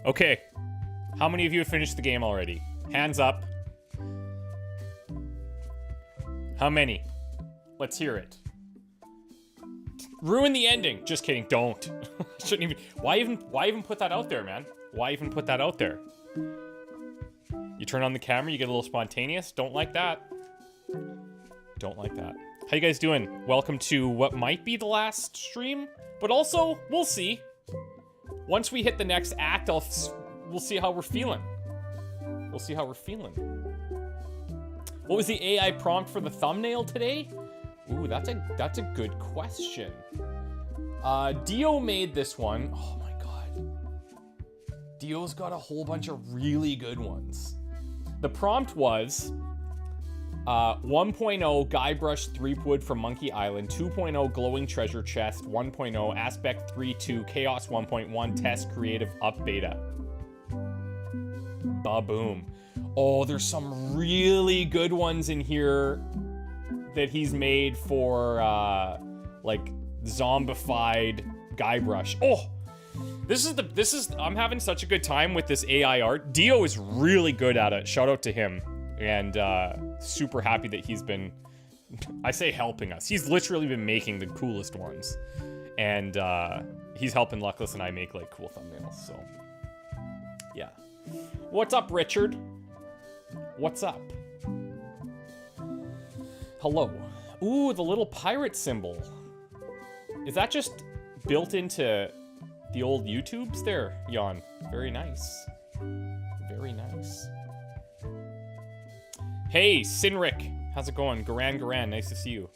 Okay. How many of you have finished the game already? Hands up. How many? Let's hear it. Ruin the ending. Just kidding. Don't. Shouldn't even. Why even put that out there, man? Why even put that out there? You turn on the camera, you get a little spontaneous. Don't like that. Don't like that. How you guys doing? Welcome to what might be the last stream, but also we'll see. Once we hit the next act, we'll see how we're feeling. We'll see how we're feeling. What was the AI prompt for the thumbnail today? Ooh, that's a good question. Dio made this one. Oh my god. Dio's got a whole bunch of really good ones. The prompt was 1.0 Guybrush Threepwood from Monkey Island, 2.0 Glowing Treasure Chest, 1.0 Aspect 3.2 Chaos 1.1 Test Creative Up Beta. Ba-boom. Oh, there's some really good ones in here that he's made for, like, zombified Guybrush. Oh! I'm having such a good time with this AI art. Dio is really good at it. Shout out to him. And, super happy that he's been, I say helping us. He's literally been making the coolest ones. And, he's helping Luckless and I make, like, cool thumbnails, so. Yeah. What's up, Richard? What's up? Hello. Ooh, the little pirate symbol. Is that just built into the old YouTubes there, Jan? Very nice. Very nice. Hey, Sinric. How's it going? Garan, nice to see you.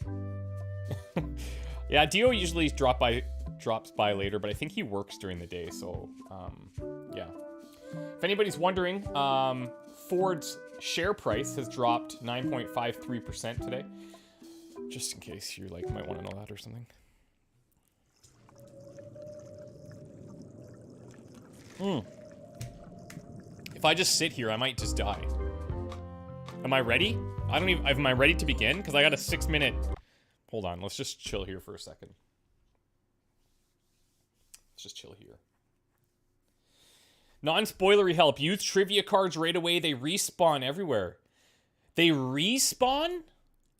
Yeah, Dio usually drops by later, but I think he works during the day, so, yeah. If anybody's wondering, Ford's share price has dropped 9.53% today. Just in case you, like, might want to know that or something. If I just sit here, I might just die. Am I ready? Am I ready to begin? Because I got a 6-minute... Hold on, let's just chill here for a second. Let's just chill here. Non-spoilery help. Use trivia cards right away. They respawn everywhere. They respawn?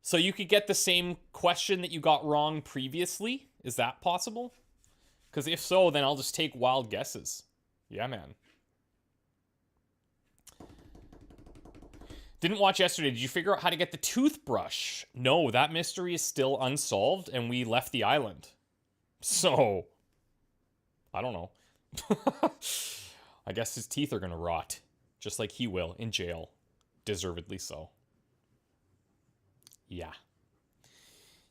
So you could get the same question that you got wrong previously? Is that possible? Because if so, then I'll just take wild guesses. Yeah, man. Didn't watch yesterday. Did you figure out how to get the toothbrush? No, that mystery is still unsolved, and we left the island. So, I don't know. I guess his teeth are gonna rot. Just like he will, in jail. Deservedly so. Yeah.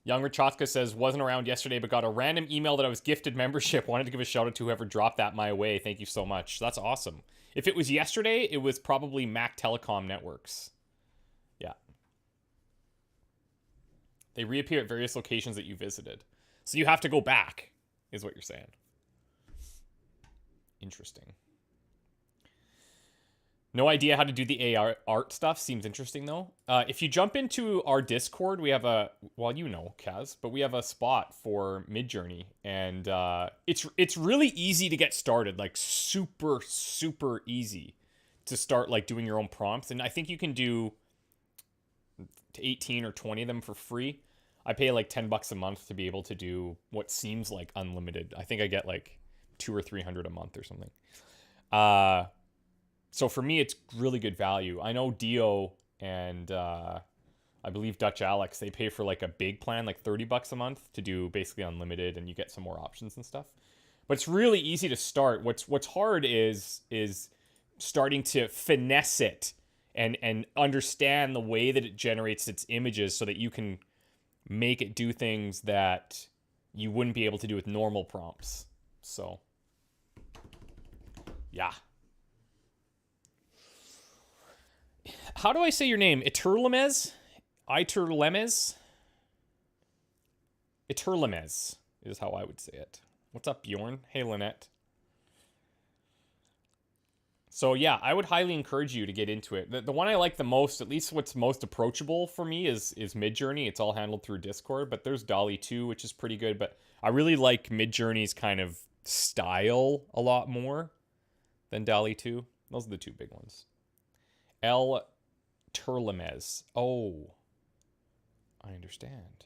Young Rachotka says, wasn't around yesterday, but got a random email that I was gifted membership. Wanted to give a shout out to whoever dropped that my way. Thank you so much. That's awesome. If it was yesterday, it was probably Mac Telecom Networks. Yeah. They reappear at various locations that you visited. So you have to go back, is what you're saying. Interesting. No idea how to do the AR art stuff. Seems interesting, though. If you jump into our Discord, we have a... Well, you know, Kaz, but we have a spot for Midjourney. And it's really easy to get started. Like, super, super easy to start, like, doing your own prompts. And I think you can do 18 or 20 of them for free. I pay, like, $10 a month to be able to do what seems like unlimited. I think I get, like, 200 or 300 a month or something. So for me, it's really good value. I know Dio and I believe Dutch Alex, they pay for like a big plan, like $30 a month to do basically unlimited, and you get some more options and stuff. But it's really easy to start. What's hard is starting to finesse it and understand the way that it generates its images so that you can make it do things that you wouldn't be able to do with normal prompts. So, yeah. How do I say your name? Eterlemez? Iterlemez? Eterlemez is how I would say it. What's up, Bjorn? Hey, Lynette. So, yeah, I would highly encourage you to get into it. The one I like the most, at least what's most approachable for me, is Midjourney. It's all handled through Discord, but there's Dolly 2, which is pretty good. But I really like Midjourney's kind of style a lot more than DALL-E 2. Those are the two big ones. El Turlemes. Oh. I understand.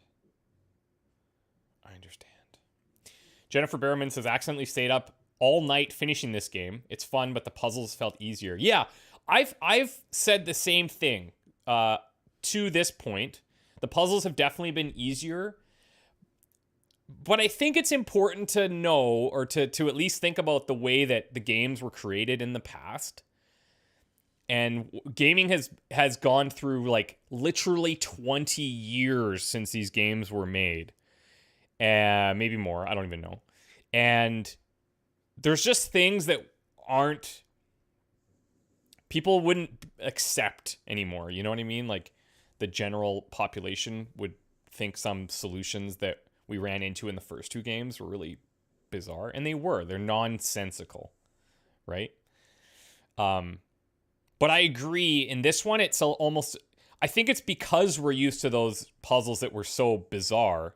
Jennifer Berriman says, accidentally stayed up all night finishing this game. It's fun, but the puzzles felt easier. Yeah, I've said the same thing to this point. The puzzles have definitely been easier. But I think it's important to know, or to at least think about the way that the games were created in the past. And gaming has gone through, like, literally 20 years since these games were made. Maybe more, I don't even know. And there's just things that people wouldn't accept anymore. You know what I mean? Like, the general population would think some solutions that we ran into in the first two games were really bizarre. And they're nonsensical, right? But I agree, in this one, it's almost, I think it's because we're used to those puzzles that were so bizarre.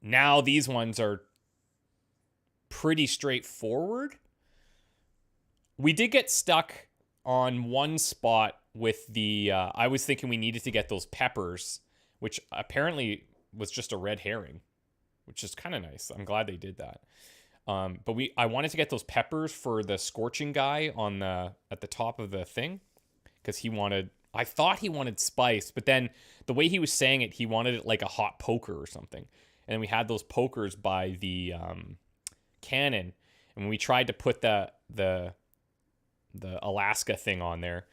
Now these ones are pretty straightforward. We did get stuck on one spot with the, I was thinking we needed to get those peppers, which apparently was just a red herring, which is kind of nice. I'm glad they did that. But I wanted to get those peppers for the scorching guy at the top of the thing, because I thought he wanted spice, but then the way he was saying it, he wanted it like a hot poker or something. And then we had those pokers by the cannon, and when we tried to put the Alaska thing on there,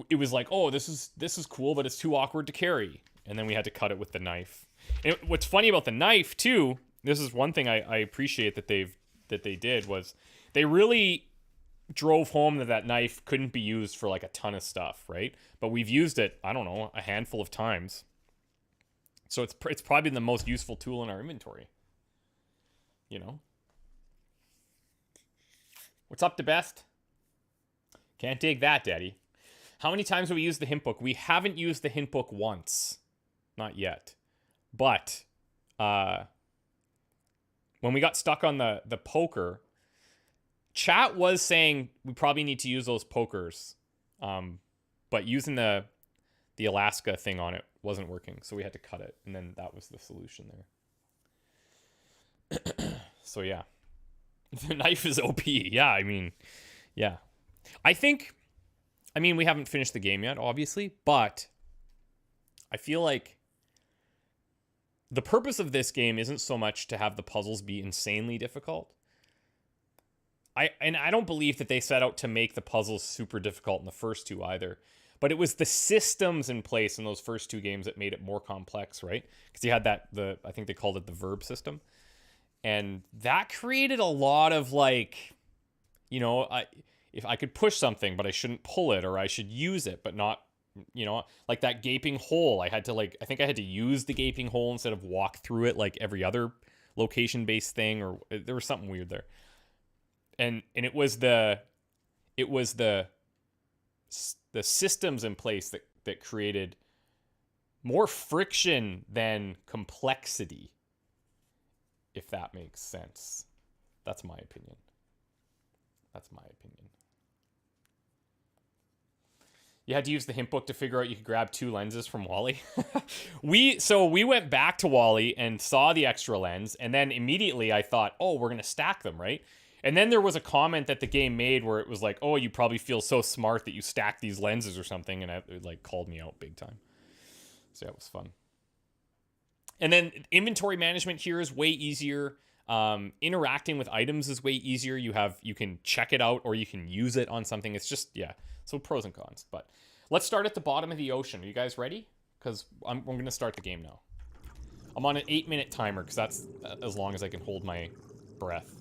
it was like, oh, this is cool, but it's too awkward to carry. And then we had to cut it with the knife. And what's funny about the knife too, this is one thing I appreciate that they did, was they really drove home that knife couldn't be used for like a ton of stuff, right? But we've used it, I don't know, a handful of times. So it's probably the most useful tool in our inventory. You know? What's up to best? Can't dig that, Daddy. How many times have we used the hint book? We haven't used the hint book once. Not yet. But when we got stuck on the poker, chat was saying we probably need to use those pokers. But using the Alaska thing on it wasn't working, so we had to cut it, and then that was the solution there. So yeah. The knife is OP. Yeah, I mean, yeah. I mean, we haven't finished the game yet, obviously, but I feel like the purpose of this game isn't so much to have the puzzles be insanely difficult. I don't believe that they set out to make the puzzles super difficult in the first two either. But it was the systems in place in those first two games that made it more complex, right? Because you had I think they called it the verb system. And that created a lot of, like, you know, if I could push something, but I shouldn't pull it, or I should use it, but not, you know, like that gaping hole. I think I had to use the gaping hole instead of walk through it like every other location-based thing, or there was something weird there. And it was the systems in place that created more friction than complexity, if that makes sense. That's my opinion. You had to use the hint book to figure out you could grab 2 lenses from Wally. We went back to Wally and saw the extra lens, and then immediately I thought, oh, we're going to stack them, right? And then there was a comment that the game made where it was like, oh, you probably feel so smart that you stack these lenses or something, and it like called me out big time. So that was fun. And then inventory management here is way easier. Interacting with items is way easier. You can check it out, or you can use it on something. It's just, yeah. So pros and cons. But let's start at the bottom of the ocean. Are you guys ready? Because we're going to start the game now. I'm on an 8-minute timer because that's as long as I can hold my breath.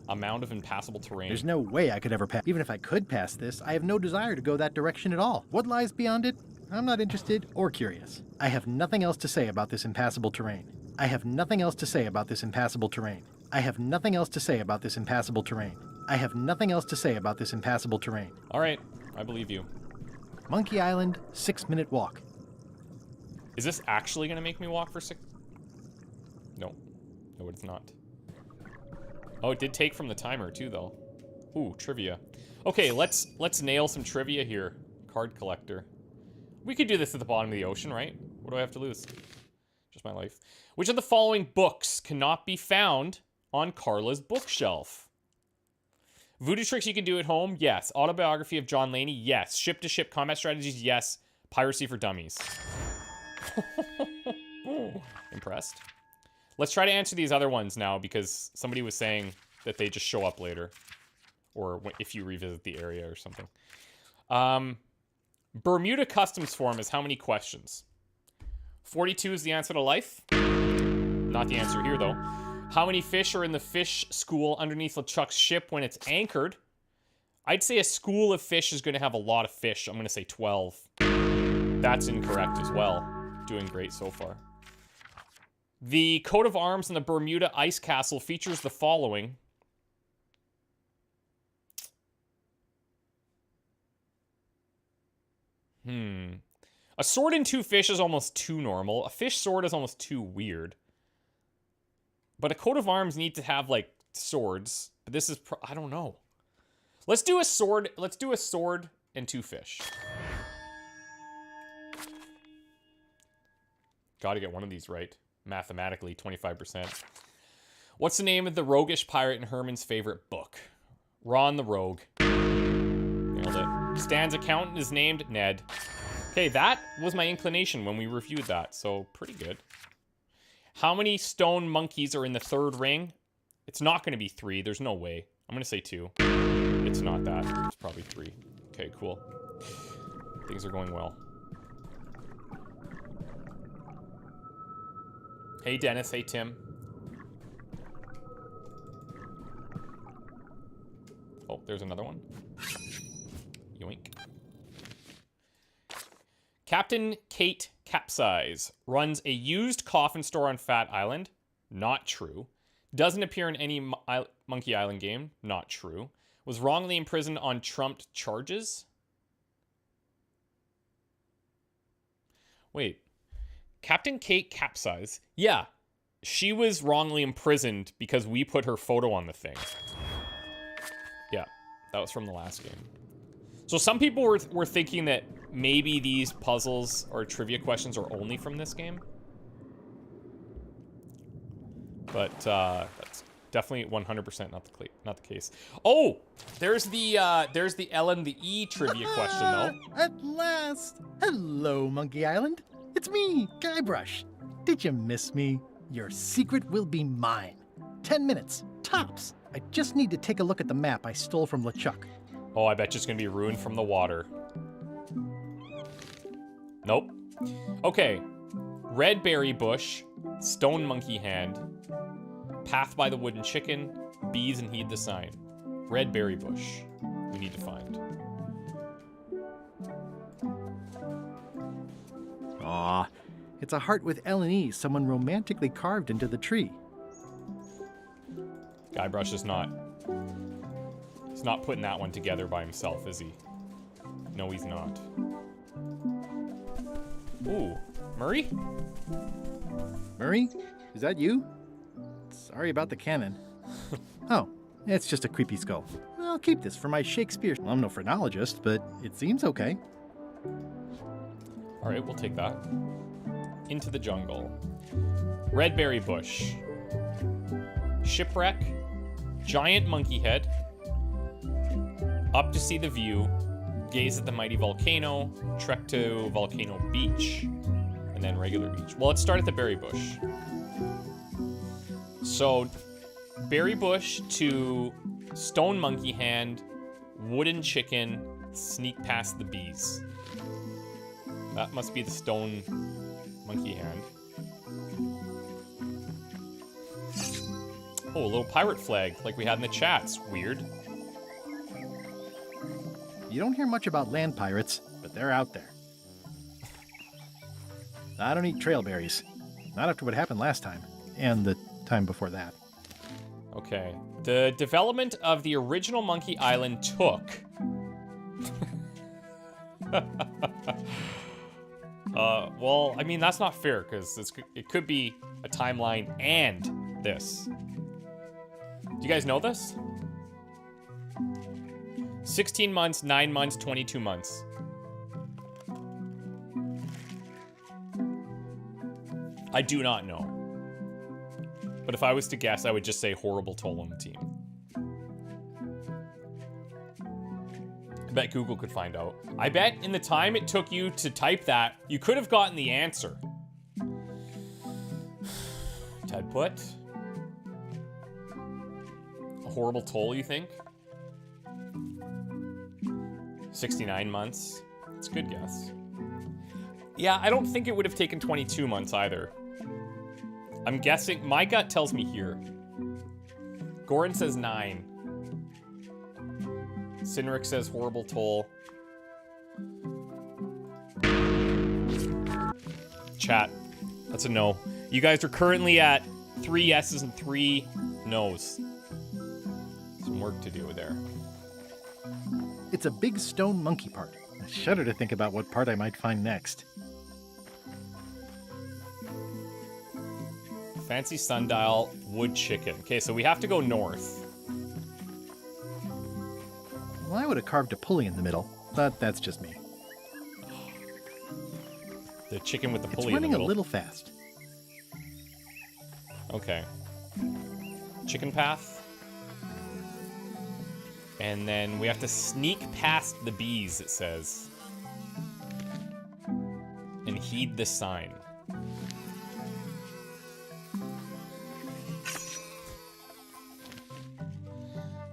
A mound of impassable terrain. There's no way I could ever pass. Even if I could pass this, I have no desire to go that direction at all. What lies beyond it? I'm not interested or curious. I have nothing else to say about this impassable terrain. I have nothing else to say about this impassable terrain. I have nothing else to say about this impassable terrain. I have nothing else to say about this impassable terrain. All right, I believe you. Monkey Island, 6-minute walk. Is this actually going to make me walk for 6? No. No, it's not. Oh, it did take from the timer too, though. Ooh, trivia. Okay, let's nail some trivia here. Card collector. We could do this at the bottom of the ocean, right? What do I have to lose? Just my life. Which of the following books cannot be found on Carla's bookshelf? Voodoo tricks you can do at home? Yes. Autobiography of John Laney? Yes. Ship-to-ship combat strategies? Yes. Piracy for dummies. Impressed. Let's try to answer these other ones now because somebody was saying that they just show up later. Or if you revisit the area or something. Bermuda customs form is how many questions? 42 is the answer to life. Not the answer here, though. How many fish are in the fish school underneath LeChuck's ship when it's anchored? I'd say a school of fish is going to have a lot of fish. I'm going to say 12. That's incorrect as well. Doing great so far. The coat of arms in the Bermuda Ice Castle features the following. A sword and 2 fish is almost too normal. A fish sword is almost too weird. But a coat of arms need to have, like, swords. But this is... I don't know. Let's do a sword. Let's do a sword and 2 fish. Gotta get one of these right. Mathematically, 25%. What's the name of the roguish pirate in Herman's favorite book? Ron the Rogue. Nailed it. Stan's accountant is named Ned. Okay, that was my inclination when we reviewed that, so pretty good. How many stone monkeys are in the 3rd ring? It's not going to be 3. There's no way. I'm going to say 2. It's not that. It's probably 3. Okay, cool. Things are going well. Hey, Dennis. Hey, Tim. Oh, there's another one. Yoink. Captain Kate Capsize runs a used coffin store on Fat Island. Not true. Doesn't appear in any Monkey Island game. Not true. Was wrongly imprisoned on trumped charges. Wait. Captain Kate Capsize? Yeah. She was wrongly imprisoned because we put her photo on the thing. Yeah. That was from the last game. So some people were thinking that maybe these puzzles or trivia questions are only from this game. But that's definitely 100% not the case. Oh, there's the L and the E trivia question though. At last! Hello, Monkey Island. It's me, Guybrush. Did you miss me? Your secret will be mine. 10 minutes, tops. I just need to take a look at the map I stole from LeChuck. Oh, I bet you it's gonna be ruined from the water. Nope. Okay. Red berry bush, stone monkey hand, path by the wooden chicken, bees and heed the sign. Red berry bush. We need to find. Aw, it's a heart with L and E someone romantically carved into the tree. Guybrush is not... He's not putting that one together by himself, is he? No, he's not. Ooh, Murray? Murray? Is that you? Sorry about the cannon. Oh, it's just a creepy skull. I'll keep this for my Shakespeare. I'm no phrenologist, but it seems okay. All right, we'll take that. Into the jungle. Red berry bush. Shipwreck. Giant monkey head. Up to see the view. Gaze at the mighty volcano. Trek to volcano beach. And then regular beach. Well, let's start at the berry bush. So, berry bush to stone monkey hand, wooden chicken, sneak past the bees. That must be the stone monkey hand. Oh, a little pirate flag like we had in the chats. Weird. You don't hear much about land pirates, but they're out there. I don't eat trail berries. Not after what happened last time. And the time before that. Okay. The development of the original Monkey Island took... well, I mean, that's not fair, because it could be a timeline and this. Do you guys know this? 16 months, 9 months, 22 months. I do not know. But if I was to guess, I would just say horrible toll on the team. I bet Google could find out. I bet in the time it took you to type that, you could have gotten the answer. Ted put. A horrible toll, you think? 69 months. That's a good guess. Yeah, I don't think it would have taken 22 months either. I'm guessing, my gut tells me here. Goran says 9. Sinric says horrible toll. Chat, that's a no. You guys are currently at 3 yeses and 3 nos. Some work to do there. It's a big stone monkey part. I shudder to think about what part I might find next. Fancy sundial, wood chicken. Okay, so we have to go north. Well, I would have carved a pulley in the middle, but that's just me. The chicken with the It's pulley in the running middle. a little fast. Okay. Chicken path. And then we have to sneak past the bees, it says. And heed the sign.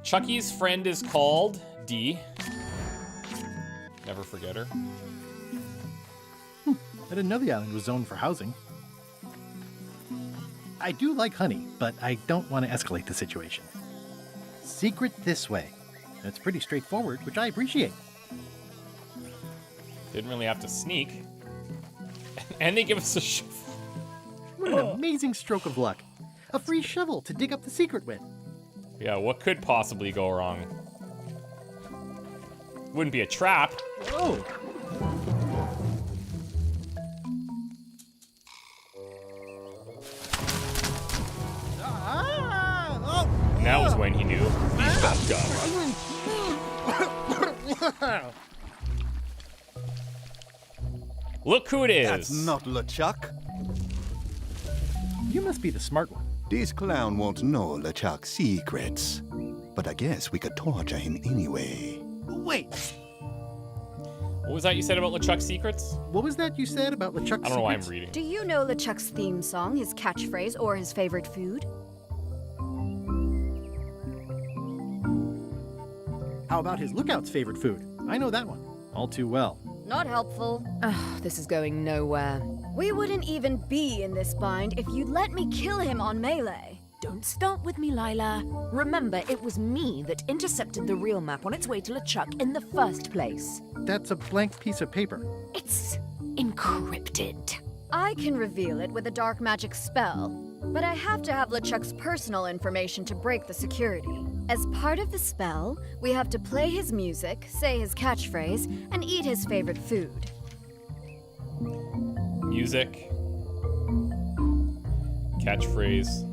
Chucky's friend is called D. Never forget her. I didn't know the island was zoned for housing. I do like honey, but I don't want to escalate the situation. Secret this way. It's pretty straightforward, which I appreciate. Didn't really have to sneak. And they give us a shovel. What an amazing stroke of luck. A free shovel to dig up the secret with. Yeah, what could possibly go wrong? Wouldn't be a trap. Oh! And that was when he knew he fucked up. Look who it is. That's not LeChuck. You must be the smart one. This clown won't know LeChuck's secrets. But I guess we could torture him anyway. Wait, What was that you said about LeChuck's secrets? what was that you said about LeChuck's I don't know why I'm secrets? reading. Do you know LeChuck's theme song, his catchphrase, or his favorite food? How about his lookout's favorite food? I know that one. All too well. Not helpful. Ugh, this is going nowhere. We wouldn't even be in this bind if you'd let me kill him on melee. Don't start with me, Lila. Remember, it was me that intercepted the real map on its way to LeChuck in the first place. That's a blank piece of paper. It's encrypted. I can reveal it with a dark magic spell, but I have to have LeChuck's personal information to break the security. As part of the spell, we have to play his music, say his catchphrase, and eat his favorite food. Music. Catchphrase.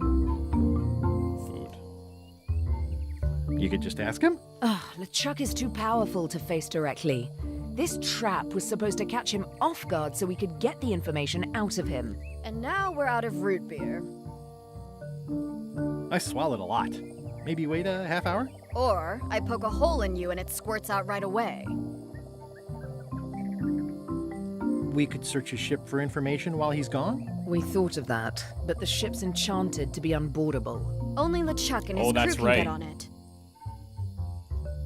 Food. You could just ask him? Ugh, LeChuck is too powerful to face directly. This trap was supposed to catch him off guard so we could get the information out of him. And now we're out of root beer. I swallowed a lot. Maybe wait a half hour? Or I poke a hole in you and it squirts out right away. We could search his ship for information while he's gone? We thought of that, but the ship's enchanted to be unboardable. Only LeChuck and his crew that's can right. get on it.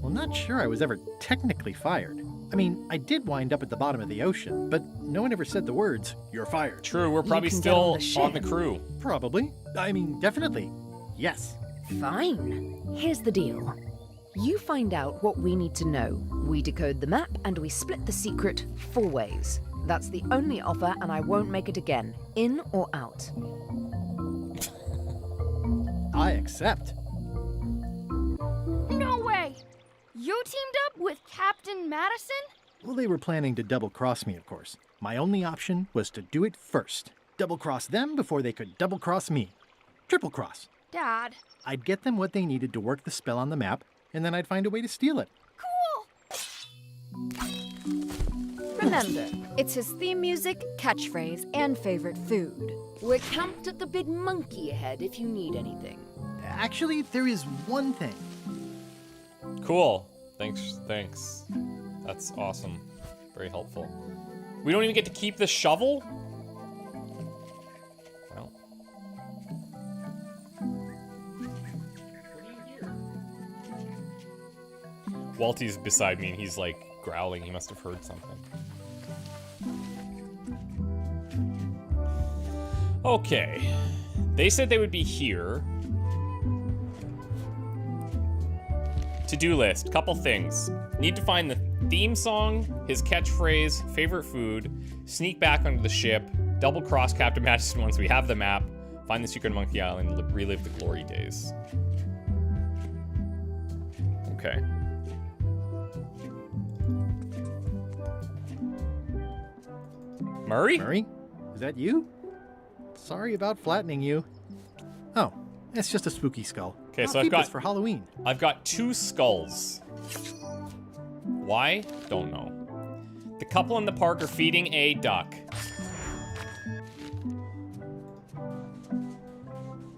Well, not sure I was ever technically fired. I mean, I did wind up at the bottom of the ocean, but no one ever said the words, "You're fired." True, we're probably can get still on the on the ship. crew. Probably. I mean, definitely. Yes. Fine. Here's the deal. You find out what we need to know. We decode the map, and we split the secret 4 ways. That's the only offer, and I won't make it again. In or out. I accept. No way! You teamed up with Captain Madison? Well, they were planning to double-cross me, of course. My only option was to do it first. Double-cross them before they could double-cross me. Triple-cross. Dad. I'd get them what they needed to work the spell on the map, and then I'd find a way to steal it. Cool! Remember, it's his theme music, catchphrase, and favorite food. We're camped at the big monkey ahead if you need anything. Actually, there is one thing. Cool. Thanks. That's awesome. Very helpful. We don't even get to keep the shovel? Well. Walty's beside me and he's like growling. He must have heard something. Okay. They said they would be here. To-do list, couple things. Need to find the theme song, his catchphrase, favorite food, sneak back onto the ship, double-cross Captain Madison once we have the map, find the secret Monkey Island, relive the glory days. Okay. Murray? Murray? Is that you? Sorry about flattening you. Oh, it's just a spooky skull. Okay, so I'll I've keep got this for Halloween. I've got 2 skulls. Why? Don't know. The couple in the park are feeding a duck.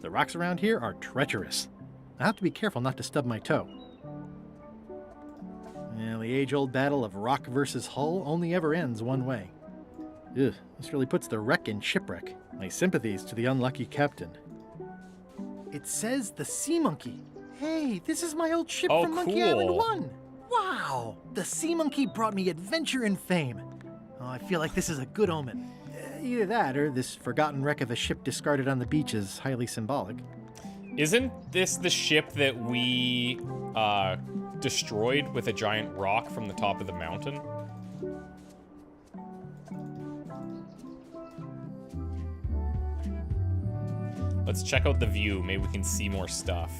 The rocks around here are treacherous. I have to be careful not to stub my toe. Well, the age-old battle of rock versus hull only ever ends one way. Ugh, this really puts the wreck in shipwreck. My sympathies to the unlucky captain. It says the Sea Monkey. Hey, this is my old ship Oh, from Monkey cool. Island 1. Wow, the Sea Monkey brought me adventure and fame. Oh, I feel like this is a good omen. Either that or this forgotten wreck of a ship discarded on the beach is highly symbolic. Isn't this the ship that we destroyed with a giant rock from the top of the mountain? Let's check out the view. Maybe we can see more stuff.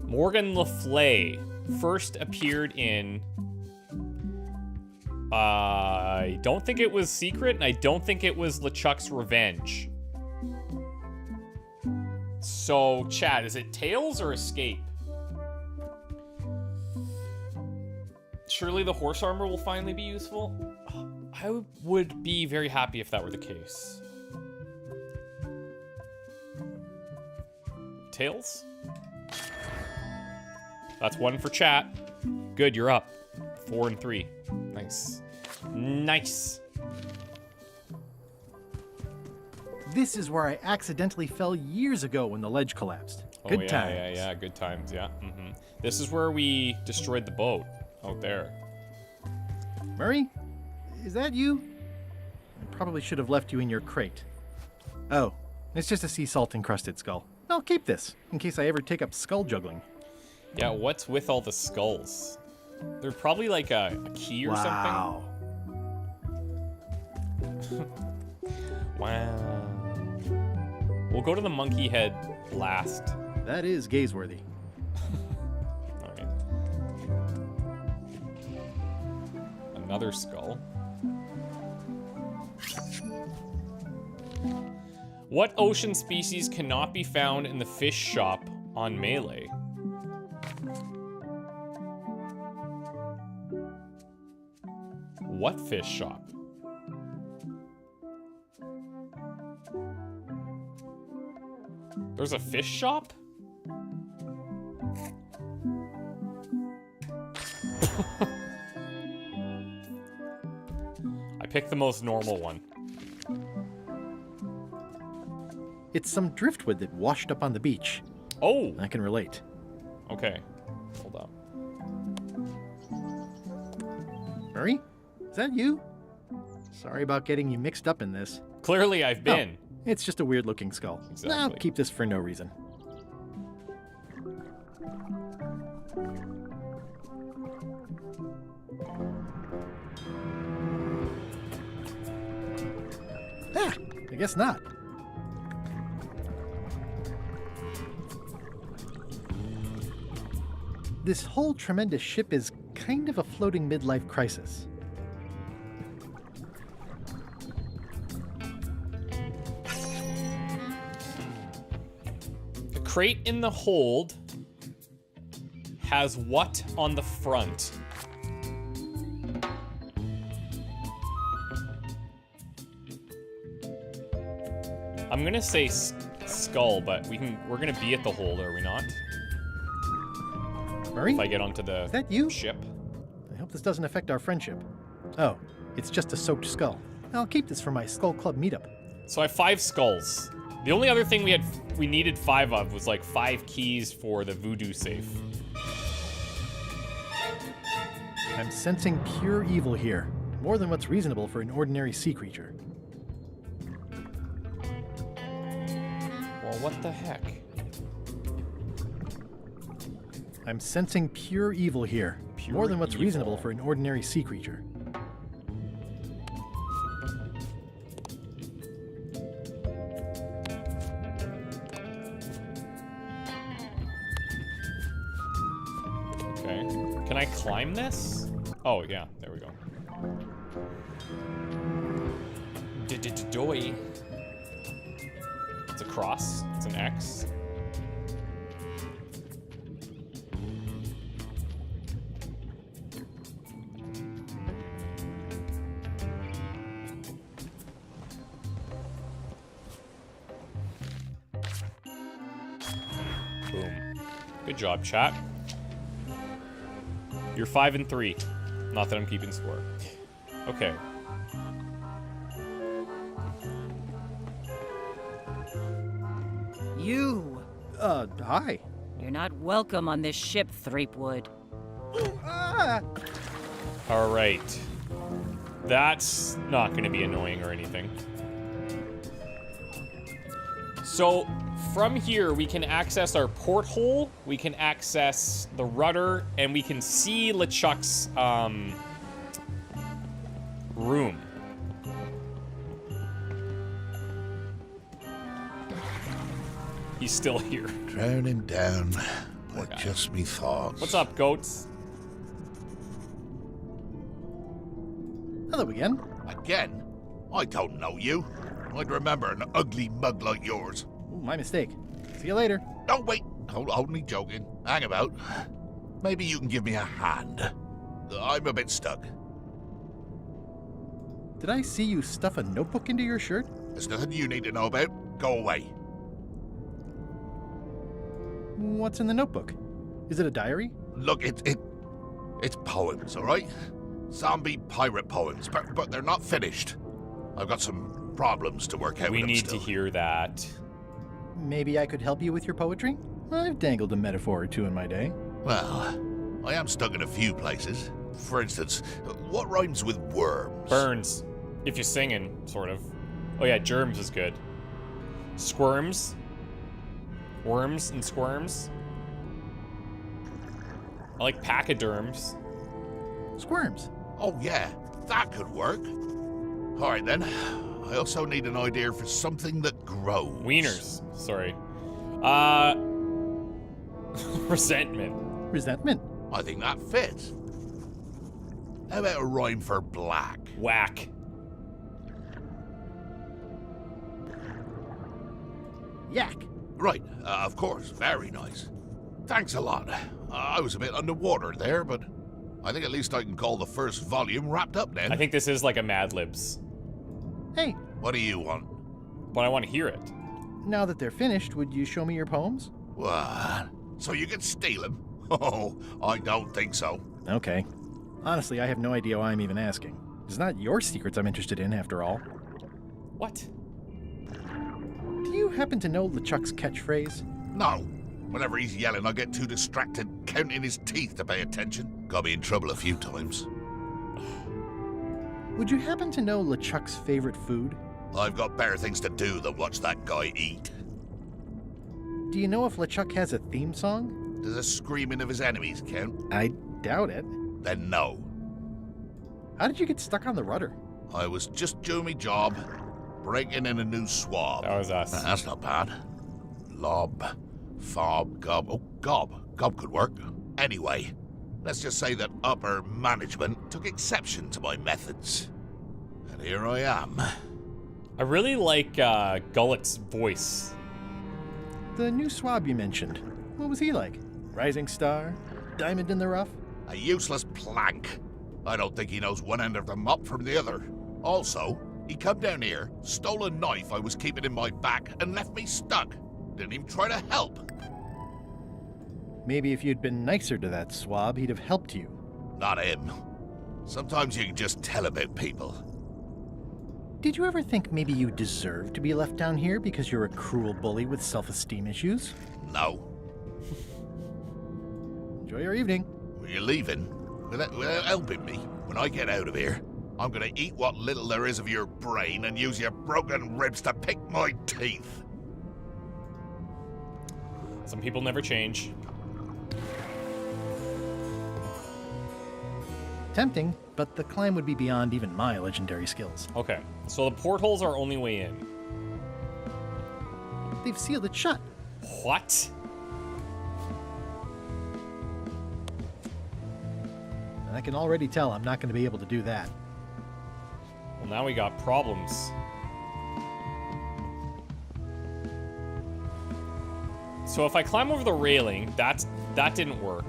Morgan Le Fay first appeared in... I don't think it was Secret, and I don't think it was LeChuck's Revenge. So, Chad, is it Tails or Escape? Surely the horse armor will finally be useful? I would be very happy if that were the case. Tails? That's 1 for chat. Good, you're up. 4 and 3. Nice. Nice. This is where I accidentally fell years ago when the ledge collapsed. Good yeah, times. Yeah, good times, yeah. This is where we destroyed the boat. Out there. Murray? Is that you? I probably should have left you in your crate. Oh, it's just a sea salt encrusted skull. I'll keep this, in case I ever take up skull juggling. Yeah, what's with all the skulls? They're probably like a key or Wow. something. Wow. We'll go to the monkey head last. That is gazeworthy. Alright. Another skull. What ocean species cannot be found in the fish shop on Melee? What fish shop? There's a fish shop? I picked the most normal one. It's some driftwood that washed up on the beach. Oh! I can relate. Okay. Hold up. Murray? Is that you? Sorry about getting you mixed up in this. Clearly I've been. Oh, it's just a weird looking skull. Exactly. I'll keep this for no reason. I guess not. This whole tremendous ship is kind of a floating midlife crisis. crate in the hold has what on the front? I'm gonna say skull, but we're gonna be at the hold, are we not? Murray? If I get onto the Is that you? ship. I hope this doesn't affect our friendship. Oh, it's just a soaked skull. I'll keep this for my Skull Club meetup. So I have 5 skulls. The only other thing we needed 5 of was like 5 keys for the voodoo safe. I'm sensing pure evil here. More than what's reasonable for an ordinary sea creature. Well, what the heck? I'm sensing pure evil here. Pure More than what's evil. reasonable for an ordinary sea creature. Okay. Can I climb this? Oh, yeah. There we go. Doy. It's a cross. It's an X. Boom. Good job, chat. You're 5 and 3. Not that I'm keeping score. Okay. You! Hi. You're not welcome on this ship, Threepwood. Ah! All right. That's not going to be annoying or anything. So, from here, we can access our porthole, we can access the rudder, and we can see LeChuck's, room. He's still here. Drowning down. Poor guy. Just me thoughts. What's up, goats? Hello again. Again? I don't know you. I'd remember an ugly mug like yours. Ooh, my mistake. See you later. Oh, wait. Only joking. Hang about. Maybe you can give me a hand. I'm a bit stuck. Did I see you stuff a notebook into your shirt? There's nothing you need to know about. Go away. What's in the notebook? Is it a diary? Look, it's poems, all right? Zombie pirate poems, but they're not finished. I've got some problems to work out We with them need still. to hear that. Maybe I could help you with your poetry? I've dangled a metaphor or two in my day. Well, I am stuck in a few places. For instance, what rhymes with worms? Burns. If you're singing, sort of. Oh yeah, germs is good. Squirms. Worms and squirms. I like pachyderms. Squirms. Oh yeah, that could work. All right then. I also need an idea for something that grows. Wieners. Sorry. Resentment. Resentment. I think that fits. How about a rhyme for black? Whack. Yak. Right, of course. Very nice. Thanks a lot. I was a bit underwater there, but I think at least I can call the first volume wrapped up then. I think this is like a Mad Libs. Hey, What do you want? But I want to hear it. now that they're finished, would you show me your poems? What? So you can steal them? Oh, I don't think so. Okay. Honestly, I have no idea why I'm even asking. It's not your secrets I'm interested in, after all. What? Do you happen to know LeChuck's catchphrase? No. Whenever he's yelling, I get too distracted counting his teeth to pay attention. Got me in trouble a few times. Would you happen to know LeChuck's favorite food? I've got better things to do than watch that guy eat. Do you know if LeChuck has a theme song? Does the screaming of his enemies count? I doubt it. Then no. How did you get stuck on the rudder? I was just doing my job, breaking in a new swab. That was us. That's not bad. Lob, fob, gob. Oh, gob. Gob could work. Anyway, let's just say that upper management took exception to my methods. And here I am. I really like Gullet's voice. The new swab you mentioned, what was he like? Rising star? Diamond in the rough? A useless plank. I don't think he knows one end of the mop from the other. Also, he come down here, stole a knife I was keeping in my back, and left me stuck. Didn't even try to help. Maybe if you'd been nicer to that swab, he'd have helped you. Not him. Sometimes you can just tell about people. Did you ever think maybe you deserve to be left down here because you're a cruel bully with self-esteem issues? No. Enjoy your evening. Were you leaving? Without helping me? When I get out of here, I'm gonna eat what little there is of your brain and use your broken ribs to pick my teeth. Some people never change. Tempting, but the climb would be beyond even my legendary skills. Okay, so the porthole's our only way in. They've sealed it shut. What? I can already tell I'm not going to be able to do that. Well, now we got problems. So if I climb over the railing, that didn't work.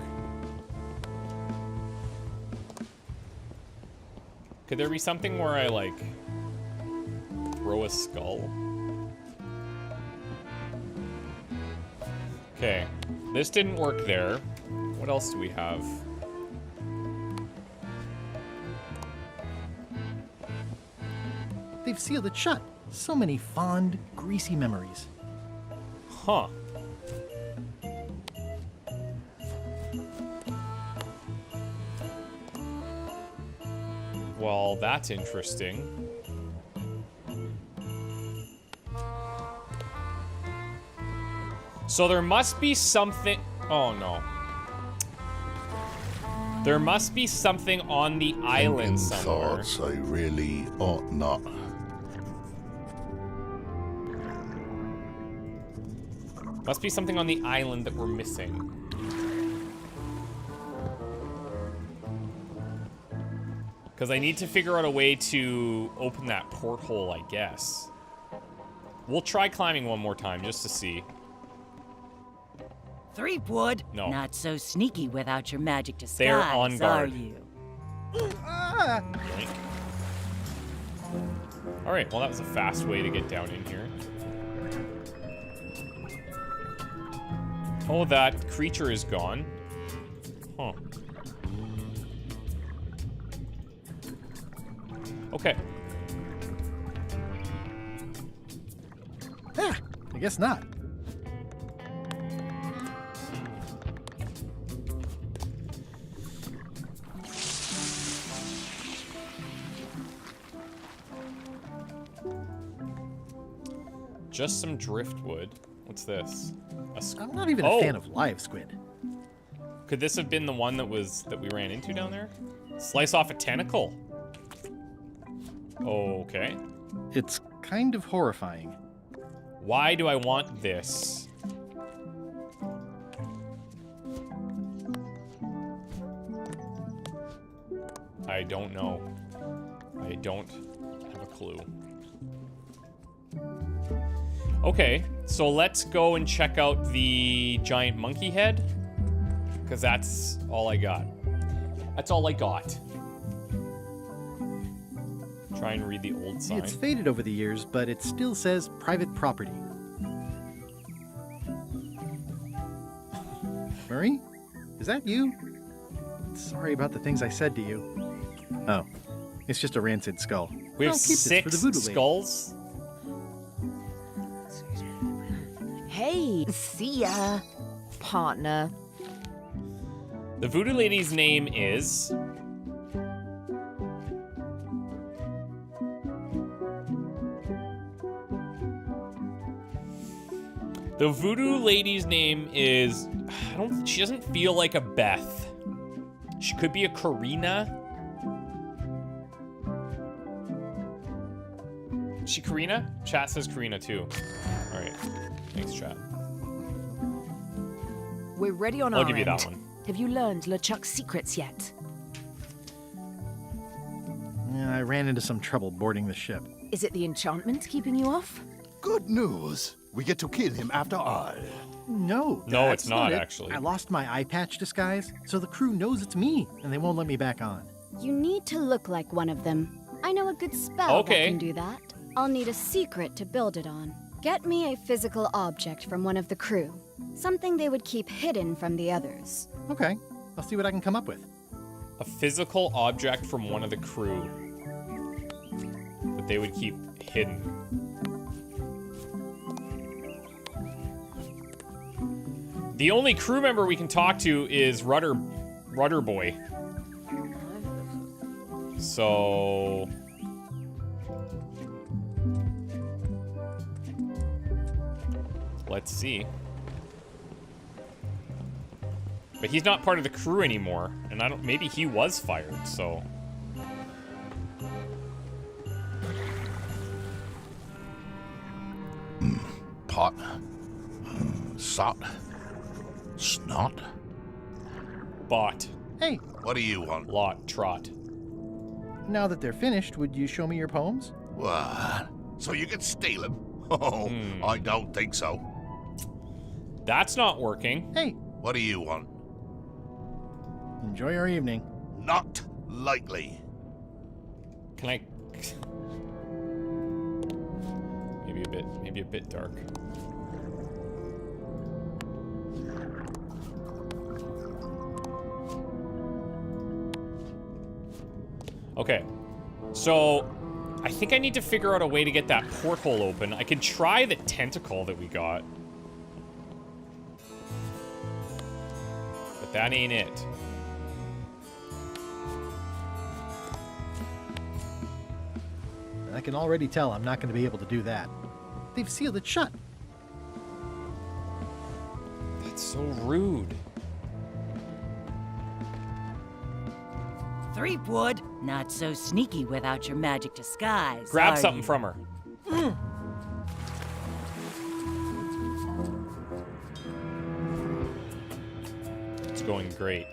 Could there be something where I, like, throw a skull? Okay, this didn't work there. What else do we have? They've sealed it shut. So many fond, greasy memories. Huh. Well, that's interesting. So there must be something... Oh, no. There must be something on the island somewhere. Thoughts I really ought not. Must be something on the island that we're missing. Because I need to figure out a way to open that porthole, I guess. We'll try climbing one more time just to see. Threepwood, No. not so sneaky without your magic disguise, They're on guard. are you? Yoink. All right, well, that was a fast way to get down in here. Oh, that creature is gone. Huh. Okay. Ah, I guess not. Just some driftwood. What's this? I'm not even a fan of live squid. Could this have been the one that we ran into down there? Slice off a tentacle. Okay. It's kind of horrifying. Why do I want this? I don't know. I don't have a clue. Okay, so let's go and check out the giant monkey head. Because that's all I got. That's all I got. Try and read the old sign. It's faded over the years, but it still says private property. Murray? Is that you? Sorry about the things I said to you. Oh, it's just a rancid skull. We have I'll keep this for the 6 voodoo lady. skulls. Hey, see ya, partner. The voodoo lady's name is... The voodoo lady's name is... She doesn't feel like a Beth. She could be a Karina. Is she Karina? Chat says Karina too. All right. Thanks, chat. We're ready on I'll our give you end. that one. Have you learned LeChuck's secrets yet? Yeah, I ran into some trouble boarding the ship. Is it the enchantment keeping you off? Good news. We get to kill him after all. No, No, that's it's not, it. actually. I lost my eye patch disguise, so the crew knows it's me, and they won't let me back on. You need to look like one of them. I know a good spell Okay. that can do that. I'll need a secret to build it on. Get me a physical object from one of the crew. Something they would keep hidden from the others. Okay, I'll see what I can come up with. A physical object from one of the crew that they would keep hidden. The only crew member we can talk to is Rudder Boy. So let's see. But he's not part of the crew anymore, and I don't. Maybe he was fired. So Pot. Sot. Snot. bot, Hey, What do you want? lot, trot. now that they're finished, would you show me your poems? What? So you can steal them? Oh, I don't think so. That's not working. Hey, What do you want? enjoy your evening. Not likely. Can I? Maybe a bit dark. Okay, so I think I need to figure out a way to get that porthole open. I can try the tentacle that we got, but that ain't it. I can already tell I'm not going to be able to do that. They've sealed it shut. That's so rude. Threepwood, not so sneaky without your magic disguise. Grab are something you? from her. It's going great.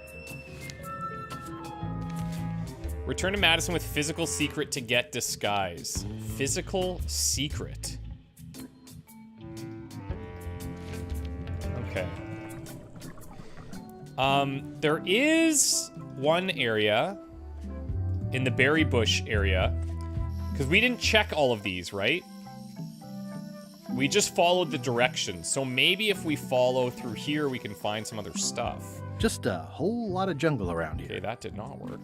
Return to Madison with physical secret to get disguise. Physical secret. Okay. There is one area in the berry bush area, because we didn't check all of these, right? We just followed the directions. So maybe if we follow through here, we can find some other stuff. Just a whole lot of jungle around here. Okay, that did not work.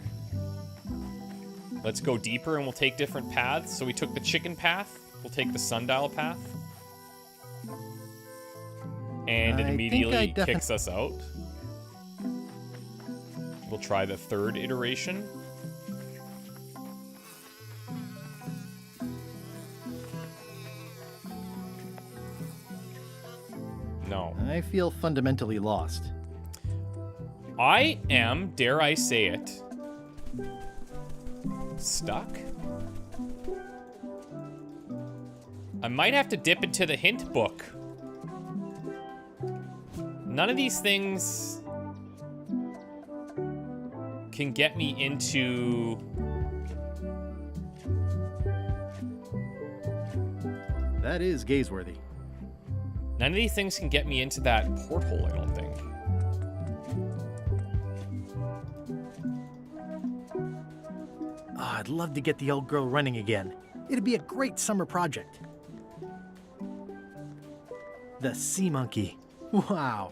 Let's go deeper and we'll take different paths. So we took the chicken path. We'll take the sundial path. And it I think immediately I kicks us out. We'll try the third iteration. No. I feel fundamentally lost. I am, dare I say it, stuck? I might have to dip into the hint book. None of these things can get me into... That is gazeworthy. None of these things can get me into that porthole, I don't think. Oh, I'd love to get the old girl running again. It'd be a great summer project. The sea monkey. Wow.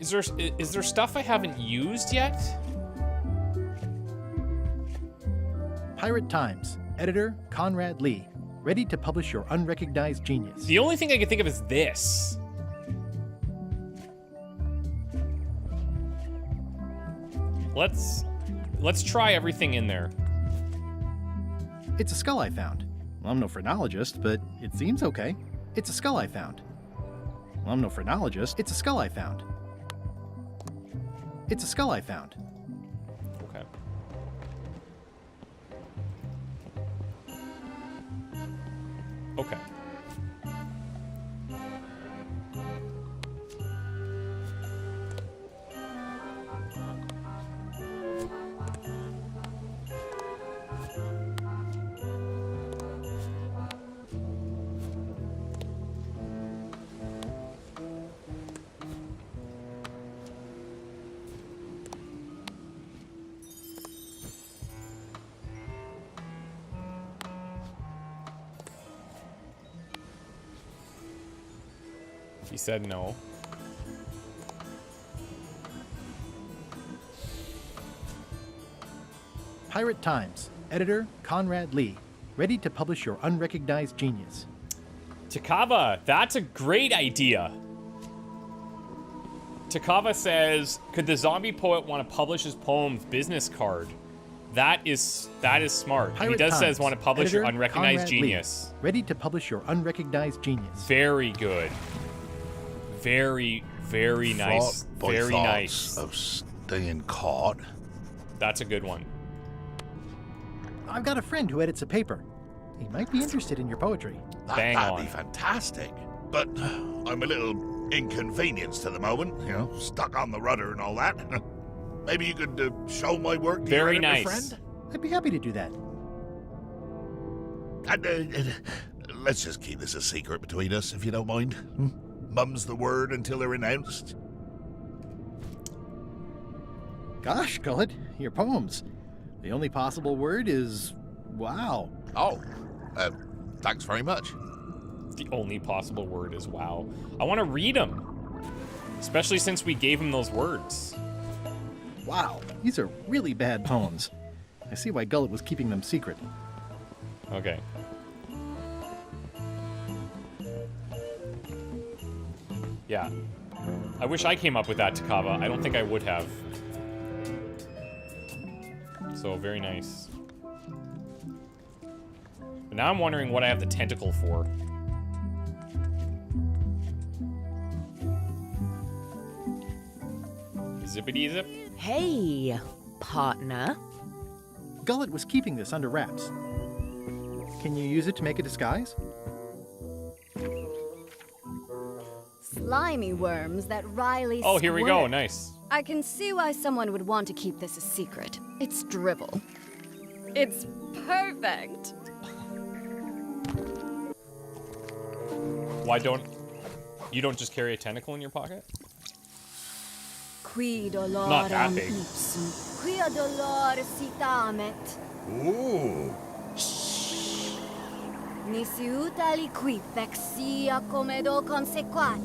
Is there stuff I haven't used yet? Pirate Times. Editor Conrad Lee. Ready to publish your unrecognized genius. The only thing I can think of is this. Let's try everything in there. It's a skull I found. Well, I'm no phrenologist, but it seems okay. It's a skull I found. Well, I'm no phrenologist. It's a skull I found. It's a skull I found. Okay. Okay. He said no. Pirate Times. Editor Conrad Lee. Ready to publish your unrecognized genius. Takava, that's a great idea. Takava says, could the zombie poet want to publish his poem's business card? That is smart. Pirate He does Times. says want to publish your Editor unrecognized Conrad Lee. genius. Ready to publish your unrecognized genius. Very good. Very, very nice. Fought by Very thoughts nice. of staying caught. That's a good one. I've got a friend who edits a paper. He might be interested in your poetry. Bang That'd on. be fantastic. But I'm a little inconvenienced at the moment, you know, stuck on the rudder and all that. Maybe you could show my work to Very your editor nice. friend? I'd be happy to do that. And, let's just keep this a secret between us, if you don't mind. Mum's the word until they're announced. Gosh, Gullet, your poems. The only possible word is wow. Oh, thanks very much. The only possible word is wow. I want to read them. Especially since we gave him those words. Wow, these are really bad poems. I see why Gullet was keeping them secret. Okay. Yeah. I wish I came up with that, Takava. I don't think I would have. So, very nice. But now I'm wondering what I have the tentacle for. Zippity zip. Hey, partner. Gullet was keeping this under wraps. Can you use it to make a disguise? Slimy worms that Riley Oh, here we go. squirt. Nice. I can see why someone would want to keep this a secret. It's dribble. It's perfect. Why don't you don't just carry a tentacle in your pocket? Qui Not that dolorem big. ipsum, quia dolore sitamet. Ooh. Nisi utali qui vexia comedo consequat.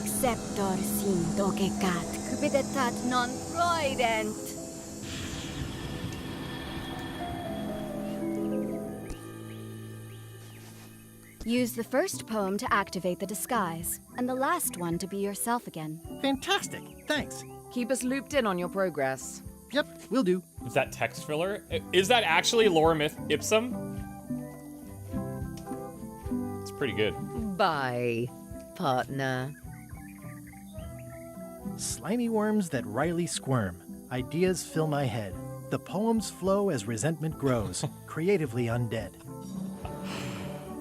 Exceptor sim dogecat, cupidetat non proident. Use the first poem to activate the disguise, and the last one to be yourself again. Fantastic, thanks. Keep us looped in on your progress. Yep, will do. Is that text filler? Is that actually lorem ipsum? It's pretty good. Bye, partner. Slimy worms that Riley squirm. Ideas fill my head. The poems flow as resentment grows, creatively undead.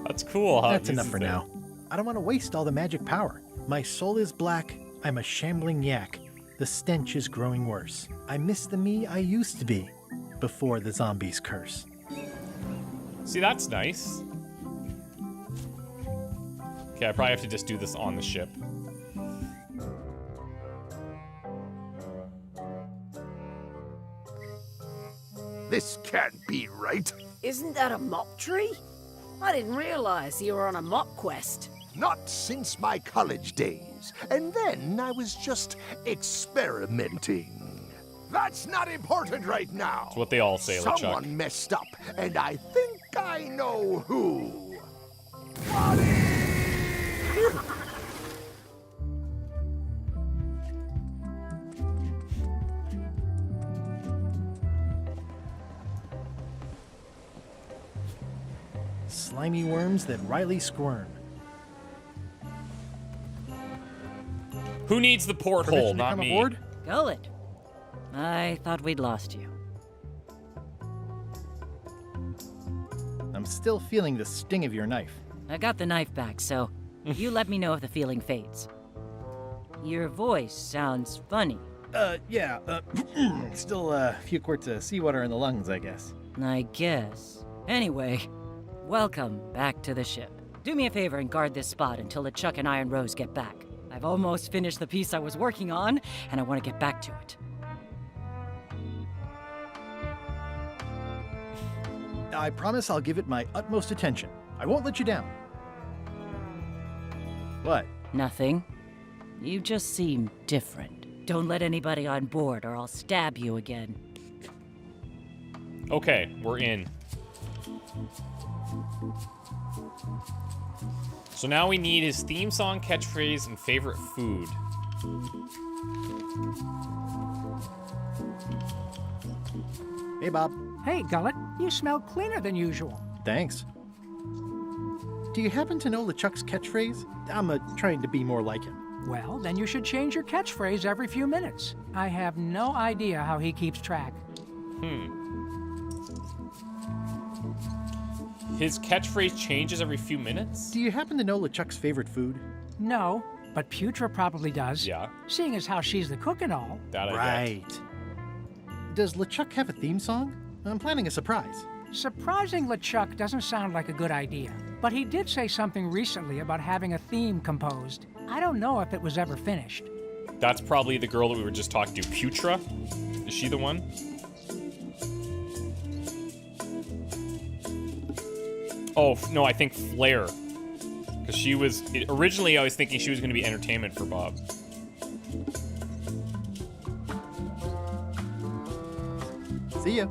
That's cool. How That's it enough uses for the- now. I don't want to waste all the magic power. My soul is black. I'm a shambling yak. The stench is growing worse. I miss the me I used to be before the zombies curse. See, that's nice. Okay, I probably have to just do this on the ship. This can't be right. Isn't that a mop tree? I didn't realize you were on a mop quest. Not since my college days. And then I was just experimenting. That's not important right now. It's what they all say, LeChuck. Someone messed up, and I think I know who. Slimy worms that Riley squirm. Who needs the porthole? Permission to Not come me. aboard? Gullet. I thought we'd lost you. I'm still feeling the sting of your knife. I got the knife back, so you let me know if the feeling fades. Your voice sounds funny. Yeah, still a few quarts of seawater in the lungs, I guess. I guess. Anyway, welcome back to the ship. Do me a favor and guard this spot until LeChuck and Iron Rose get back. I've almost finished the piece I was working on, and I want to get back to it. I promise I'll give it my utmost attention. I won't let you down. What? Nothing. You just seem different. Don't let anybody on board or I'll stab you again. Okay, we're in. So now we need his theme song, catchphrase, and favorite food. Hey, Bob. Hey, Gullet, you smell cleaner than usual. Thanks. Do you happen to know LeChuck's catchphrase? I'm trying to be more like him. Well, then you should change your catchphrase every few minutes. I have no idea how he keeps track. His catchphrase changes every few minutes? Do you happen to know LeChuck's favorite food? No, but Putra probably does. Yeah. Seeing as how she's the cook and all. That I get. Right. Does LeChuck have a theme song? I'm planning a surprise. Surprising LeChuck doesn't sound like a good idea, but he did say something recently about having a theme composed. I don't know if it was ever finished. That's probably the girl that we were just talking to. Putra? Is she the one? Oh, no, I think Flair. Because she was... Originally, I was thinking she was going to be entertainment for Bob. See ya.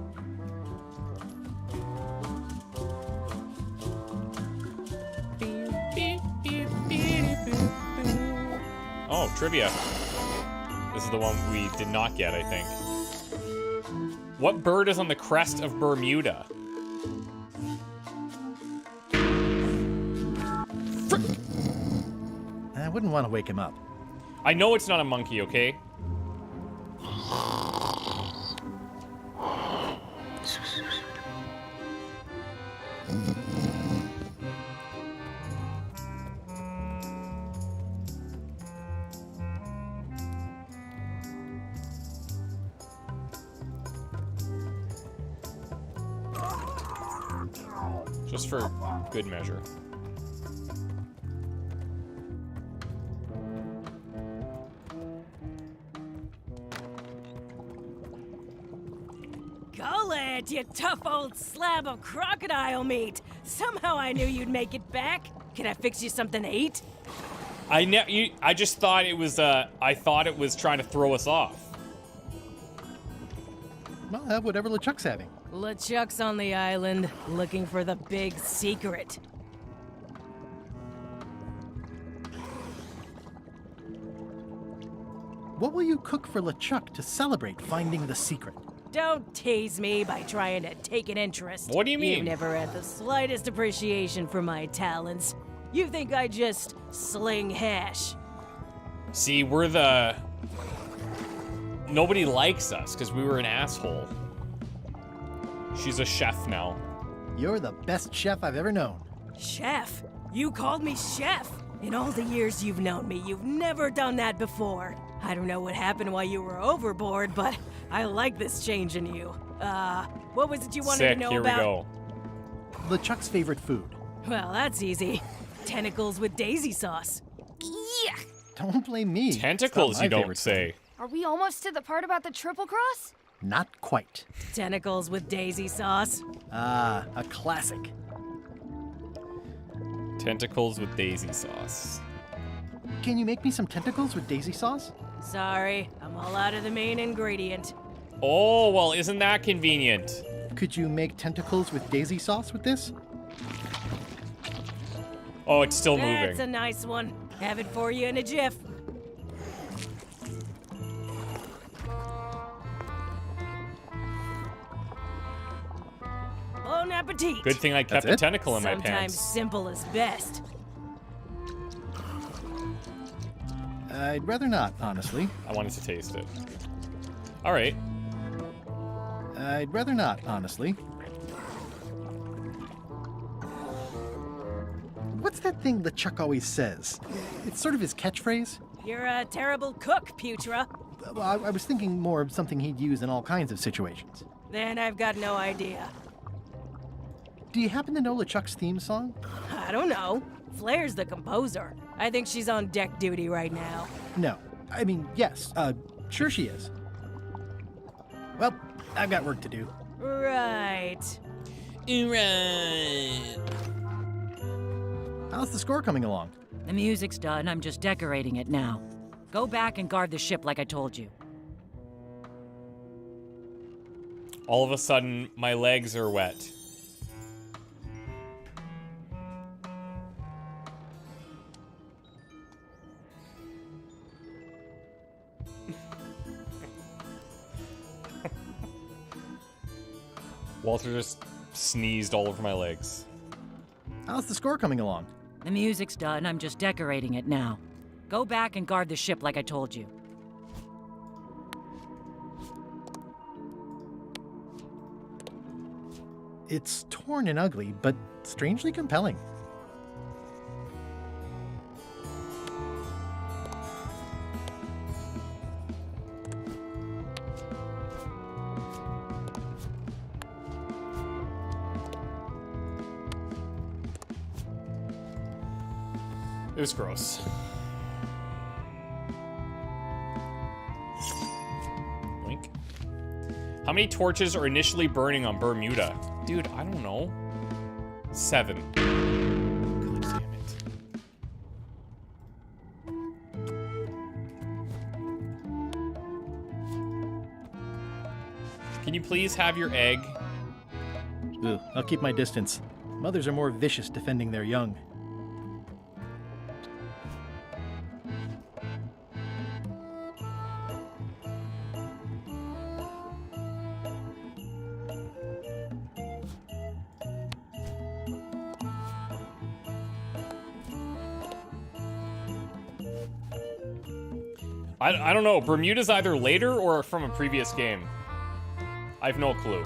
Oh, trivia. This is the one we did not get, I think. What bird is on the crest of Bermuda? Frick! I wouldn't want to wake him up. I know it's not a monkey, okay? Just for good measure. Gullet, you tough old slab of crocodile meat. Somehow I knew you'd make it back. Can I fix you something to eat? I just thought it was, I thought it was trying to throw us off. Well, have whatever LeChuck's having. LeChuck's on the island, looking for the big secret. What will you cook for LeChuck to celebrate finding the secret? Don't tease me by trying to take an interest. What do you mean? You've never had the slightest appreciation for my talents. You think I just sling hash. See, we're the... Nobody likes us because we were an asshole. She's a chef now. You're the best chef I've ever known. Chef? You called me chef? In all the years you've known me, you've never done that before. I don't know what happened while you were overboard, but I like this change in you. What was it you wanted to know Here about? we go. LeChuck's favorite food. Well, that's easy. Tentacles with daisy sauce. Yeah. Don't blame me. Tentacles, you don't say. Are we almost to the part about the triple cross? Not quite. Tentacles with daisy sauce. Ah, a classic. Tentacles with daisy sauce. Can you make me some tentacles with daisy sauce? Sorry, I'm all out of the main ingredient. Oh, well, isn't that convenient? Could you make tentacles with daisy sauce with this? Oh, it's still That's moving. a nice one. Have it for you in a jiff. Bon appetit. Good thing I kept a That's it? tentacle in my Sometimes pants. simple is best. I'd rather not, honestly. I wanted to taste it. All right. I'd rather not, honestly. What's that thing LeChuck always says? It's sort of his catchphrase. You're a terrible cook, Putra. Well, I was thinking more of something he'd use in all kinds of situations. Then I've got no idea. Do you happen to know LeChuck's theme song? I don't know. Flair's the composer. I think she's on deck duty right now. No. I mean, yes. Sure she is. Well, I've got work to do. Right. Right. How's the score coming along? The music's done, I'm just decorating it now. Go back and guard the ship like I told you. All of a sudden, my legs are wet. Walter just sneezed all over my legs. How's the score coming along? The music's done, I'm just decorating it now. Go back and guard the ship like I told you. It's torn and ugly, but strangely compelling. It was gross. Blink. How many torches are initially burning on Bermuda? Dude, I don't know. 7. God damn it. Can you please have your egg? Ugh, I'll keep my distance. Mothers are more vicious defending their young. I don't know. Bermuda's either later or from a previous game. I have no clue.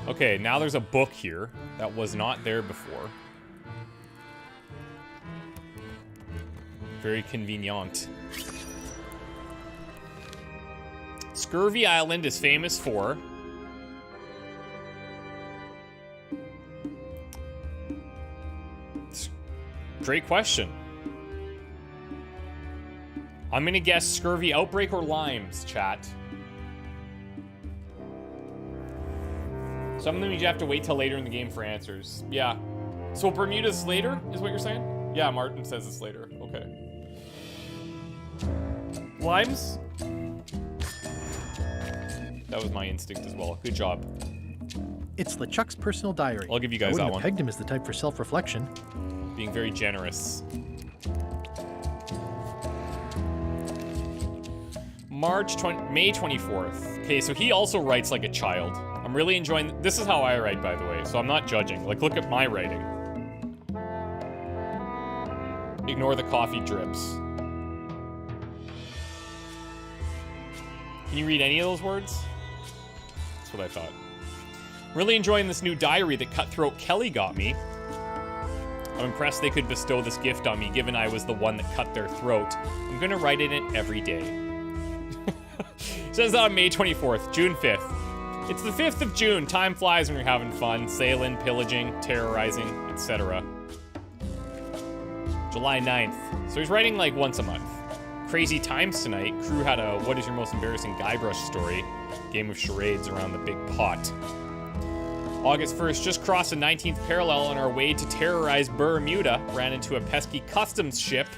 Okay, now there's a book here that was not there before. Very convenient. Scurvy Island is famous for... Great question. I'm gonna guess scurvy outbreak or limes, chat. Some of them you have to wait till later in the game for answers. Yeah. So Bermuda's later, is what you're saying? Yeah, Martin says it's later. Okay. Limes? That was my instinct as well. Good job. It's LeChuck's personal diary. I'll give you guys that I wouldn't one. have pegged him as the type for self-reflection. Being very generous. May 24th. Okay, so he also writes like a child. I'm really enjoying... This is how I write, by the way, so I'm not judging. Like, look at my writing. Ignore the coffee drips. Can you read any of those words? That's what I thought. Really enjoying this new diary that Cutthroat Kelly got me. I'm impressed they could bestow this gift on me, given I was the one that cut their throat. I'm gonna write in it every day. Says that on May 24th, June 5th. It's the 5th of June. Time flies when you're having fun. Sailing, pillaging, terrorizing, etc. July 9th. So he's writing like once a month. Crazy times tonight. Crew had a what is your most embarrassing Guybrush story. Game of charades around the big pot. August 1st, just crossed the 19th parallel on our way to terrorize Bermuda. Ran into a pesky customs ship.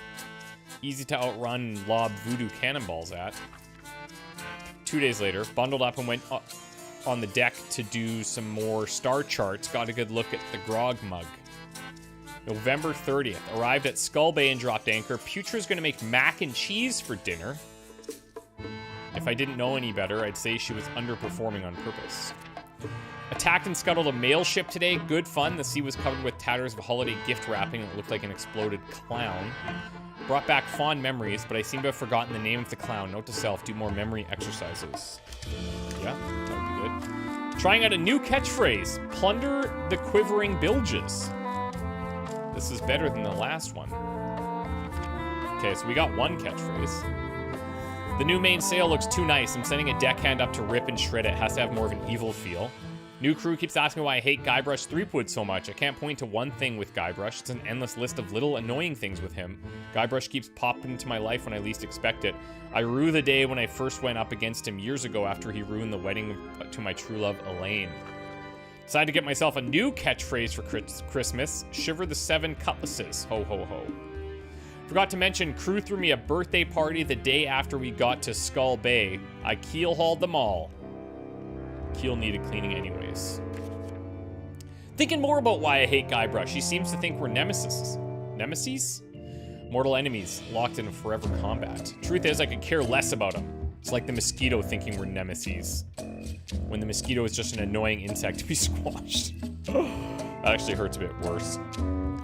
Easy to outrun and lob voodoo cannonballs at. 2 days later, bundled up and went on the deck to do some more star charts. Got a good look at the grog mug. November 30th, arrived at Skull Bay and dropped anchor. Putra's gonna make mac and cheese for dinner. If I didn't know any better, I'd say she was underperforming on purpose. Attacked and scuttled a mail ship today. Good fun. The sea was covered with tatters of holiday gift wrapping. It looked like an exploded clown. Brought back fond memories, but I seem to have forgotten the name of the clown. Note to self, do more memory exercises. Yeah, that would be good. Trying out a new catchphrase. Plunder the quivering bilges. This is better than the last one. Okay, so we got one catchphrase. The new mainsail looks too nice. I'm sending a deckhand up to rip and shred it. Has to have more of an evil feel. New crew keeps asking why I hate Guybrush Threepwood so much. I can't point to one thing with Guybrush. It's an endless list of little annoying things with him. Guybrush keeps popping into my life when I least expect it. I rue the day when I first went up against him years ago after he ruined the wedding to my true love, Elaine. Decided to get myself a new catchphrase for Christmas. Shiver the 7 cutlasses. Ho, ho, ho. Forgot to mention, crew threw me a birthday party the day after we got to Skull Bay. I keel-hauled them all. Keel needed cleaning anyways. Thinking more about why I hate Guybrush. He seems to think we're nemesis. Nemesis? Mortal enemies, locked in forever combat. Truth is, I could care less about him. It's like the mosquito thinking we're nemesis, when the mosquito is just an annoying insect to be squashed. That actually hurts a bit worse.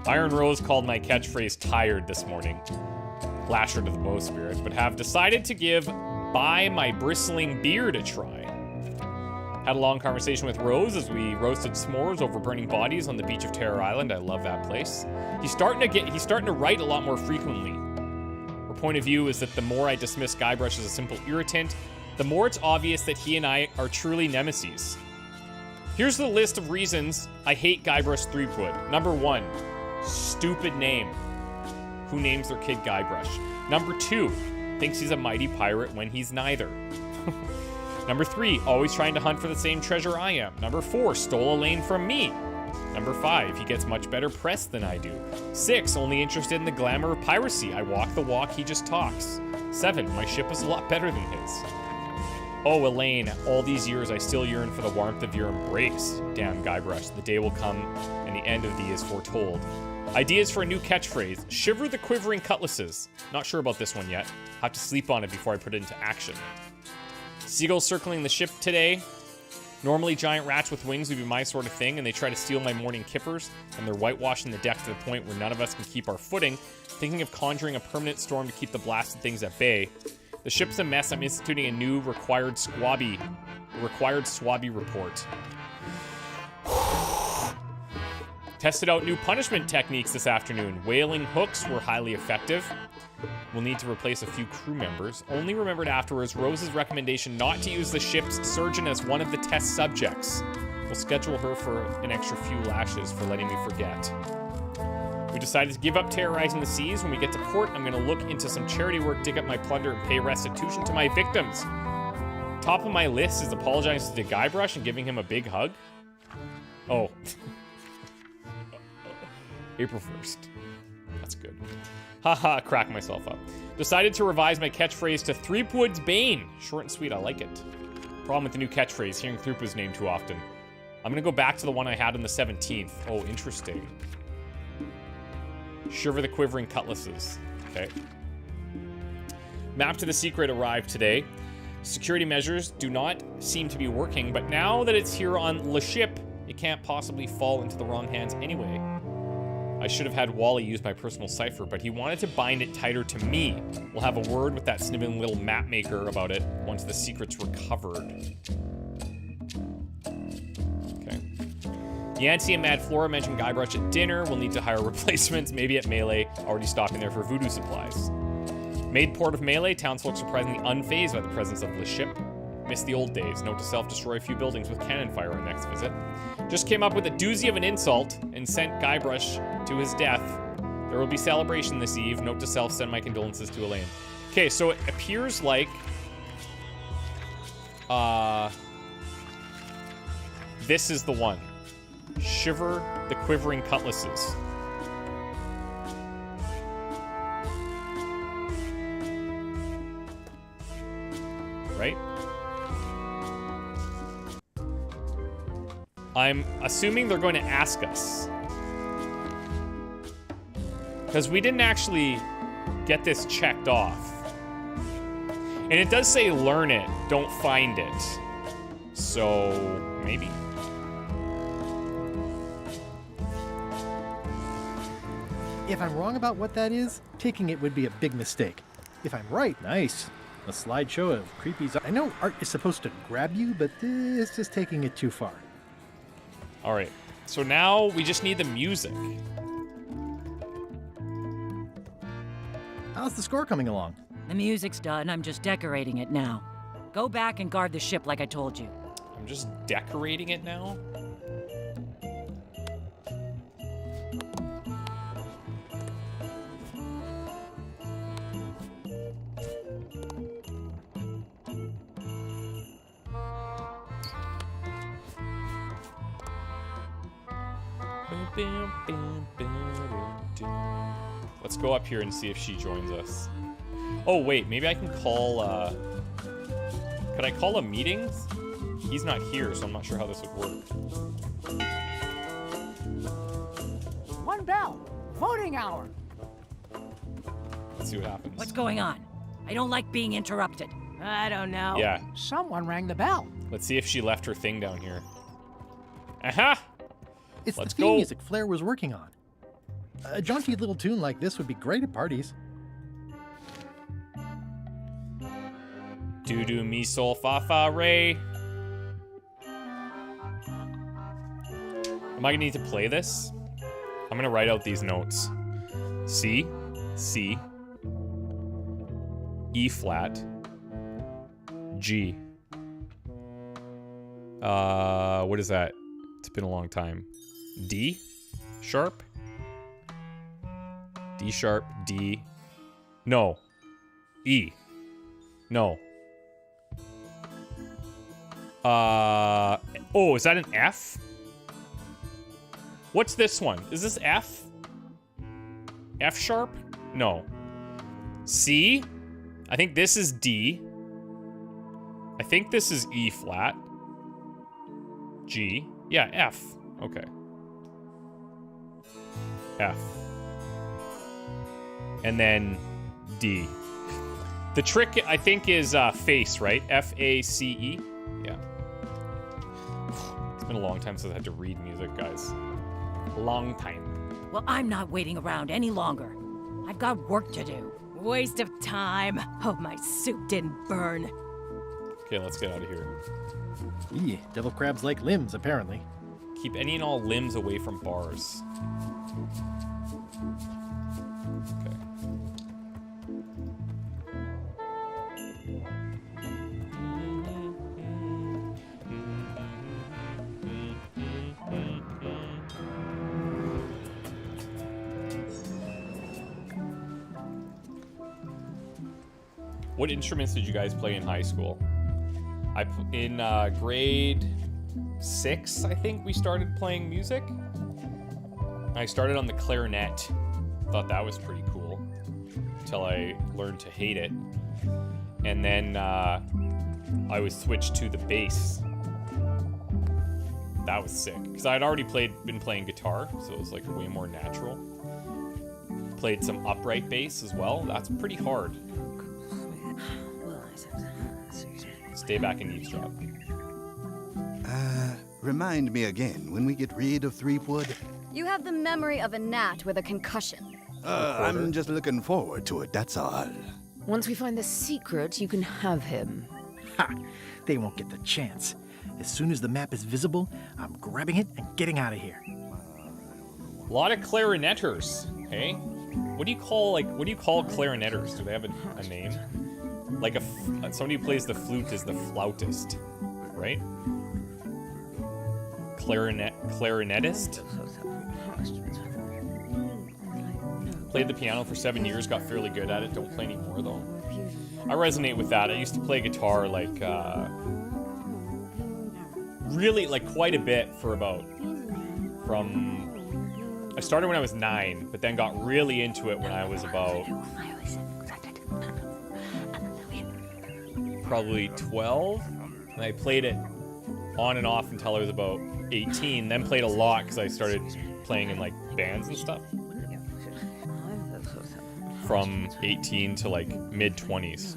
Iron Rose called my catchphrase tired this morning. Lasher to the bow spirit, but have decided to give By My Bristling Beard a try. Had a long conversation with Rose as we roasted s'mores over burning bodies on the beach of Terror Island. I love that place. He's starting to write a lot more frequently. Her point of view is that the more I dismiss Guybrush as a simple irritant, the more it's obvious that he and I are truly nemesis. Here's the list of reasons I hate Guybrush Threepwood. Number 1, stupid name. Who names their kid Guybrush? Number 2, thinks he's a mighty pirate when he's neither. Number 3, always trying to hunt for the same treasure I am. Number 4, stole Elaine from me. Number 5, he gets much better press than I do. 6, only interested in the glamour of piracy. I walk the walk, he just talks. 7, my ship is a lot better than his. Oh, Elaine, all these years I still yearn for the warmth of your embrace. Damn, Guybrush, the day will come and the end of thee is foretold. Ideas for a new catchphrase. Shiver the quivering cutlasses. Not sure about this one yet. Have to sleep on it before I put it into action. Seagulls circling the ship today. Normally giant rats with wings would be my sort of thing, and they try to steal my morning kippers, and they're whitewashing the deck to the point where none of us can keep our footing, thinking of conjuring a permanent storm to keep the blasted things at bay. The ship's a mess. I'm instituting a new required swabby report. Tested out new punishment techniques this afternoon. Whaling hooks were highly effective. We'll need to replace a few crew members. Only remembered afterwards Rose's recommendation not to use the ship's surgeon as one of the test subjects. We'll schedule her for an extra few lashes for letting me forget. We decided to give up terrorizing the seas. When we get to port, I'm going to look into some charity work, dig up my plunder, and pay restitution to my victims. Top of my list is apologizing to Guybrush and giving him a big hug. Oh. April 1st. That's good. Haha, crack myself up. Decided to revise my catchphrase to Threepwood's Bane. Short and sweet, I like it. Problem with the new catchphrase, hearing Threepwood's name too often. I'm gonna go back to the one I had on the 17th. Oh, interesting. Shiver the quivering cutlasses. Okay. Map to the secret arrived today. Security measures do not seem to be working, but now that it's here on the ship, it can't possibly fall into the wrong hands anyway. I should have had Wally use my personal cipher, but he wanted to bind it tighter to me. We'll have a word with that sniveling little map maker about it once the secret's recovered. Okay. Yancy and Mad Flora mentioned Guybrush at dinner. We'll need to hire replacements, maybe at Melee, already stopping there for voodoo supplies. Made port of Melee, townsfolk surprisingly unfazed by the presence of the ship. Missed the old days. Note to self, destroy a few buildings with cannon fire on next visit. Just came up with a doozy of an insult and sent Guybrush to his death. There will be celebration this eve. Note to self, send my condolences to Elaine. Okay, so it appears like this is the one. Shiver the quivering cutlasses. Right? I'm assuming they're going to ask us. Because we didn't actually get this checked off. And it does say learn it, don't find it. So, maybe. If I'm wrong about what that is, taking it would be a big mistake. If I'm right, nice. A slideshow of creepy... I know art is supposed to grab you, but this is taking it too far. All right, so now we just need the music. How's the score coming along? The music's done. I'm just decorating it now. Go back and guard the ship like I told you. I'm I'm just decorating it now. Let's go up here and see if she joins us. Oh, wait, maybe I can call, could I call a meeting? He's not here, so I'm not sure how this would work. One bell. Voting hour. Let's see what happens. What's going on? I don't like being interrupted. I don't know. Yeah. Someone rang the bell. Let's see if she left her thing down here. Aha! It's Let's the theme go. music Flair was working on. A jaunty little tune like this would be great at parties. Do do mi sol fa fa re. Am I gonna need to play this? I'm gonna write out these notes. C, C, E flat, G. What is that? It's been a long time. D sharp, D sharp, D. No, E. No. Oh, is that an F? What's this one? Is this F? F sharp? No. C? I think this is D. I think this is E flat. G. Yeah, F. Okay. F. And then D. The trick, I think, is face, right? F-A-C-E? Yeah. It's been a long time since I had to read music, guys. Long time. Well, I'm not waiting around any longer. I've got work to do. Waste of time. Hope my soup didn't burn. Okay, let's get out of here. Eee, devil crabs like limbs, apparently. Keep any and all limbs away from bars. Okay. What instruments did you guys play in high school? In grade 6, I think we started playing music. I started on the clarinet. Thought that was pretty cool until I learned to hate it. And then I was switched to the bass. That was sick because I had already been playing guitar, so it was like way more natural. Played some upright bass as well. That's pretty hard. Stay back and eavesdrop. Remind me again when we get rid of Threepwood. You have the memory of a gnat with a concussion. I'm just looking forward to it, that's all. Once we find the secret, you can have him. Ha! They won't get the chance. As soon as the map is visible, I'm grabbing it and getting out of here. A lot of clarineters, hey? What do you call clarineters? Do they have a name? Like somebody who plays the flute is the flautist, right? Clarinetist? Played the piano for 7 years, got fairly good at it. Don't play anymore though. I resonate with that. I used to play guitar like really like quite a bit for I started when I was 9, but then got really into it when I was about probably 12. And I played it on and off until I was about 18, then played a lot because I started playing in like bands and stuff. From 18 to like mid-20s.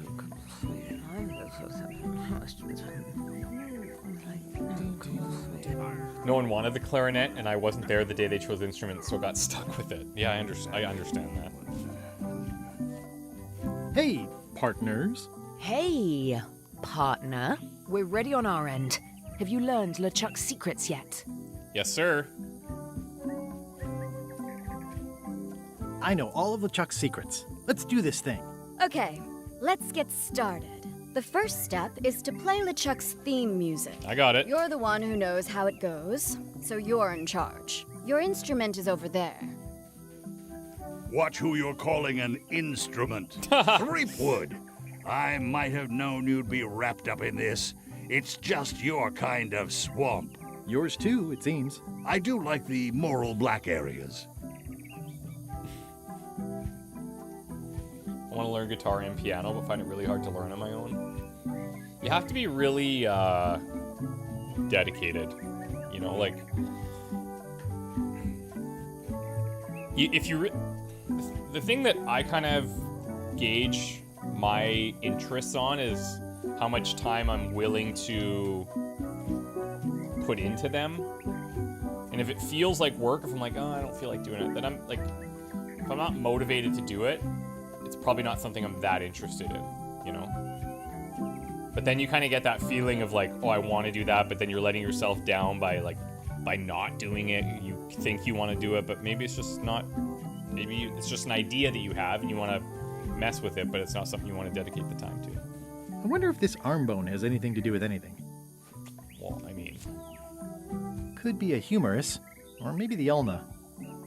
No one wanted the clarinet, and I wasn't there the day they chose instruments, so got stuck with it. Yeah, I understand that. Hey, partners. Hey, partner. We're ready on our end. Have you learned LeChuck's secrets yet? Yes, sir. I know all of LeChuck's secrets. Let's do this thing. Okay, let's get started. The first step is to play LeChuck's theme music. I got it. You're the one who knows how it goes, so you're in charge. Your instrument is over there. Watch who you're calling an instrument. Threepwood! I might have known you'd be wrapped up in this. It's just your kind of swamp. Yours too, it seems. I do like the moral black areas. I want to learn guitar and piano, but find it really hard to learn on my own. You have to be really dedicated. You know, like... The thing that I kind of gauge my interests on is how much time I'm willing to put into them. And if it feels like work, if I'm like, oh, I don't feel like doing it, then I'm like, if I'm not motivated to do it, it's probably not something I'm that interested in, you know? But then you kind of get that feeling of like, oh, I want to do that, but then you're letting yourself down by not doing it. You think you want to do it, but maybe it's just not. Maybe it's just an idea that you have and you want to mess with it, but it's not something you want to dedicate the time to. I wonder if this arm bone has anything to do with anything. Well, I mean... Could be a humerus, or maybe the ulna.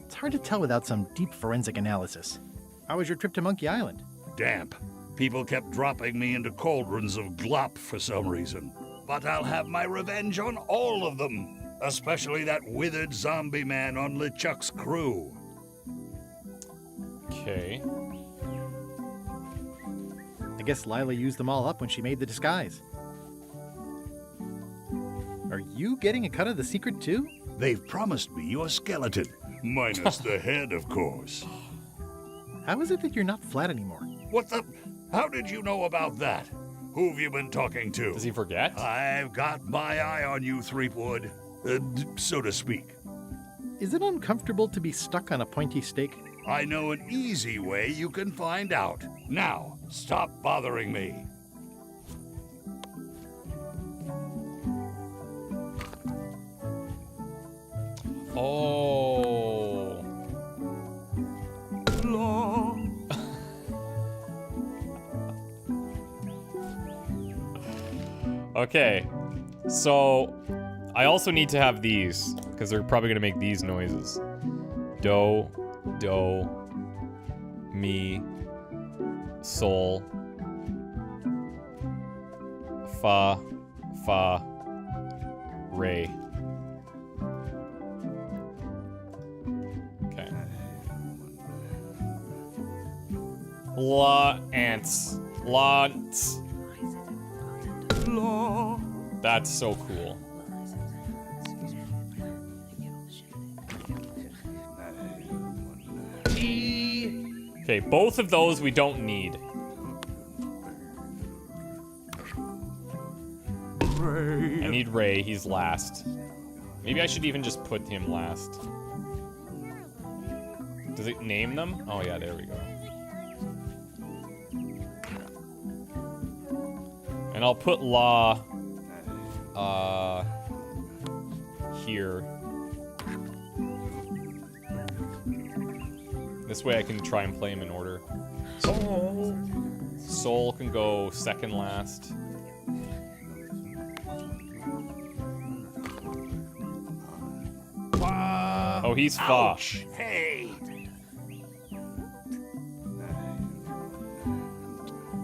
It's hard to tell without some deep forensic analysis. How was your trip to Monkey Island? Damp. People kept dropping me into cauldrons of glop for some reason. But I'll have my revenge on all of them. Especially that withered zombie man on LeChuck's crew. Okay. I guess Lila used them all up when she made the disguise. Are you getting a cut of the secret too? They've promised me your skeleton. Minus the head, of course. How is it that you're not flat anymore? What the? How did you know about that? Who've you been talking to? Does he forget? I've got my eye on you, Threepwood. So to speak. Is it uncomfortable to be stuck on a pointy stake? I know an easy way you can find out. Now, stop bothering me. Oh. Law. Okay. So, I also need to have these, because they're probably going to make these noises. Do, do, mi, sol, fa, fa, re. Okay. La, ants. Lots. Law. That's so cool. Okay, both of those we don't need. I need Ray, he's last. Maybe I should even just put him last. Does it name them? Oh yeah, there we go. And I'll put La here. This way I can try and play him in order. Soul can go second last. Oh, he's Fa. Hey.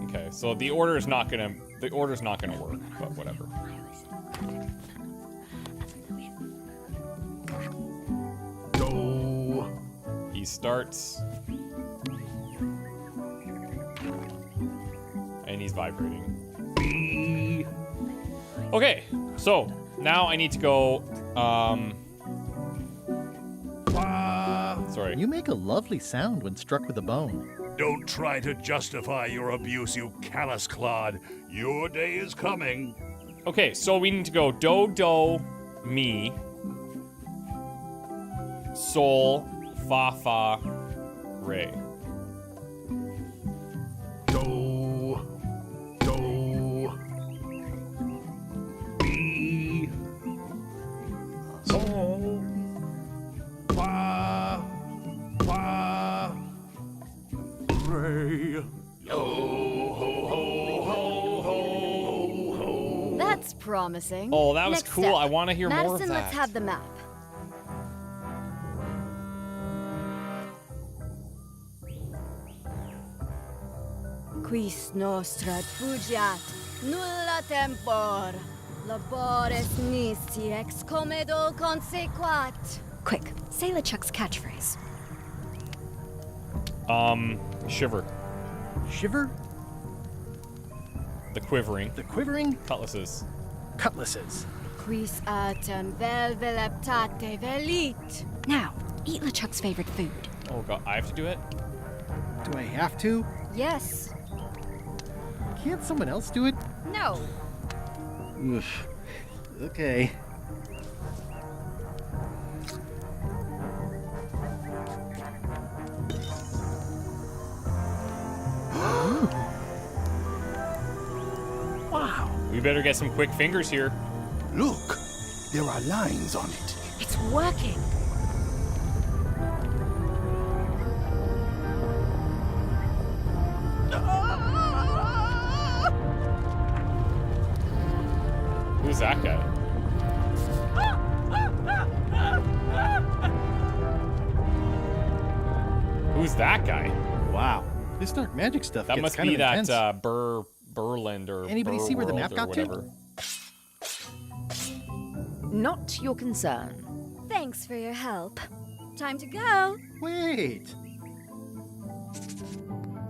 Okay, so the order's not gonna work, but whatever. Do. He starts. And he's vibrating. B. Okay, so now I need to go, sorry. You make a lovely sound when struck with a bone. Don't try to justify your abuse, you callous clod. Your day is coming. Okay, so we need to go do, do, mi, sol, fa, fa, re. Do. Do. B. Sol. Fa. Fa. Re. Yo ho ho ho ho. promising. Oh, that was Next cool. step. I want to hear more of Madison, that. let's have the map. Quis nostra fugiat, nulla tempor. Labores nisi ex comedo consequat. Quick, say LeChuck's catchphrase. Shiver. Shiver? The quivering. The quivering? Cutlasses. Cutlasses. Quis autem vel veleptate velit. Now, eat LeChuck's favorite food. Oh god, I have to do it? Do I have to? Yes. Can't someone else do it? No. Oof. Okay. Wow. We better get some quick fingers here. Look, there are lines on it. It's working. Who's that guy? Who's that guy? Wow. This dark magic stuff That gets must kind be of that intense. Berland or Anybody see where the map Burworld or got to? whatever. Not your concern. Thanks for your help. Time to go. Wait.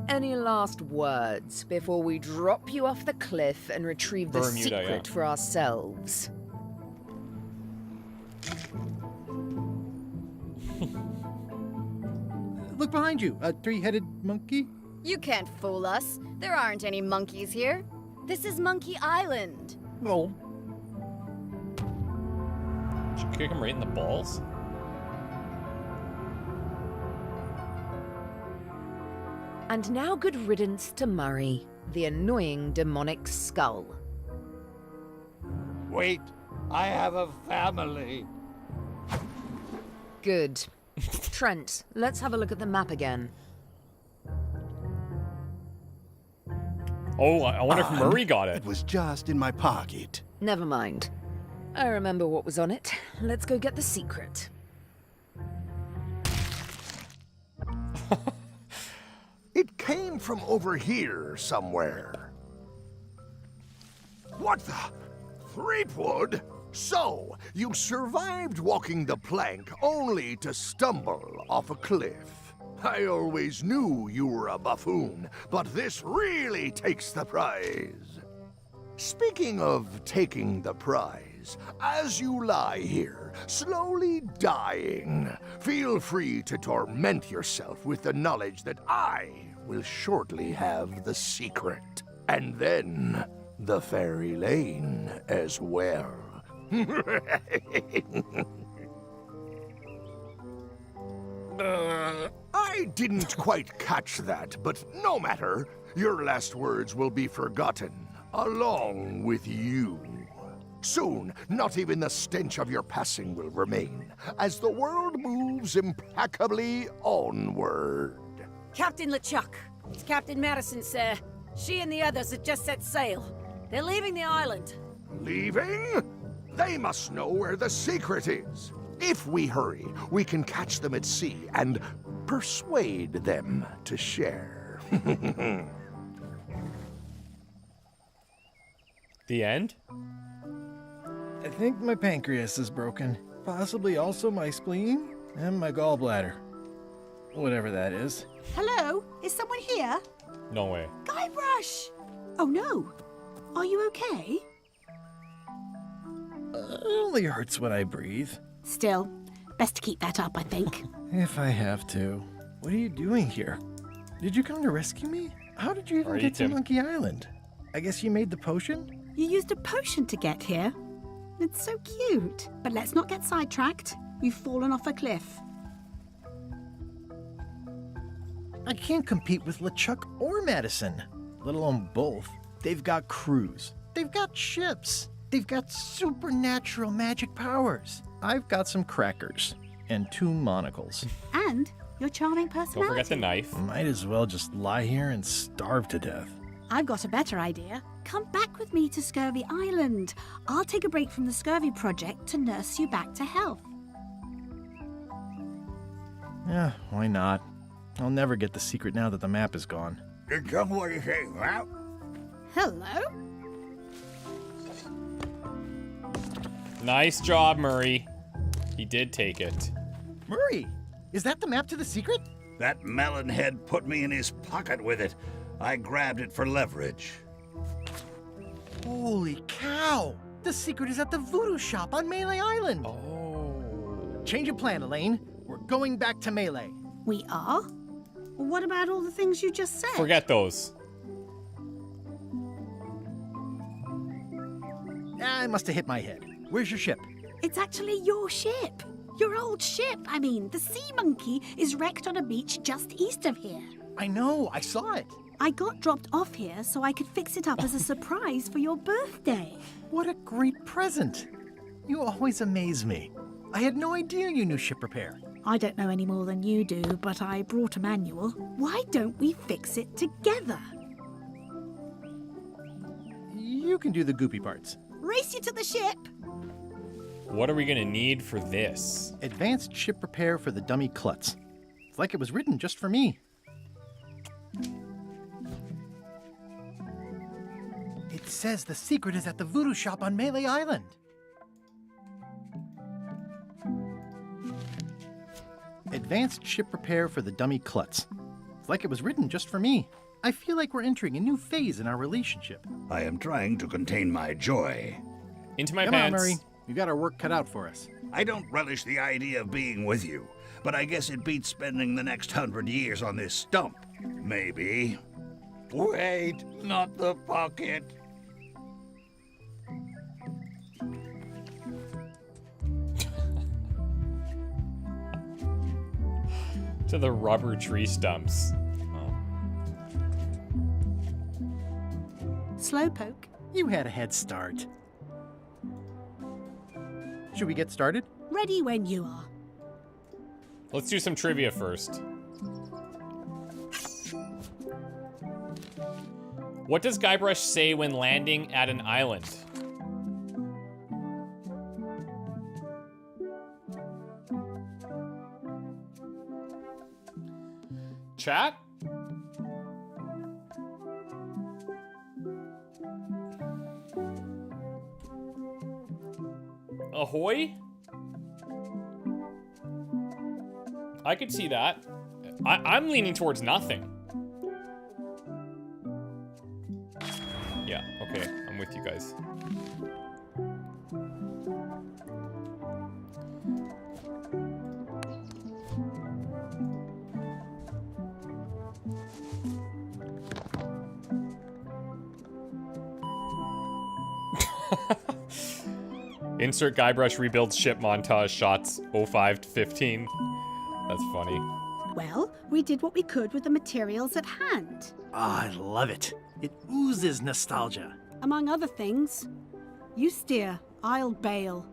Any last words before we drop you off the cliff and retrieve the Bermuda, secret yeah. for ourselves? Look behind you. A three-headed monkey? You can't fool us. There aren't any monkeys here. This is Monkey Island. Oh. Did you kick him right in the balls? And now good riddance to Murray, the annoying demonic skull. Wait, I have a family. Good. Trent, let's have a look at the map again. Oh, I wonder if Murray got it. It was just in my pocket. Never mind. I remember what was on it. Let's go get the secret. It came from over here somewhere. What the? Threepwood? So, you survived walking the plank only to stumble off a cliff. I always knew you were a buffoon, but this really takes the prize. Speaking of taking the prize, as you lie here, slowly dying, feel free to torment yourself with the knowledge that I will shortly have the secret. And then the fairy lane as well. I didn't quite catch that, but no matter. Your last words will be forgotten, along with you. Soon, not even the stench of your passing will remain, as the world moves impeccably onward. Captain LeChuck, it's Captain Madison, sir. She and the others have just set sail. They're leaving the island. Leaving? They must know where the secret is. If we hurry, we can catch them at sea and persuade them to share. The end? I think my pancreas is broken. Possibly also my spleen and my gallbladder. Whatever that is. Hello? Is someone here? No way. Guybrush! Oh no. Are you okay? It only hurts when I breathe. Still, best to keep that up, I think. If I have to. What are you doing here? Did you come to rescue me? How did you even Alright, get to Tim. Monkey Island? I guess you made the potion? You used a potion to get here. It's so cute. But let's not get sidetracked. You've fallen off a cliff. I can't compete with LeChuck or Madison, let alone both. They've got crews. They've got ships. They've got supernatural magic powers. I've got some crackers and 2 monocles. And your charming Don't personality. forget the knife. Might as well just lie here and starve to death. I've got a better idea. Come back with me to Scurvy Island. I'll take a break from the Scurvy project to nurse you back to health. Yeah, why not? I'll never get the secret now that the map is gone. What do you say, Ralph? Hello? Nice job, Murray. He did take it. Murray, is that the map to the secret? That melonhead put me in his pocket with it. I grabbed it for leverage. Holy cow! The secret is at the voodoo shop on Melee Island. Oh. Change of plan, Elaine. We're going back to Melee. We are? What about all the things you just said? Forget those. I must have hit my head. Where's your ship? It's actually your ship. Your old ship. I mean, the Sea Monkey is wrecked on a beach just east of here. I know, I saw it. I got dropped off here so I could fix it up as a surprise for your birthday. What a great present. You always amaze me. I had no idea you knew ship repair. I don't know any more than you do, but I brought a manual. Why don't we fix it together? You can do the goopy parts. Race you to the ship! What are we gonna need for this? Advanced ship repair for the dummy klutz. It's like it was written just for me. It says the secret is at the voodoo shop on Melee Island. Advanced ship repair for the dummy klutz. It's like it was written just for me. I feel like we're entering a new phase in our relationship. I am trying to contain my joy. Into my Come pants. on, Murray. You got our work cut out for us. I don't relish the idea of being with you, but I guess it beats spending the next 100 years on this stump. Maybe. Wait, not the pocket. To the rubber tree stumps. Oh. Slowpoke. You had a head start. Should we get started? Ready when you are. Let's do some trivia first. What does Guybrush say when landing at an island? Chat? Ahoy? I could see that. I'm leaning towards nothing. Yeah, okay, I'm with you guys. Insert Guybrush rebuilds ship montage shots 05 to 15. That's funny. Well, we did what we could with the materials at hand. I love it. It oozes nostalgia. Among other things, you steer, I'll bail.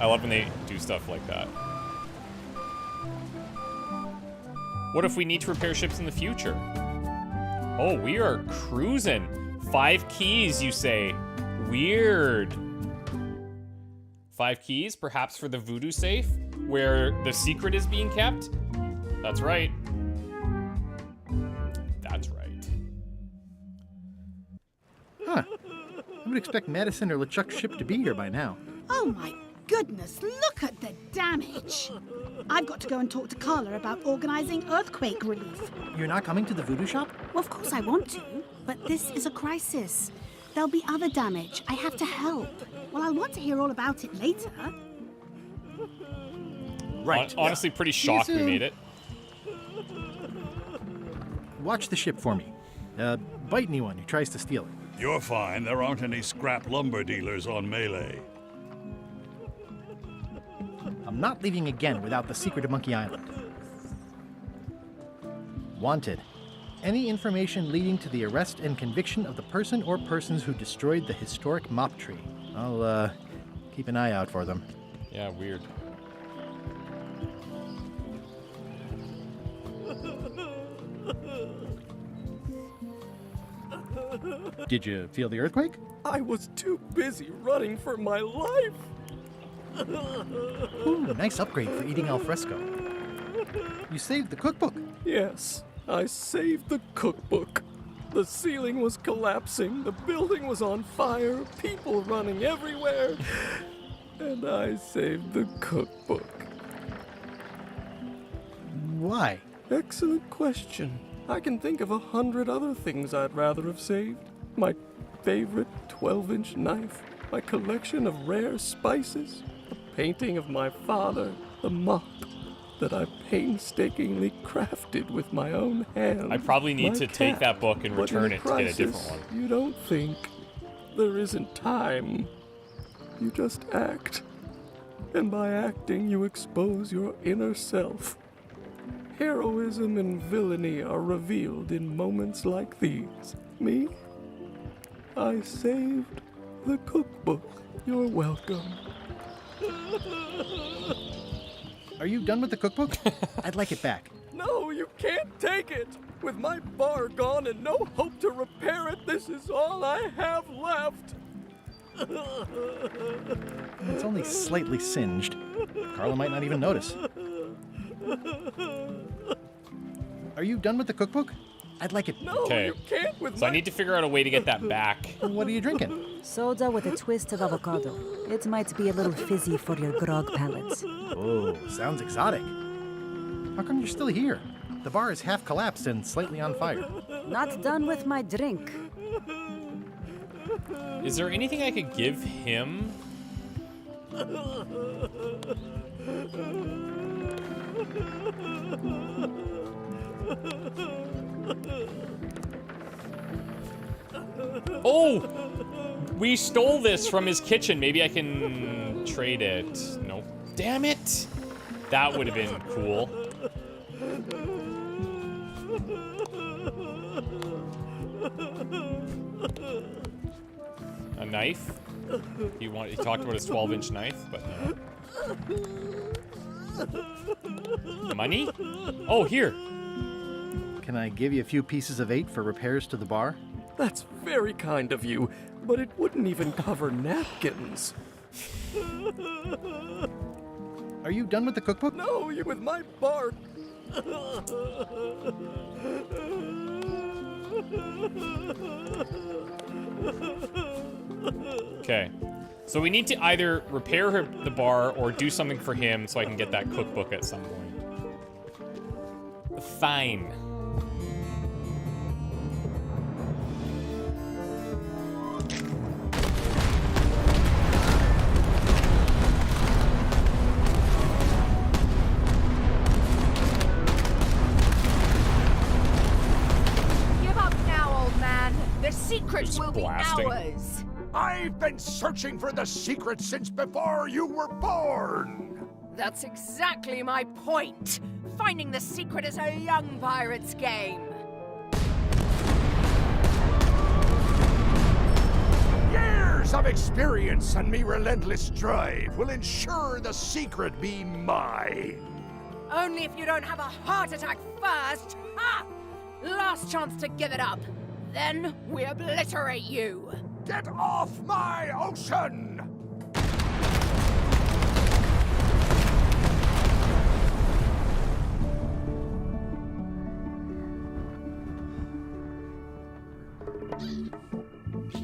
I love when they do stuff like that. What if we need to repair ships in the future? Oh, we are cruising. 5 keys, you say. Weird. 5 keys, perhaps for the voodoo safe, where the secret is being kept? That's right. That's right. Huh. I would expect Madison or LeChuck's ship to be here by now. Oh my goodness, look at the damage! I've got to go and talk to Carla about organizing earthquake relief. You're not coming to the voodoo shop? Well, of course I want to, but this is a crisis. There'll be other damage. I have to help. Well, I'll want to hear all about it later. Right. Honestly, pretty shocked we made it. Watch the ship for me. Bite anyone who tries to steal it. You're fine. There aren't any scrap lumber dealers on Melee. I'm not leaving again without the secret of Monkey Island. Wanted. Any information leading to the arrest and conviction of the person or persons who destroyed the historic mop tree. I'll, keep an eye out for them. Yeah, weird. Did you feel the earthquake? I was too busy running for my life. Ooh, nice upgrade for eating al fresco. You saved the cookbook. Yes, I saved the cookbook. The ceiling was collapsing, the building was on fire, people running everywhere, and I saved the cookbook. Why? Excellent question. I can think of 100 other things I'd rather have saved. My favorite 12-inch knife, my collection of rare spices, a painting of my father, the mop that I painstakingly crafted with my own hands. I probably need my to take cat. that book and But return in it to get a different crisis, one. You don't think. There isn't time. You just act. And by acting, you expose your inner self. Heroism and villainy are revealed in moments like these. Me? I saved the cookbook. You're welcome. Are you done with the cookbook? I'd like it back. No, you can't take it! With my bar gone and no hope to repair it, this is all I have left! It's only slightly singed. Carla might not even notice. Are you done with the cookbook? I'd like it. No, you can't with So I need to figure out a way to get that back. What are you drinking? Soda with a twist of avocado. It might be a little fizzy for your grog palates. Oh, sounds exotic. How come you're still here? The bar is half collapsed and slightly on fire. Not done with my drink. Is there anything I could give him? Oh! We stole this from his kitchen. Maybe I can trade it. Nope. Damn it! That would have been cool. A knife? He talked about his 12-inch knife, but no. Money? Oh, here. Can I give you a few pieces of 8 for repairs to the bar? That's very kind of you, but it wouldn't even cover napkins. Are you done with the cookbook? No, you with my bar. Okay. So we need to either repair the bar or do something for him so I can get that cookbook at some point. Fine. Give up now, old man. The secret Just will blasting. be ours. I've been searching for the secret since before you were born! That's exactly my point. Finding the secret is a young pirate's game. Years of experience and me relentless drive will ensure the secret be mine. Only if you don't have a heart attack first. Ha! Last chance to give it up. Then we obliterate you. Get off my ocean!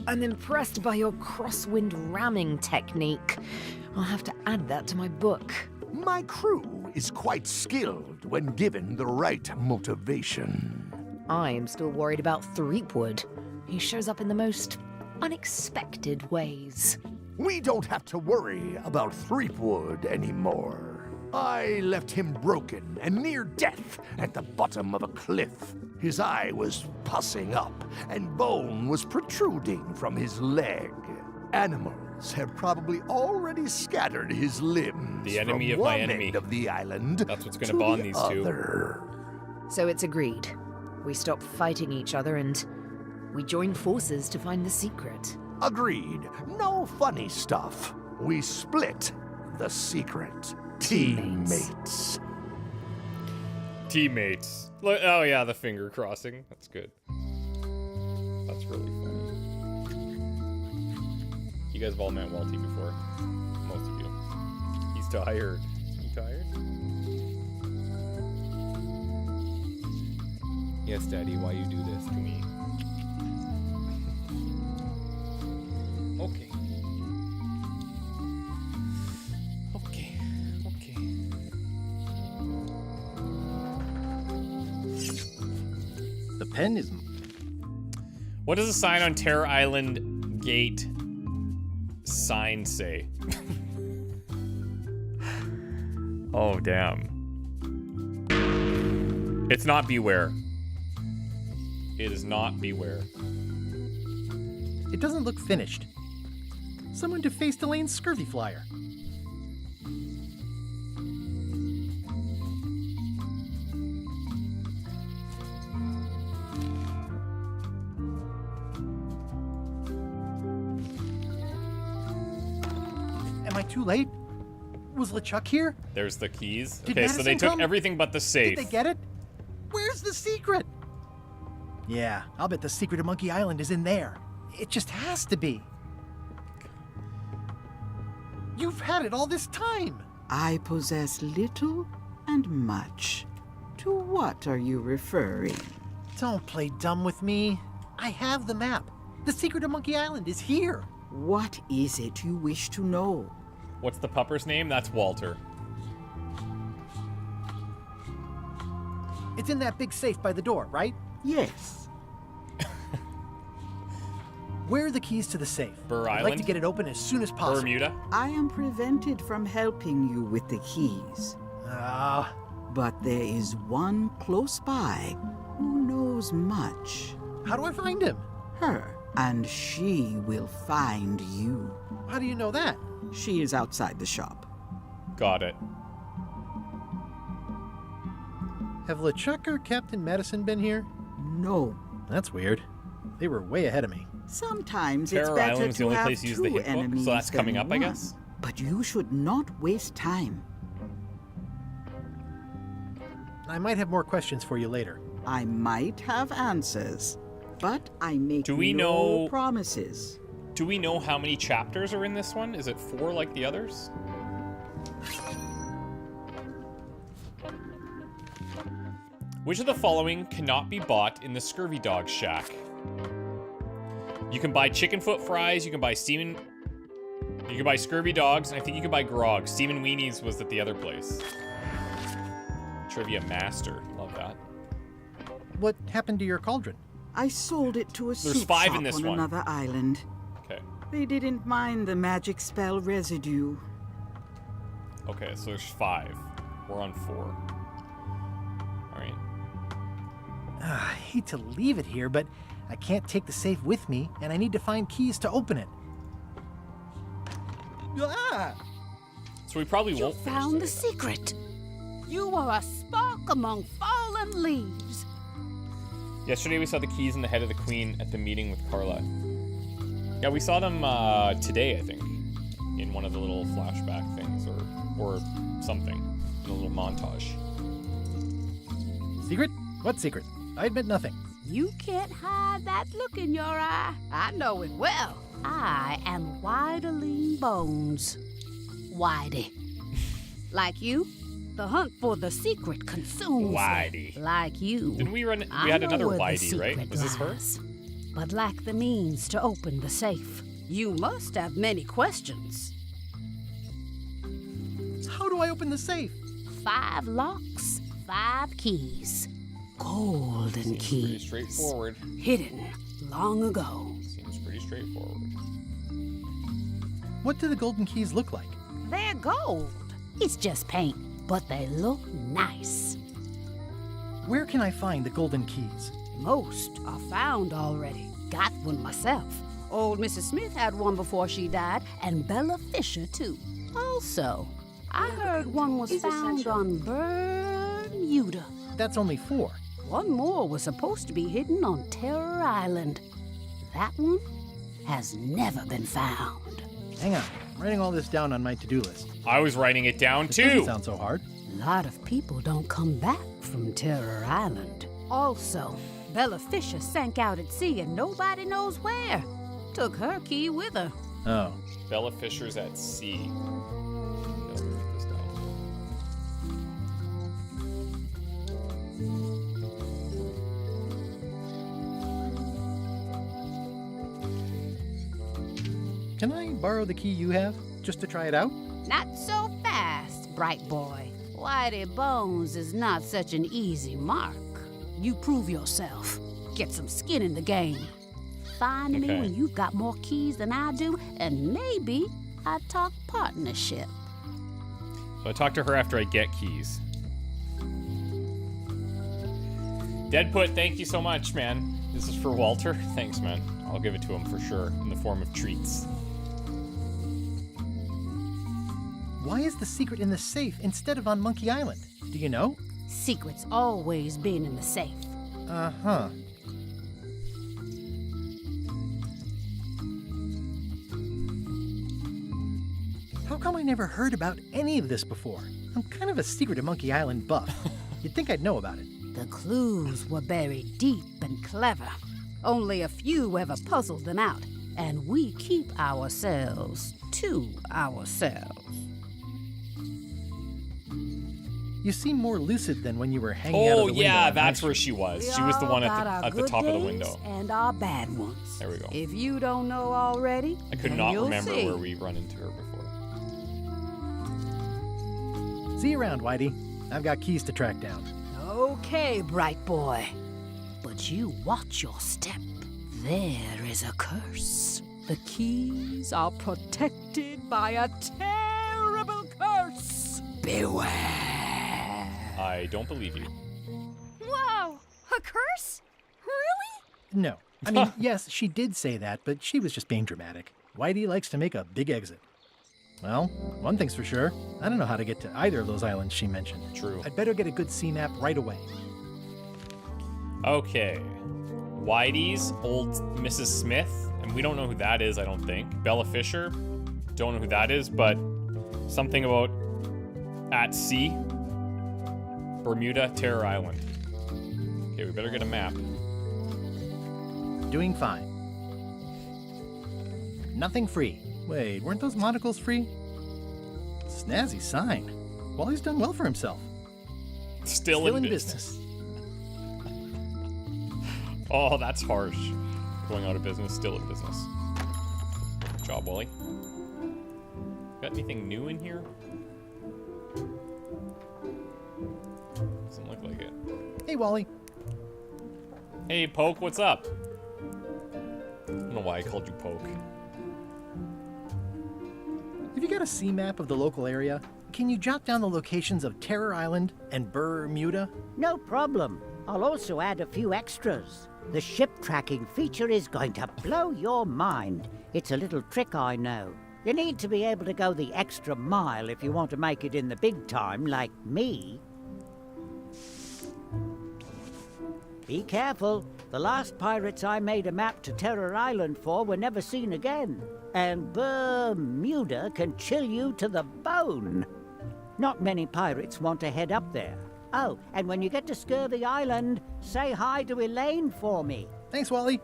I'm impressed by your crosswind ramming technique. I'll have to add that to my book. My crew is quite skilled when given the right motivation. I am still worried about Threepwood. He shows up in the most unexpected ways. We don't have to worry about Threepwood anymore. I left him broken and near death at the bottom of a cliff. His eye was pussing up, and bone was protruding from his leg. Animals have probably already scattered his limbs. The enemy from of my one enemy. end of the island. That's what's going to to bond the these other. So it's agreed. We stop fighting each other and we join forces to find the secret. Agreed. No funny stuff. We split the secret. Teammates. Teammates. Oh yeah, the finger crossing. That's good. That's really funny. You guys have all met Walty before. Most of you. He's tired. You tired? Yes, Daddy, why you do this to me? Okay. Okay. Okay. The pen is... What does the sign on Terror Island gate sign say? Oh, damn. It's not beware. It is not beware. It doesn't look finished. Someone defaced Elaine's scurvy flyer. Am I too late? Was LeChuck here? There's the keys. Did Okay, so they Madison took come? everything but the safe. Did they get it? Where's the secret? Yeah, I'll bet the secret of Monkey Island is in there. It just has to be. You've had it all this time. I possess little and much. To what are you referring? Don't play dumb with me. I have the map. The secret of Monkey Island is here. What is it you wish to know? What's the pupper's name? That's Walter. It's in that big safe by the door, right? Yes. Where are the keys to the safe? Burr I'd like Island? to get it open as soon as possible. Bermuda? I am prevented from helping you with the keys. But there is one close by who knows much. How do I find him? Her. And she will find you. How do you know that? She is outside the shop. Got it. Have LeChuck or Captain Madison been here? No. That's weird. They were way ahead of me. Sometimes Terror it's better Island's the to only have place to use the two hit book, enemies so that's coming than up, I one. guess. But you should not waste time. I might have more questions for you later. I might have answers, but I make Do we no know- promises. Do we know how many chapters are in this one? Is it 4 like the others? Which of the following cannot be bought in the Scurvy Dog Shack? You can buy chicken foot fries, you can buy steamin'... You can buy Scurvy Dogs, and I think you can buy grog. Steamin' Weenies was at the other place. Trivia Master. Love that. What happened to your cauldron? I sold it to a There's soup 5 shop in this on one. another island. Okay. They didn't mind the magic spell residue. Okay, so there's 5. We're on 4. Alright. I hate to leave it here, but I can't take the safe with me, and I need to find keys to open it. So we probably You won't finish found the today, secret. You are a spark among fallen leaves. then. Yesterday we saw the keys in the head of the queen at the meeting with Carla. Yeah, we saw them today, I think, in one of the little flashback things, or something, in a little montage. Secret? What secret? I admit nothing. You can't hide that look in your eye. I know it well. I am Whiteling Bones. Whitey. Like you, the hunt for the secret consumes me. Whitey. Like you. Didn't we run? I We had know another where the Whitey, right? secret Was this her? lies, but lack the means to open the safe. You must have many questions. How do I open the safe? 5 locks, 5 keys. Golden Pretty keys. straightforward. Hidden long ago. Seems pretty straightforward. What do the golden keys look like? They're gold. It's just paint, but they look nice. Where can I find the golden keys? Most are found already. Got one myself. Old Mrs. Smith had one before she died, and Bella Fisher, too. Also, I heard one was found on Bermuda. That's only 4. One more was supposed to be hidden on Terror Island. That one has never been found. Hang on. I'm writing all this down on my to-do list. I was writing it down It doesn't too. sound so hard. A lot of people don't come back from Terror Island. Also, Bella Fisher sank out at sea and nobody knows where. Took her key with her. Oh. Bella Fisher's at sea. Can I borrow the key you have, just to try it out? Not so fast, bright boy. Whitey Bones is not such an easy mark. You prove yourself. Get some skin in the game. Find me when you've got more keys than I do, and maybe I talk partnership. So I talk to her after I get keys. Deadput, thank you so much, man. This is for Walter. Thanks, man. I'll give it to him for sure, in the form of treats. Why is the secret in the safe instead of on Monkey Island? Do you know? Secret's always been in the safe. Uh-huh. How come I never heard about any of this before? I'm kind of a secret at Monkey Island buff. You'd think I'd know about it. The clues were buried deep and clever. Only a few ever puzzled them out, and we keep ourselves to ourselves. You seem more lucid than when you were hanging out of the window. Oh, yeah, that's where she was. She was the one at the top of the window. And our bad ones. There we go. If you don't know already, I could then not you'll remember see. where we run into her before. See you around, Whitey. I've got keys to track down. Okay, bright boy. But you watch your step. There is a curse. The keys are protected by a terrible curse. Beware. I don't believe you. Whoa! A curse? Really? No. I mean, yes, she did say that, but she was just being dramatic. Whitey likes to make a big exit. Well, one thing's for sure. I don't know how to get to either of those islands she mentioned. True. I'd better get a good sea map right away. Okay. Whitey's, old Mrs. Smith, and we don't know who that is, I don't think. Bella Fisher, don't know who that is, but something about at sea. Bermuda, Terror Island. Okay, we better get a map. Doing fine. Nothing free. Wait, weren't those monocles free? Snazzy sign. Wally's done well for himself. Still in business. Oh, that's harsh. Going out of business, still in business. Good job, Wally. Got anything new in here? Doesn't look like it. Hey, Wally. Hey, Poke, what's up? I don't know why I called you Poke. Have you got a sea map of the local area? Can you jot down the locations of Terror Island and Bermuda? No problem. I'll also add a few extras. The ship tracking feature is going to blow your mind. It's a little trick, I know. You need to be able to go the extra mile if you want to make it in the big time, like me. Be careful. The last pirates I made a map to Terror Island for were never seen again. And Bermuda can chill you to the bone. Not many pirates want to head up there. Oh, and when you get to Scurvy Island, say hi to Elaine for me. Thanks, Wally.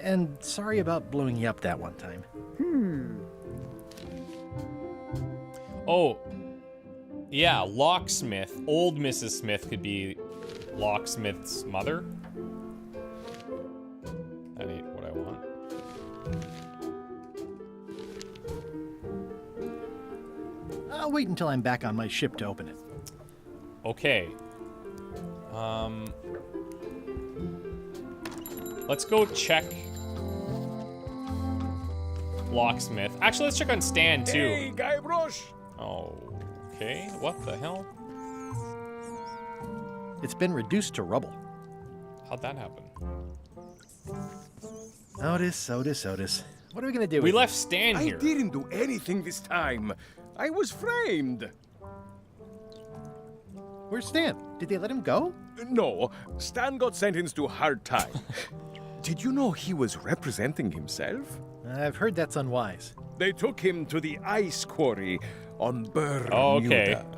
And sorry about blowing you up that one time. Oh, yeah, Locksmith. Old Mrs. Smith could be Locksmith's mother. That ain't what I want. I'll wait until I'm back on my ship to open it. Okay. Let's go check Locksmith. Actually, let's check on Stan, too. Hey, Guybrush! Okay, what the hell? It's been reduced to rubble. How'd that happen? Otis. What are we gonna do? We left Stan here. I didn't do anything this time. I was framed. Where's Stan? Did they let him go? No, Stan got sentenced to hard time. Did you know he was representing himself? I've heard that's unwise. They took him to the ice quarry on Bermuda. Oh,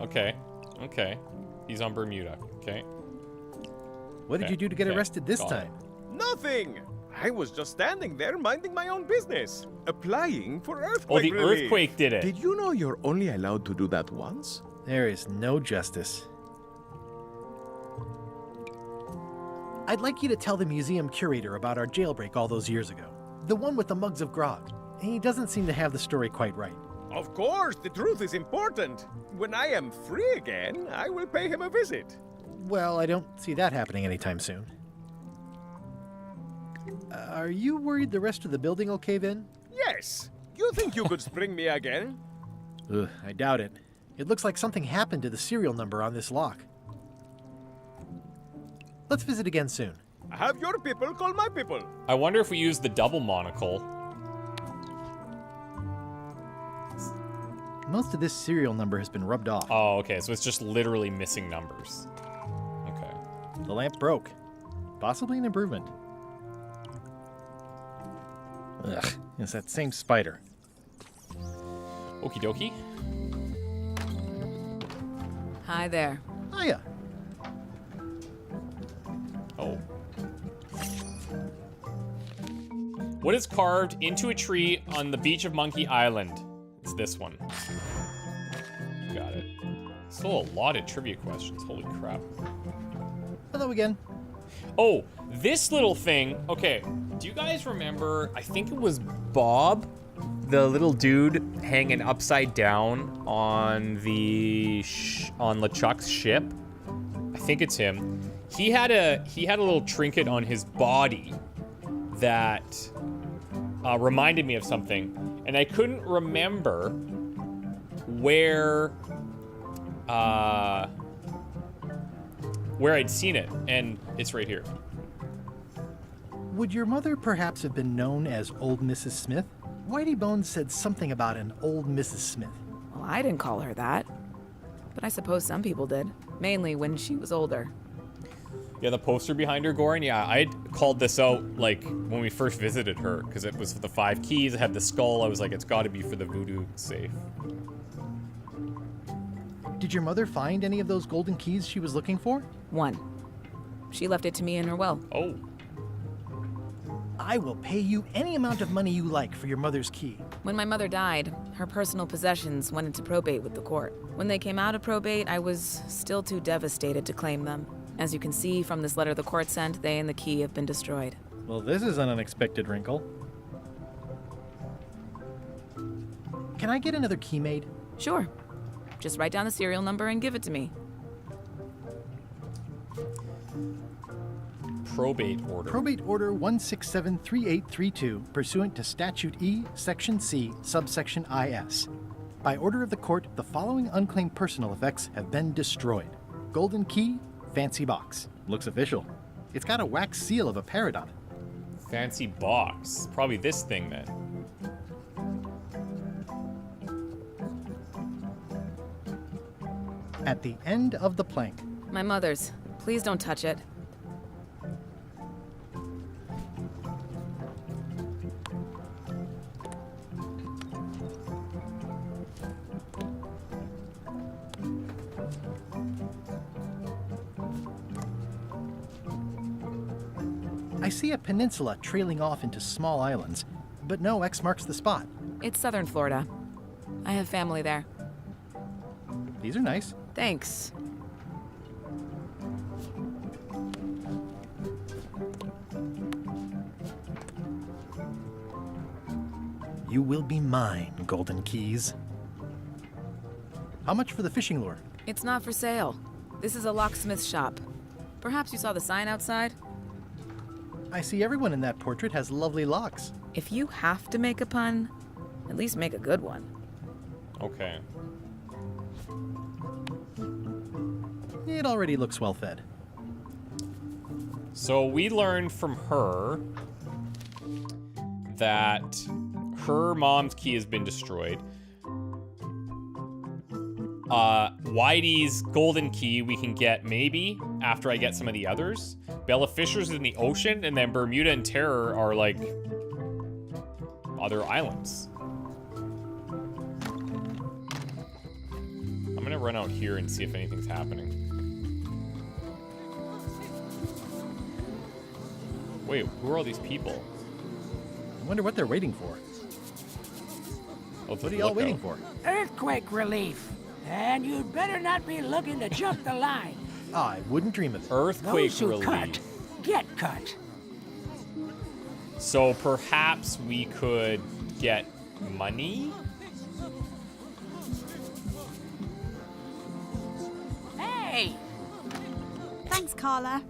okay. He's on Bermuda, okay. What did you do to get arrested this got time? nothing. I was just standing there minding my own business, applying for earthquake Oh, the relief. earthquake did it. Did you know you're only allowed to do that once? There is no justice. I'd like you to tell the museum curator about our jailbreak all those years ago. The one with the mugs of grog. He doesn't seem to have the story quite right. Of course, the truth is important. When I am free again, I will pay him a visit. Well, I don't see that happening anytime soon. Are you worried the rest of the building will cave in? Yes. You think you could spring me again? Ugh, I doubt it. It looks like something happened to the serial number on this lock. Let's visit again soon. Have your people call my people. I wonder if we use the double monocle. Most of this serial number has been rubbed off. Oh, okay, so it's just literally missing numbers. Okay. The lamp broke. Possibly an improvement. Ugh, it's that same spider. Okie dokie. Hi there. Hiya. Oh. What is carved into a tree on the beach of Monkey Island? It's this one. Got it. Still a lot of trivia questions. Holy crap. Hello again. Oh, this little thing. Okay, do you guys remember? I think it was Bob, the little dude hanging upside down on the on LeChuck's ship. I think it's him. He had a little trinket on his body that reminded me of something, and I couldn't remember where I'd seen it, and it's right here. Would your mother perhaps have been known as Old Mrs. Smith? Whitey Bones said something about an Old Mrs. Smith. Well, I didn't call her that. But I suppose some people did. Mainly when she was older. Yeah, the poster behind her, Goran. Yeah, I called this out, like, when we first visited her, because it was for the 5 keys. It had the skull. I was like, it's got to be for the voodoo safe. Did your mother find any of those golden keys she was looking for? One. She left it to me in her will. Oh. I will pay you any amount of money you like for your mother's key. When my mother died, her personal possessions went into probate with the court. When they came out of probate, I was still too devastated to claim them. As you can see from this letter the court sent, they and the key have been destroyed. Well, this is an unexpected wrinkle. Can I get another key made? Sure. Just write down the serial number and give it to me. Probate order. Probate order 1673832, pursuant to Statute E, Section C, subsection IS. By order of the court, the following unclaimed personal effects have been destroyed. Golden key, fancy box. Looks official. It's got a wax seal of a parrot on it. Fancy box. Probably this thing, then. At the end of the plank. My mother's. Please don't touch it. I see a peninsula trailing off into small islands, but no X marks the spot. It's southern Florida. I have family there. These are nice. Thanks. You will be mine, golden keys. How much for the fishing lure? It's not for sale. This is a locksmith shop. Perhaps you saw the sign outside? I see everyone in that portrait has lovely locks. If you have to make a pun, at least make a good one. Okay. It already looks well fed. So we learned from her that her mom's key has been destroyed. Whitey's golden key we can get maybe after I get some of the others. Bella Fisher's in the ocean, and then Bermuda and Terror are like other islands. I'm gonna run out here and see if anything's happening. Wait, who are all these people? I wonder what they're waiting for. Oh, What are y'all waiting for? Earthquake relief. And you'd better not be looking to jump the line. I wouldn't dream of it. Earthquake Those who relief. cut, get cut. So perhaps we could get money? Hey! Thanks, Carla.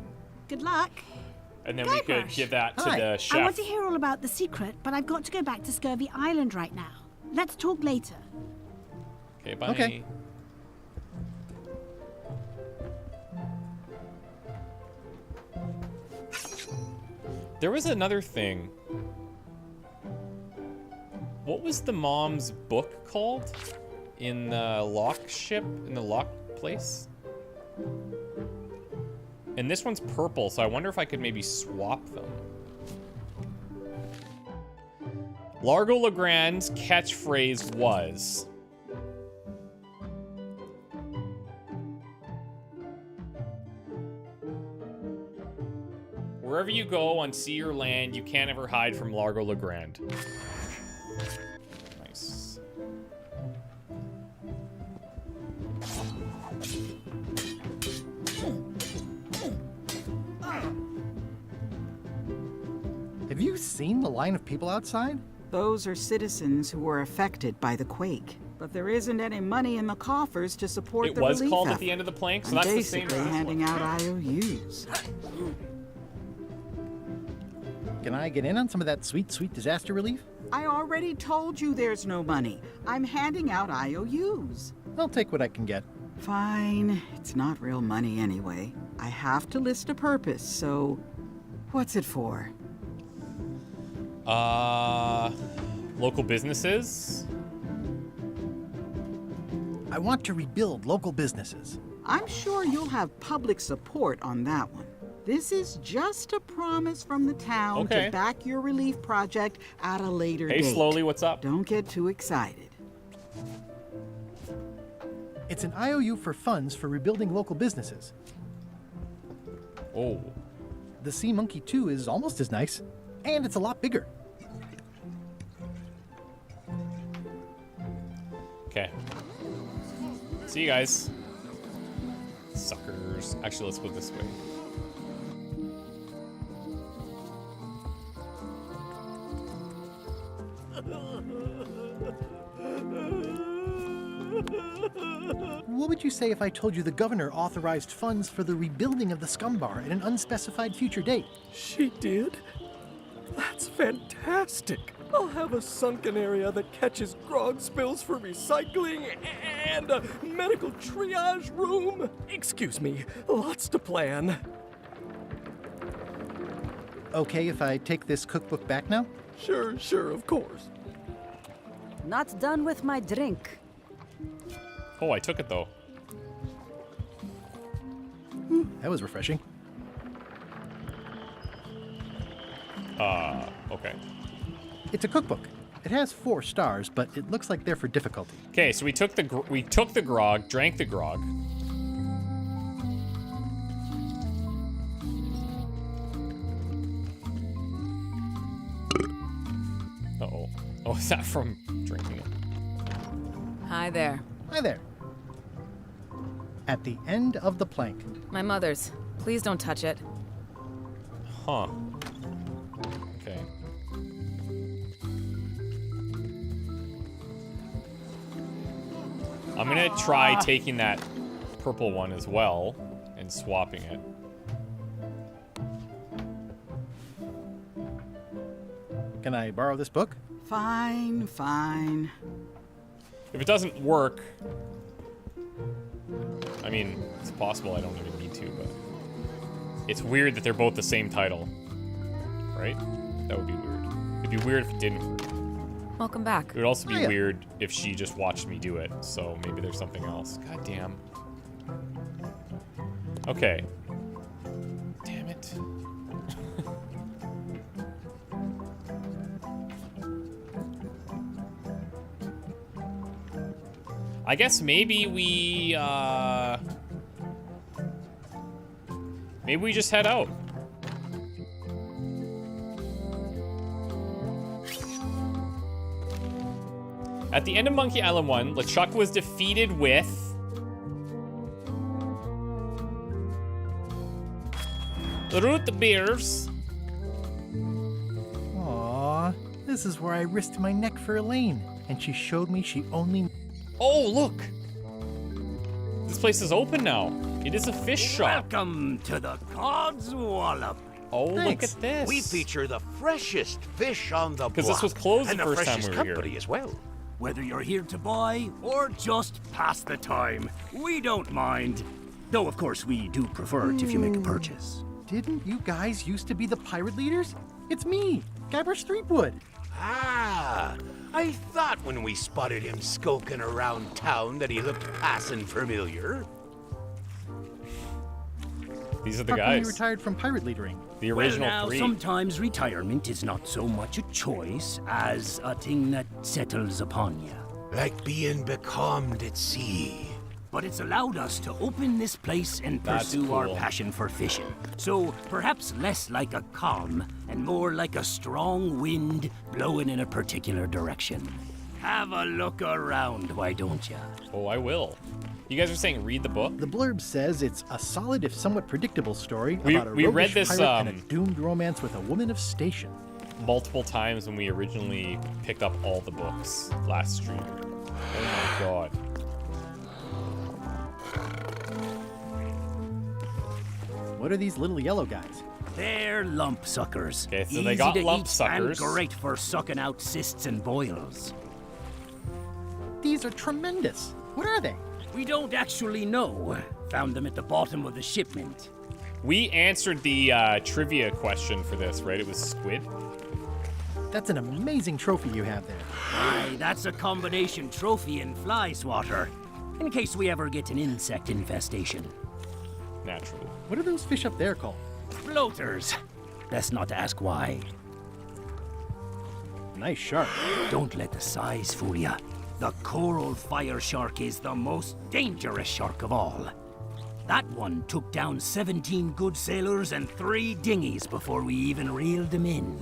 Good luck. And then we could Guybrush. give that to the chef. I want to hear all about the secret, but I've got to go back to Scurvy Island right now. Let's talk later. Okay, bye. Okay. There was another thing. What was the mom's book called? In the lock ship? In the lock place? And this one's purple, so I wonder if I could maybe swap them. Largo Legrand's catchphrase was... Wherever you go on sea or land, you can't ever hide from Largo Legrand. Nice. Have you seen the line of people outside? Those are citizens who were affected by the quake. But there isn't any money in the coffers to support It the was relief called effort. at the end of the plank, so I'm that's the same basically as this handing one. out IOUs. Can I get in on some of that sweet, sweet disaster relief? I already told you there's no money. I'm handing out IOUs. I'll take what I can get. Fine. It's not real money anyway. I have to list a purpose, so what's it for? Local businesses? I want to rebuild local businesses. I'm sure you'll have public support on that one. This is just a promise from the town Okay. to back your relief project at a later Hey, date. slowly, what's up? Don't get too excited. It's an IOU for funds for rebuilding local businesses. Oh. The Sea Monkey 2 is almost as nice, and it's a lot bigger. Okay. See you guys. Suckers. Actually, let's go this way. What would you say if I told you the governor authorized funds for the rebuilding of the scum bar at an unspecified future date? She did? That's fantastic. I'll have a sunken area that catches grog spills for recycling and a medical triage room. Excuse me, lots to plan. Okay if I take this cookbook back now? Sure, of course. Not done with my drink. Oh, I took it though. That was refreshing. Okay. It's a cookbook. It has 4 stars, but it looks like they're for difficulty. Okay, so we took the grog, drank the grog. Uh-oh. Oh, is that from drinking it? Hi there. Hi there. At the end of the plank. My mother's. Please don't touch it. Huh. Okay. I'm gonna try taking that purple one as well and swapping it. Can I borrow this book? Fine. If it doesn't work, I mean, it's possible I don't even need to, but it's weird that they're both the same title, right? That would be weird. It'd be weird if it didn't work. Welcome back. It would also be weird if she just watched me do it, so maybe there's something else. God damn. Okay. Damn it. I guess maybe we just head out. At the end of Monkey Island 1, LeChuck was defeated with... root beers. Aww, this is where I risked my neck for Elaine, and she showed me she only... Oh, look! This place is open now. It is a fish shop. Welcome to the God's Wallop. Oh, Thanks. look at this. We feature the freshest fish on the block. Because this was closed and the first time freshest we were here. company as well. Whether you're here to buy or just pass the time, we don't mind. Though, of course, we do prefer it if you make a purchase. Didn't you guys used to be the pirate leaders? It's me, Guybrush Threepwood. Ah, I thought when we spotted him skulking around town that he looked passing familiar. These are the How come you guys. retired from pirate leadering? The original well, now, three. sometimes retirement is not so much a choice as a thing that settles upon you. Like being becalmed at sea. But it's allowed us to open this place and That's pursue our cool. passion for fishing. So perhaps less like a calm and more like a strong wind blowing in a particular direction. Have a look around, why don't you? Oh, I will. You guys are saying read the book? The blurb says it's a solid if somewhat predictable story We about a read roguish this, pirate and a doomed romance with a woman of station. Multiple times when we originally picked up all the books last stream. Oh my god. What are these little yellow guys? They're lump suckers. Okay, so Easy they got to lump eat suckers. And great for sucking out cysts and boils. These are tremendous. What are they? We don't actually know. Found them at the bottom of the shipment. We answered the trivia question for this, right? It was squid. That's an amazing trophy you have there. Aye, that's a combination trophy and fly swatter. In case we ever get an insect infestation. Naturally. What are those fish up there called? Floaters. Best not to ask why. Nice shark. Don't let the size fool ya. The coral fire shark is the most dangerous shark of all. That one took down 17 good sailors and 3 dinghies before we even reeled them in.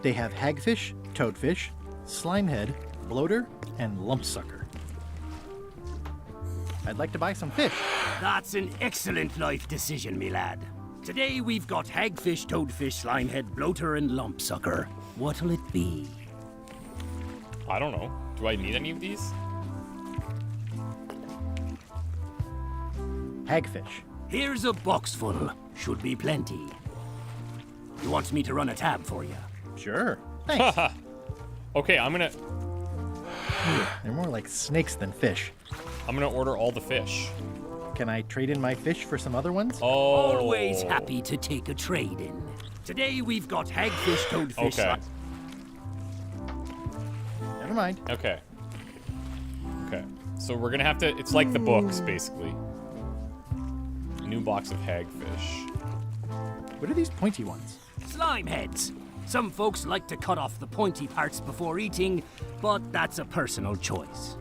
They have hagfish, toadfish, slimehead, bloater, and lumpsucker. I'd like to buy some fish. That's an excellent life decision, me lad. Today we've got hagfish, toadfish, slimehead, bloater, and lumpsucker. What'll it be? I don't know. Do I need any of these? Hagfish. Here's a box full. Should be plenty. You want me to run a tab for you? Sure. Thanks. Okay, I'm gonna... They're more like snakes than fish. I'm gonna order all the fish. Can I trade in my fish for some other ones? Oh. Always happy to take a trade in. Today we've got hagfish, toadfish. Okay. Never mind. Okay. Okay. So we're gonna have to... It's like the books, basically. New box of hagfish. What are these pointy ones? Slime heads. Some folks like to cut off the pointy parts before eating, but that's a personal choice.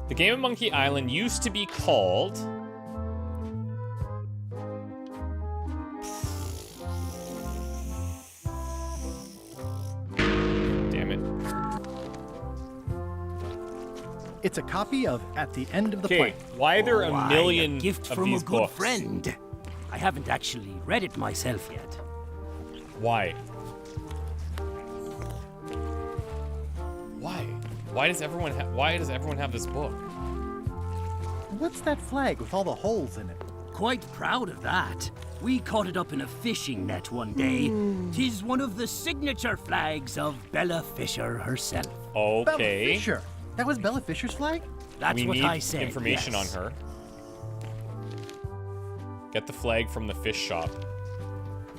The game of Monkey Island used to be called... Damn it. It's a copy of At the End of the Okay, Play. why are there a Why, million a gift of from these a good books? friend. I haven't actually read it myself yet. Why? Why? Why does everyone have this book? What's that flag with all the holes in it? Quite proud of that. We caught it up in a fishing net one day. Tis one of the signature flags of Bella Fisher herself. Okay. Bella Fisher. That was Bella Fisher's flag? That's we what need I said. information yes. on her. Get the flag from the fish shop.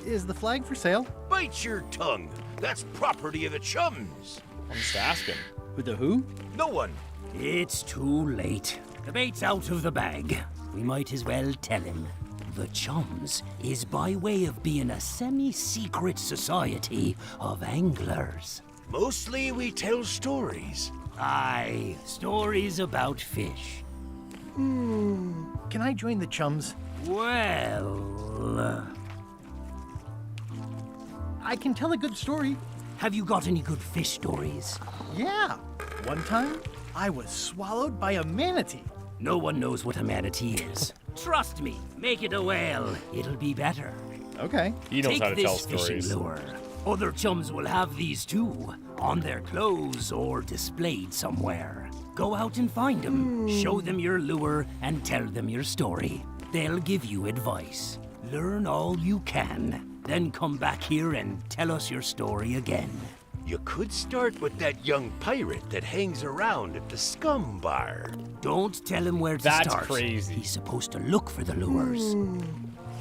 Is the flag for sale? Bite your tongue. That's property of the Chums. I'm just asking. With the who? No one. It's too late. The bait's out of the bag. We might as well tell him. The Chums is by way of being a semi-secret society of anglers. Mostly we tell stories. Aye, stories about fish. Can I join the Chums? Well... I can tell a good story. Have you got any good fish stories? Yeah. One time, I was swallowed by a manatee. No one knows what a manatee is. Trust me, make it a whale. It'll be better. Okay. He knows how to tell Take this stories. fishing lure. Other chums will have these too, on their clothes or displayed somewhere. Go out and find them, show them your lure, and tell them your story. They'll give you advice. Learn all you can, then come back here and tell us your story again. You could start with that young pirate that hangs around at the Scum Bar. Don't tell him where to That's start. crazy. He's supposed to look for the lures.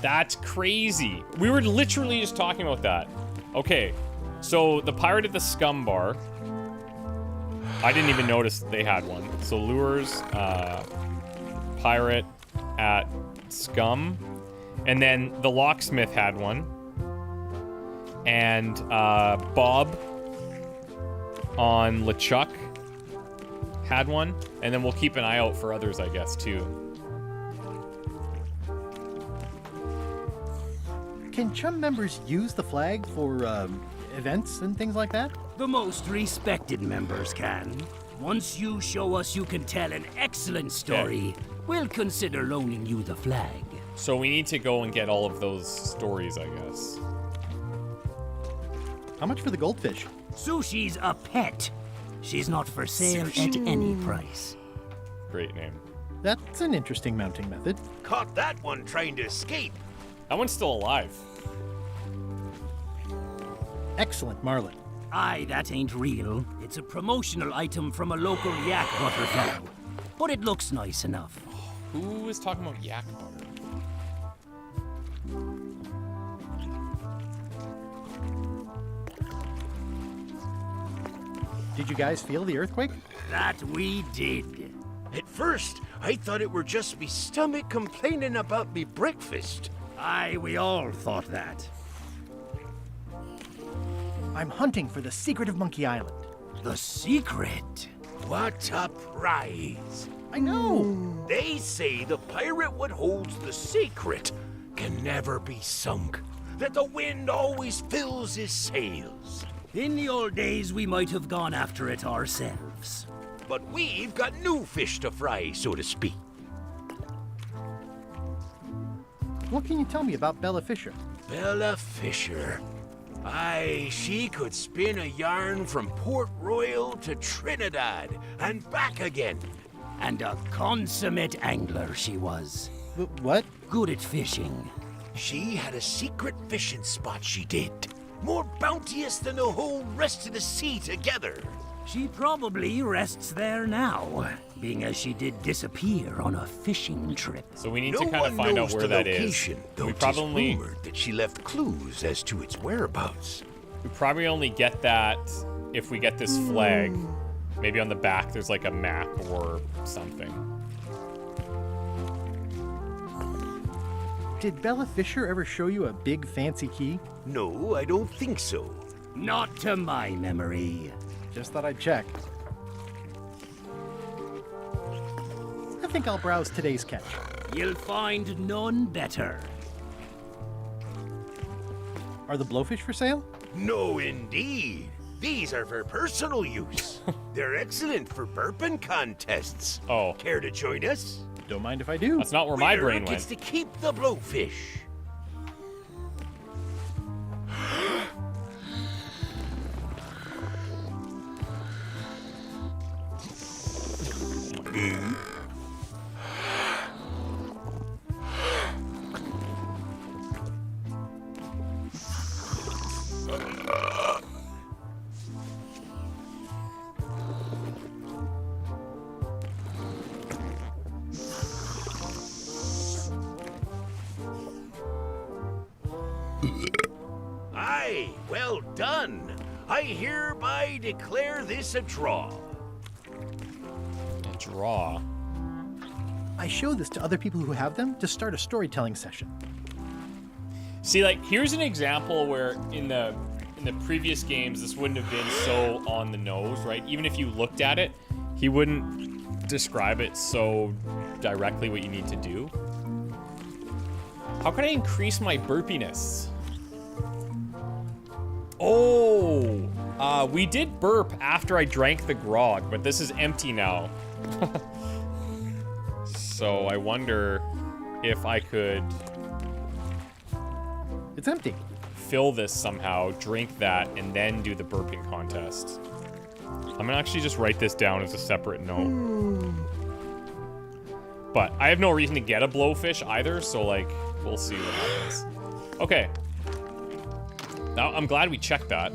That's crazy. We were literally just talking about that. Okay, so the pirate at the Scum Bar. I didn't even notice they had one. So lures, pirate at Scum, and then the locksmith had one, and Bob on LeChuck had one, and then we'll keep an eye out for others, I guess, too. Can Chum members use the flag for events and things like that? The most respected members can. Once you show us you can tell an excellent story, we'll consider loaning you the flag. So we need to go and get all of those stories, I guess. How much for the goldfish? Sushi's a pet. She's not for sale at any price. Great name. That's an interesting mounting method. Caught that one trying to escape. That one's still alive. Excellent, Marlin. Aye, that ain't real. It's a promotional item from a local yak butter fellow. But it looks nice enough. Who is talking about yak butter? Did you guys feel the earthquake? That we did. At first, I thought it were just me stomach complaining about me breakfast. Aye, we all thought that. I'm hunting for the secret of Monkey Island. The secret? What a prize. I know. They say the pirate what holds the secret can never be sunk, that the wind always fills his sails. In the old days, we might have gone after it ourselves. But we've got new fish to fry, so to speak. What can you tell me about Bella Fisher? Bella Fisher. Aye, she could spin a yarn from Port Royal to Trinidad and back again. And a consummate angler she was. What? Good at fishing. She had a secret fishing spot, she did. More bounteous than the whole rest of the sea together. She probably rests there now, being as she did disappear on a fishing trip. So we need to kind of find out where that is. We probably rumored that she left clues as to its whereabouts. We probably only get that if we get this flag. Maybe on the back there's like a map or something. Did Bella Fisher ever show you a big fancy key? No, I don't think so. Not to my memory. Just thought I'd check. I think I'll browse today's catch. You'll find none better. Are the blowfish for sale? No, indeed. These are for personal use. They're excellent for burping contests. Oh. Care to join us? Don't mind if I do. That's not where my brain Winner gets went. to keep the blowfish. Aye, well done. I hereby declare this a draw. A draw? I show this to other people who have them to start a storytelling session. See, like, here's an example where in the previous games this wouldn't have been so on the nose, right? Even if you looked at it, he wouldn't describe it so directly what you need to do. How can I increase my burpiness? Oh, we did burp after I drank the grog, but this is empty now. So I wonder if I could... It's empty. Fill this somehow, drink that, and then do the burping contest. I'm gonna actually just write this down as a separate note. But I have no reason to get a blowfish either, so like, we'll see what happens. Okay. Now, I'm glad we checked that.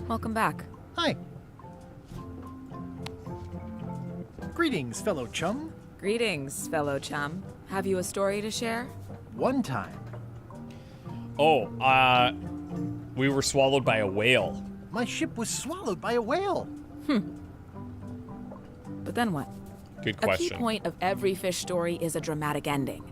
Welcome back. Hi. Greetings, fellow chum. Greetings, fellow chum. Have you a story to share? One time. Oh, we were swallowed by a whale. My ship was swallowed by a whale. But then what? Good question. A key point of every fish story is a dramatic ending.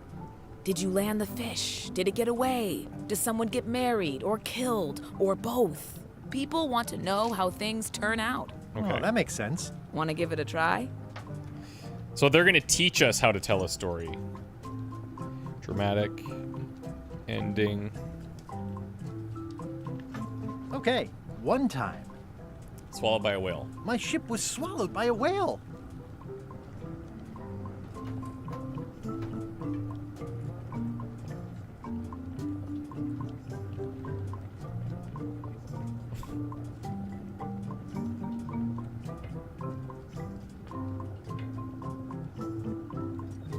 Did you land the fish? Did it get away? Does someone get married or killed or both? People want to know how things turn out. Okay. Oh, that makes sense. Want to give it a try? So they're gonna teach us how to tell a story. Dramatic ending. Okay, one time. Swallowed by a whale. My ship was swallowed by a whale.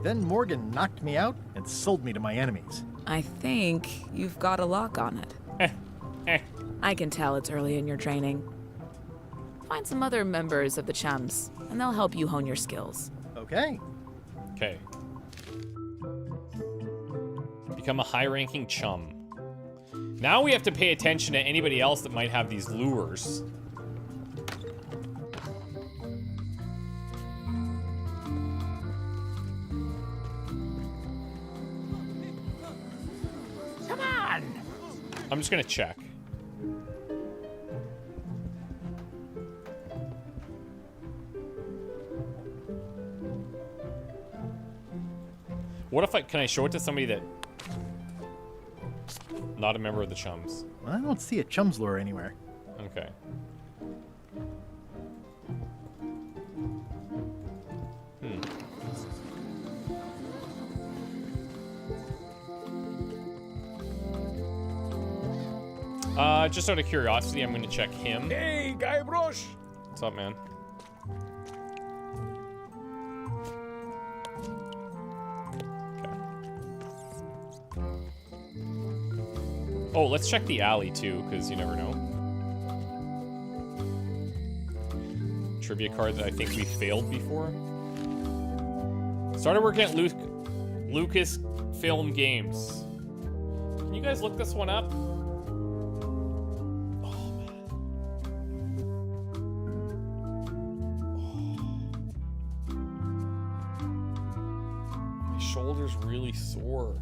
Then Morgan knocked me out and sold me to my enemies. I think you've got a lock on it. I can tell it's early in your training. Find some other members of the Chums, and they'll help you hone your skills. Okay. Okay. Become a high-ranking chum. Now we have to pay attention to anybody else that might have these lures. Come on! I'm just gonna check. What if can I show it to somebody that... Not a member of the Chums? I don't see a Chums lure anywhere. Okay. Just out of curiosity, I'm gonna check him. Hey, Guybrush! What's up, man? Oh, let's check the alley too, because you never know. Trivia card that I think we failed before. Started working at Lucasfilm Games. Can you guys look this one up? Shoulder's really sore.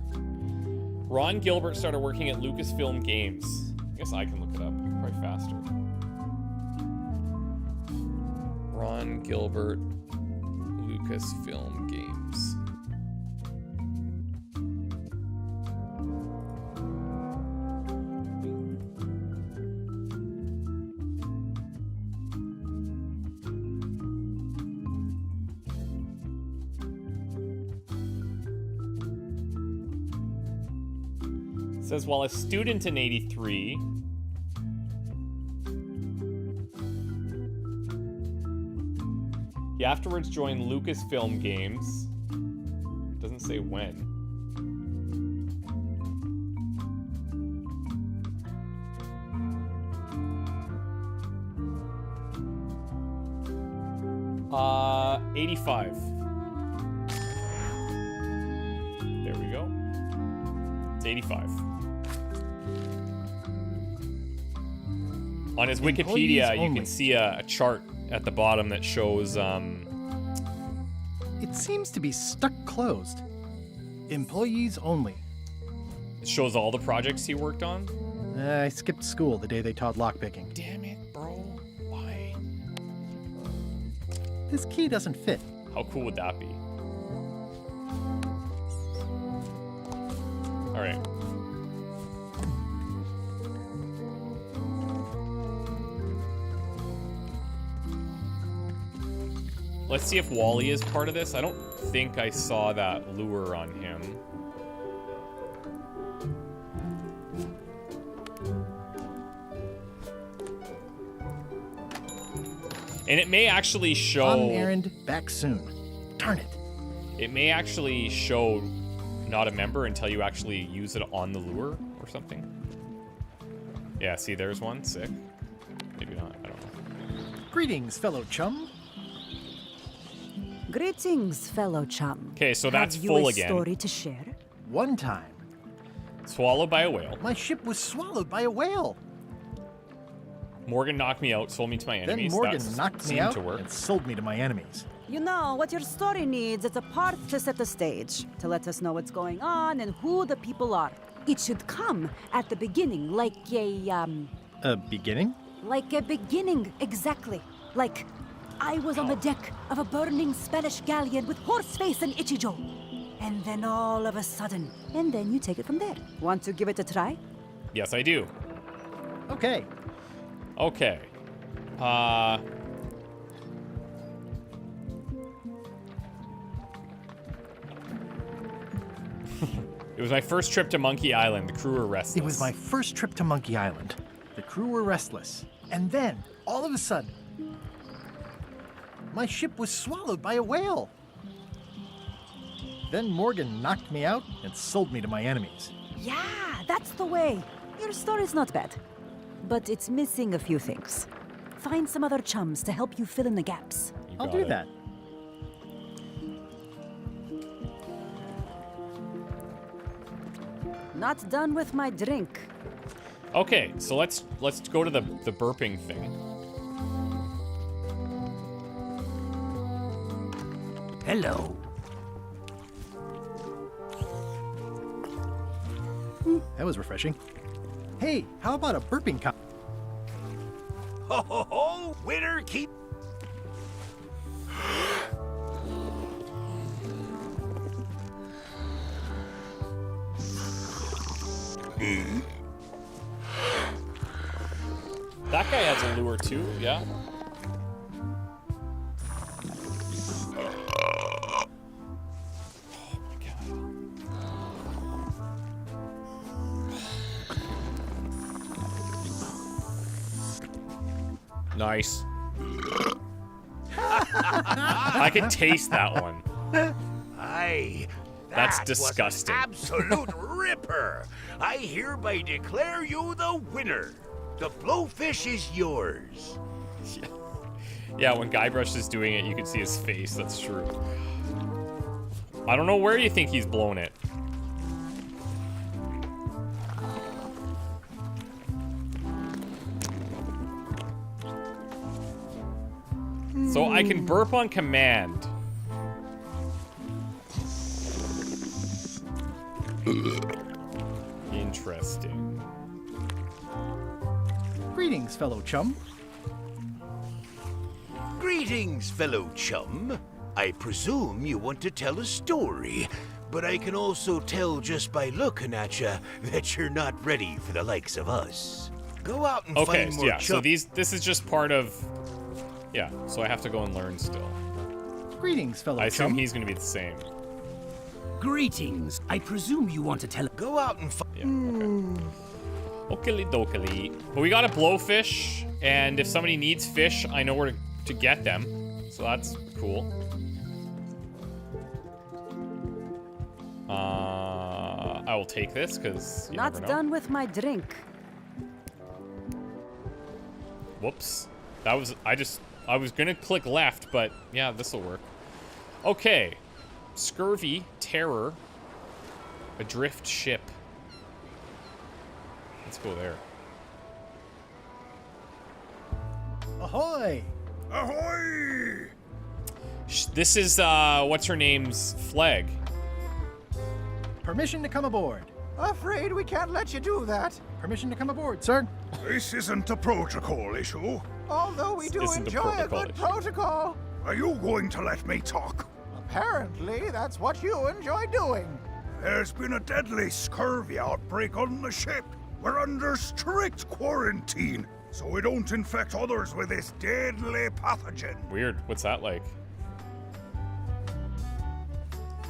Ron Gilbert started working at Lucasfilm Games. I guess I can look it up. Probably faster. Ron Gilbert, Lucasfilm Games. Says while a student in '83, he afterwards joined Lucasfilm Games. Doesn't say when. '85. There we go. It's 85. On his Wikipedia, you can see a chart at the bottom that shows, It seems to be stuck closed. Employees only. It shows all the projects he worked on. I skipped school the day they taught lockpicking. Damn it, bro. Why? This key doesn't fit. How cool would that be? let's see if Wally is part of this. I don't think I saw that lure on him. And it may actually show... On errand, back soon. Darn it. It may actually show not a member until you actually use it on the lure or something. Yeah, see, there's one. Sick. Maybe not. I don't know. Greetings, fellow chum. Greetings, fellow chum. Okay, so that's Have you full a again. Story to share? One time, Swallowed by a whale. my ship was swallowed by a whale. Morgan knocked me out, sold me to my Then enemies. Morgan That knocked me seemed out to work. and sold me to my enemies. You know, what your story needs is a part to set the stage, to let us know what's going on and who the people are. It should come at the beginning, like A beginning? like a beginning, exactly. Like, I was on the deck of a burning Spanish galleon with Horseface and Ichijo. And then all of a sudden, and then you take it from there. Want to give it a try? Yes, I do. Okay. Okay. It was my first trip to Monkey Island. The crew were restless. It was my first trip to Monkey Island. The crew were restless. And then, all of a sudden, my ship was swallowed by a whale. Then Morgan knocked me out and sold me to my enemies. Yeah, that's the way. Your story's not bad. But it's missing a few things. Find some other chums to help you fill in the gaps. I'll do that. Not done with my drink. Okay, so let's go to the burping thing. Hello. That was refreshing. Hey, how about a burping cup? Ho ho ho! Winner keep. That guy has a lure too, yeah? Nice. I can taste that one. Aye. That's that was an disgusting. absolute ripper. I hereby declare you the winner. The blowfish is yours. Yeah, when Guybrush is doing it, you can see his face. That's true. I don't know where you think he's blown it. So I can burp on command. Interesting. Greetings, fellow chum. Greetings, fellow chum. I presume you want to tell a story, but I can also tell just by looking at you that you're not ready for the likes of us. Go out and Okay, find more yeah, so chum. this is just part of... Yeah, so I have to go and learn still. Greetings, fellow I assume chum. he's going to be the same. Greetings. I presume you want to tell. Go out and find. Yeah, okay. Okily dokily. But we got a blowfish, and if somebody needs fish, I know where to get them. So that's cool. I will take this, because you Not never know. done with my drink. Whoops. That was... I was gonna click left, but yeah, this'll work. Okay. Scurvy, terror, adrift ship. Let's go there. Ahoy! Ahoy! This is, what's her name's flag? Permission to come aboard. Afraid we can't let you do that. Permission to come aboard, sir. This isn't a protocol issue. Although we do Isn't a enjoy a protocol good issue. protocol. Are you going to let me talk? Apparently, that's what you enjoy doing. There's been a deadly scurvy outbreak on the ship. We're under strict quarantine, so we don't infect others with this deadly pathogen. Weird. What's that like?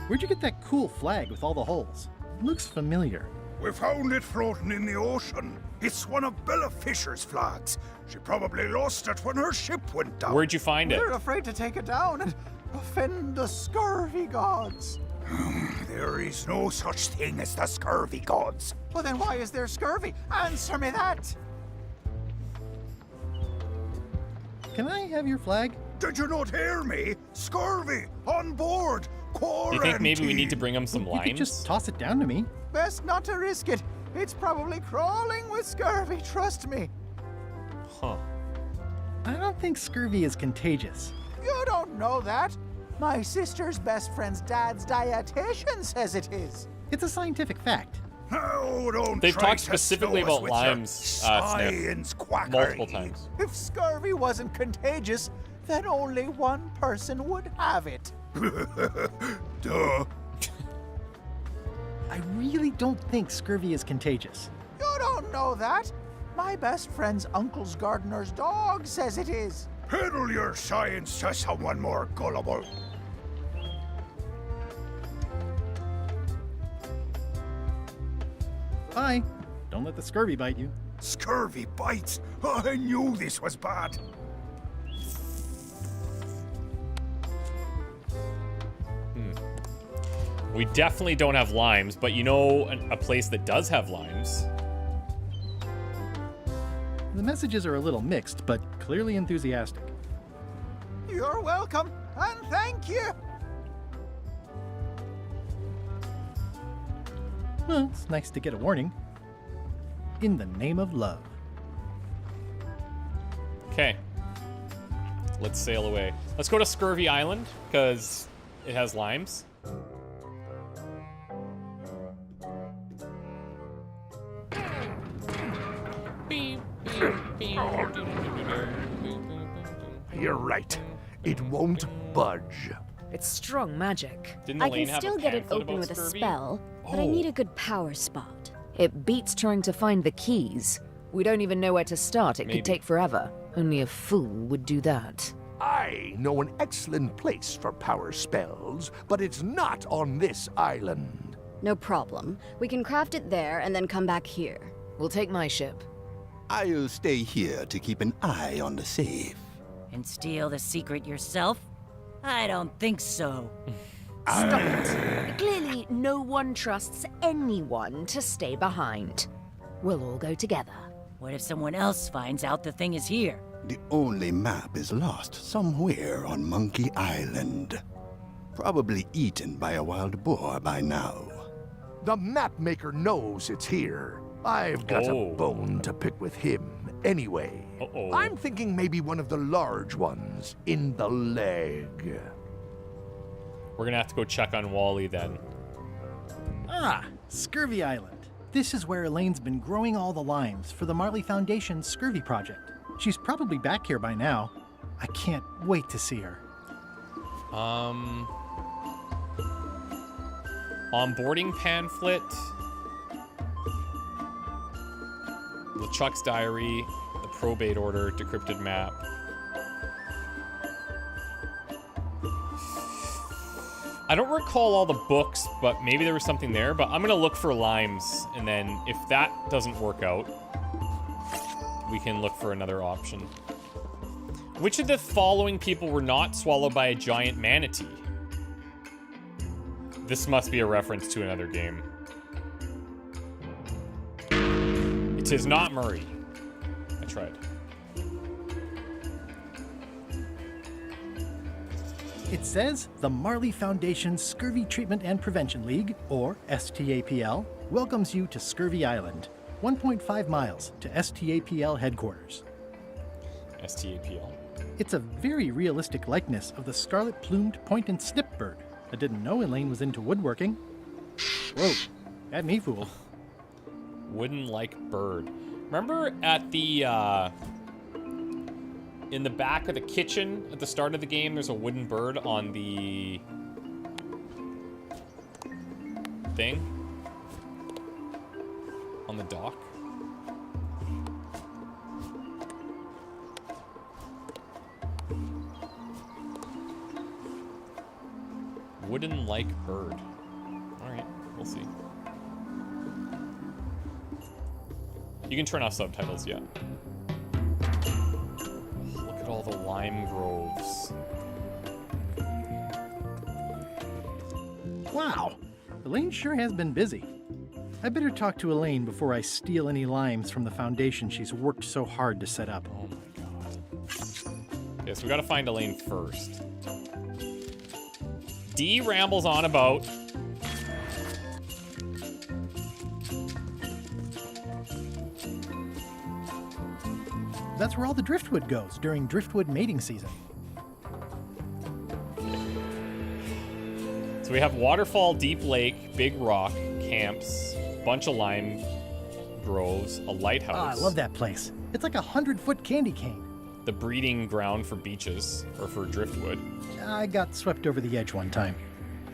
Where'd you get that cool flag with all the holes? It looks familiar. We found it floating in the ocean. It's one of Bella Fisher's flags. She probably lost it when her ship went down. Where'd you find it? We're afraid to take it down and offend the scurvy gods. There is no such thing as the scurvy gods. Well, then why is there scurvy? Answer me that! Can I have your flag? Did you not hear me? Scurvy! On board! Quarantine! You think maybe we need to bring him some You limes? could just toss it down to me. Best not to risk it. It's probably crawling with scurvy, trust me. Huh. I don't think scurvy is contagious. You don't know that. My sister's best friend's dad's dietitian says it is. It's a scientific fact. Oh, don't They've try talked to specifically snow us about with your limes, science quackery. multiple times. If scurvy wasn't contagious, then only one person would have it. Duh. I really don't think scurvy is contagious. You don't know that. My best friend's uncle's gardener's dog says it is. Peddle your science to someone more gullible. Bye. Don't let the scurvy bite you. Scurvy bites? I knew this was bad. We definitely don't have limes, but you know a place that does have limes. The messages are a little mixed, but clearly enthusiastic. You're welcome, and thank you. Well, it's nice to get a warning. In the name of love. Okay. Let's sail away. Let's go to Scurvy Island, because it has limes. You're right. It won't budge. It's strong magic. Didn't I Elaine can have still a get it pamphlet open about with a scurvy? spell, but I need a good power spot. It beats trying to find the keys. We don't even know where to start. It Maybe. could take forever. Only a fool would do that. I know an excellent place for power spells, but it's not on this island. No problem. We can craft it there and then come back here. We'll take my ship. I'll stay here to keep an eye on the safe. And steal the secret yourself? I don't think so. Stop it. Clearly, no one trusts anyone to stay behind. We'll all go together. What if someone else finds out the thing is here? The only map is lost somewhere on Monkey Island. Probably eaten by a wild boar by now. The map maker knows it's here. I've got a bone to pick with him anyway. I'm thinking maybe one of the large ones in the leg. We're gonna have to go check on Wally then. Ah, Scurvy Island. This is where Elaine's been growing all the limes for the Marley Foundation's Scurvy project. She's probably back here by now. I can't wait to see her. Onboarding pamphlet. LeChuck's diary. The probate order. Decrypted map. I don't recall all the books, but maybe there was something there. But I'm gonna look for limes, and then if that doesn't work out, we can look for another option. Which of the following people were not swallowed by a giant manatee? This must be a reference to another game. It is not Murray. I tried. It says the Marley Foundation's Scurvy Treatment and Prevention League, or STAPL, welcomes you to Scurvy Island, 1.5 miles to STAPL headquarters. STAPL. It's a very realistic likeness of the scarlet-plumed point and snip bird. I didn't know Elaine was into woodworking. Whoa, had me fooled. Wooden-like bird. Remember at the, in the back of the kitchen at the start of the game, there's a wooden bird on the thing? On the dock? Wooden like bird. Alright, we'll see. You can turn off subtitles yet. Look at all the lime groves. Wow, Elaine sure has been busy. I better talk to Elaine before I steal any limes from the foundation she's worked so hard to set up. Oh my god. Okay, so we gotta find Elaine first. D rambles on about. That's where all the driftwood goes during driftwood mating season. So we have waterfall, deep lake, big rock, camps, bunch of lime groves, a lighthouse. Ah, I love that place. It's like a 100-foot candy cane. The breeding ground for beaches, or for driftwood. I got swept over the edge one time.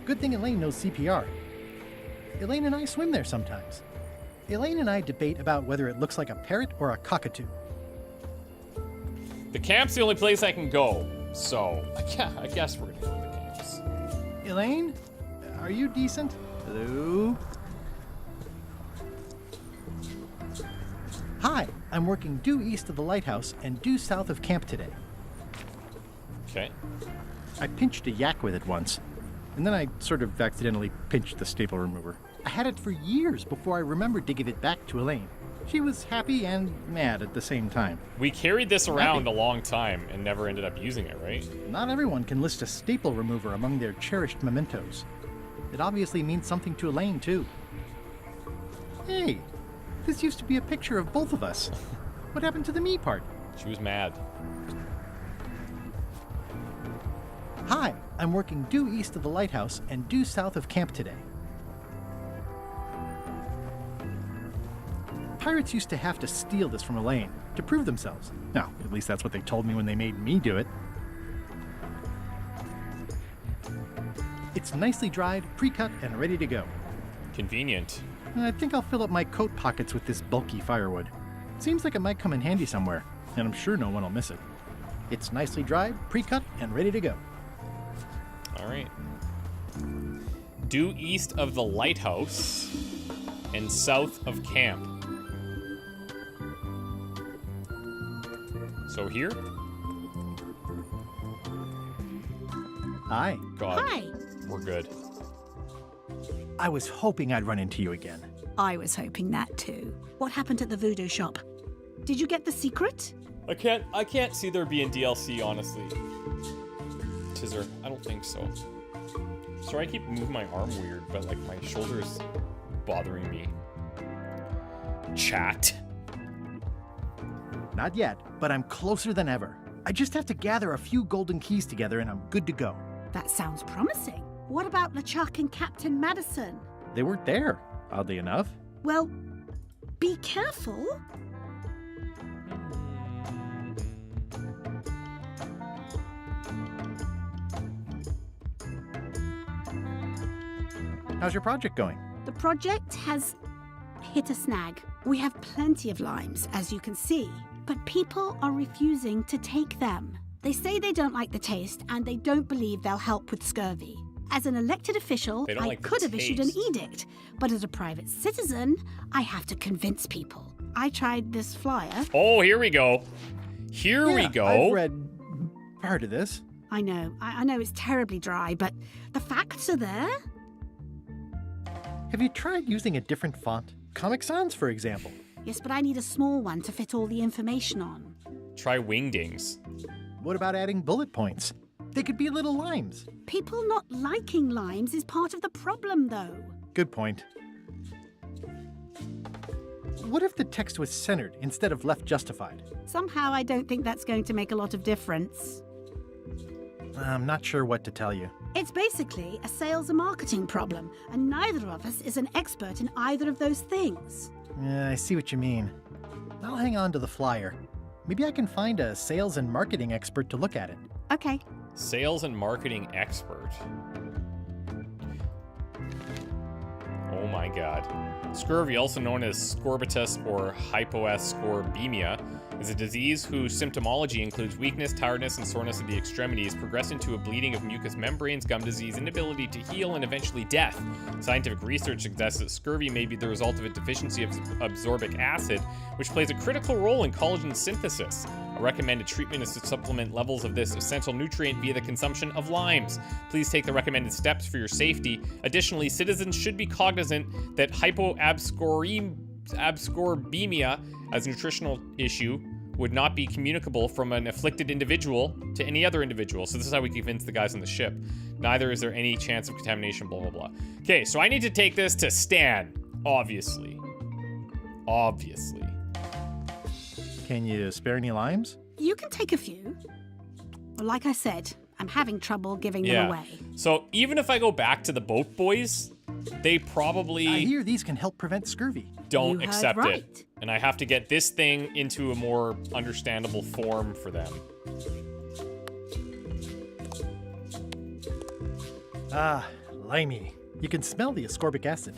Good thing Elaine knows CPR. Elaine and I swim there sometimes. Elaine and I debate about whether it looks like a parrot or a cockatoo. The camp's the only place I can go, so yeah, I guess we're gonna go to the camps. Elaine, are you decent? Hello? Hi, I'm working due east of the lighthouse and due south of camp today. Okay. I pinched a yak with it once, and then I sort of accidentally pinched the staple remover. I had it for years before I remembered to give it back to Elaine. She was happy and mad at the same time. We carried this around a long time and never ended up using it, right? Not everyone can list a staple remover among their cherished mementos. It obviously means something to Elaine, too. Hey, this used to be a picture of both of us. What happened to the me part? She was mad. Hi, I'm working due east of the lighthouse and due south of camp today. Pirates used to have to steal this from Elaine to prove themselves. Now, at least that's what they told me when they made me do it. It's nicely dried, pre-cut, and ready to go. Convenient. I think I'll fill up my coat pockets with this bulky firewood. Seems like it might come in handy somewhere, and I'm sure no one will miss it. It's nicely dried, pre-cut, and ready to go. All right. Due east of the lighthouse and south of camp. So here? Hi. God. Hi. We're good. I was hoping I'd run into you again. I was hoping that too. What happened at the voodoo shop? Did you get the secret? I can't see there being DLC, honestly. Tizzer, I don't think so. Sorry, I keep moving my arm weird, but like my shoulder's bothering me. Chat. Not yet, but I'm closer than ever. I just have to gather a few golden keys together and I'm good to go. That sounds promising. What about LeChuck and Captain Madison? They weren't there, oddly enough. Well, be careful. How's your project going? The project has hit a snag. We have plenty of limes, as you can see, but people are refusing to take them. They say they don't like the taste and they don't believe they'll help with scurvy. As an elected official, I could have issued an edict, but as a private citizen, I have to convince people. I tried this flyer. Oh, here we go. Here we go. I've read part of this. I know it's terribly dry, but the facts are there. Have you tried using a different font? Comic Sans, for example. Yes, but I need a small one to fit all the information on. Try wingdings. What about adding bullet points? They could be little limes. People not liking limes is part of the problem, though. Good point. What if the text was centered instead of left justified? Somehow I don't think that's going to make a lot of difference. I'm not sure what to tell you. It's basically a sales and marketing problem, and neither of us is an expert in either of those things. Yeah, I see what you mean. I'll hang on to the flyer. Maybe I can find a sales and marketing expert to look at it. Okay. Sales and marketing expert. Oh my god. Scurvy, also known as scorbutus or hypoascorbemia, is a disease whose symptomology includes weakness, tiredness, and soreness of the extremities, progressing to a bleeding of mucous membranes, gum disease, inability to heal, and eventually death. Scientific research suggests that scurvy may be the result of a deficiency of absorbic acid, which plays a critical role in collagen synthesis. A recommended treatment is to supplement levels of this essential nutrient via the consumption of limes. Please take the recommended steps for your safety. Additionally, citizens should be cognizant that hypoabscorbemia as a nutritional issue would not be communicable from an afflicted individual to any other individual. So this is how we convince the guys on the ship. Neither is there any chance of contamination, blah, blah, blah. Okay, so I need to take this to Stan, obviously. Obviously. Can you spare any limes? You can take a few. Well, like I said, I'm having trouble giving them away. So even if I go back to the boat boys, they probably... I hear these can help prevent scurvy. Don't accept it. And I have to get this thing into a more understandable form for them. Ah, limey. You can smell the ascorbic acid.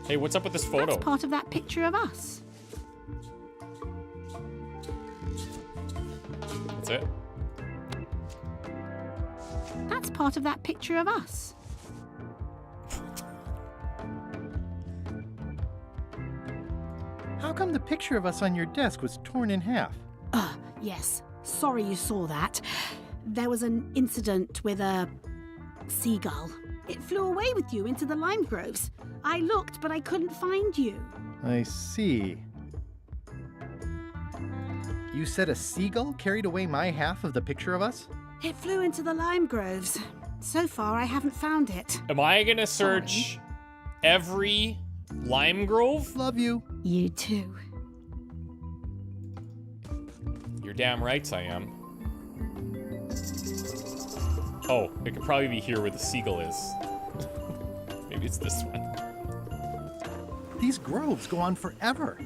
Hey, what's up with this photo? That's part of that picture of us. That's it? That's part of that picture of us. How come the picture of us on your desk was torn in half? Yes. Sorry you saw that. There was an incident with a seagull. It flew away with you into the lime groves. I looked, but I couldn't find you. I see. You said a seagull carried away my half of the picture of us? It flew into the lime groves. So far, I haven't found it. Am I gonna search every lime grove? Love you. You too. You're damn rights I am. Oh, it could probably be here where the seagull is. Maybe it's this one. These groves go on forever.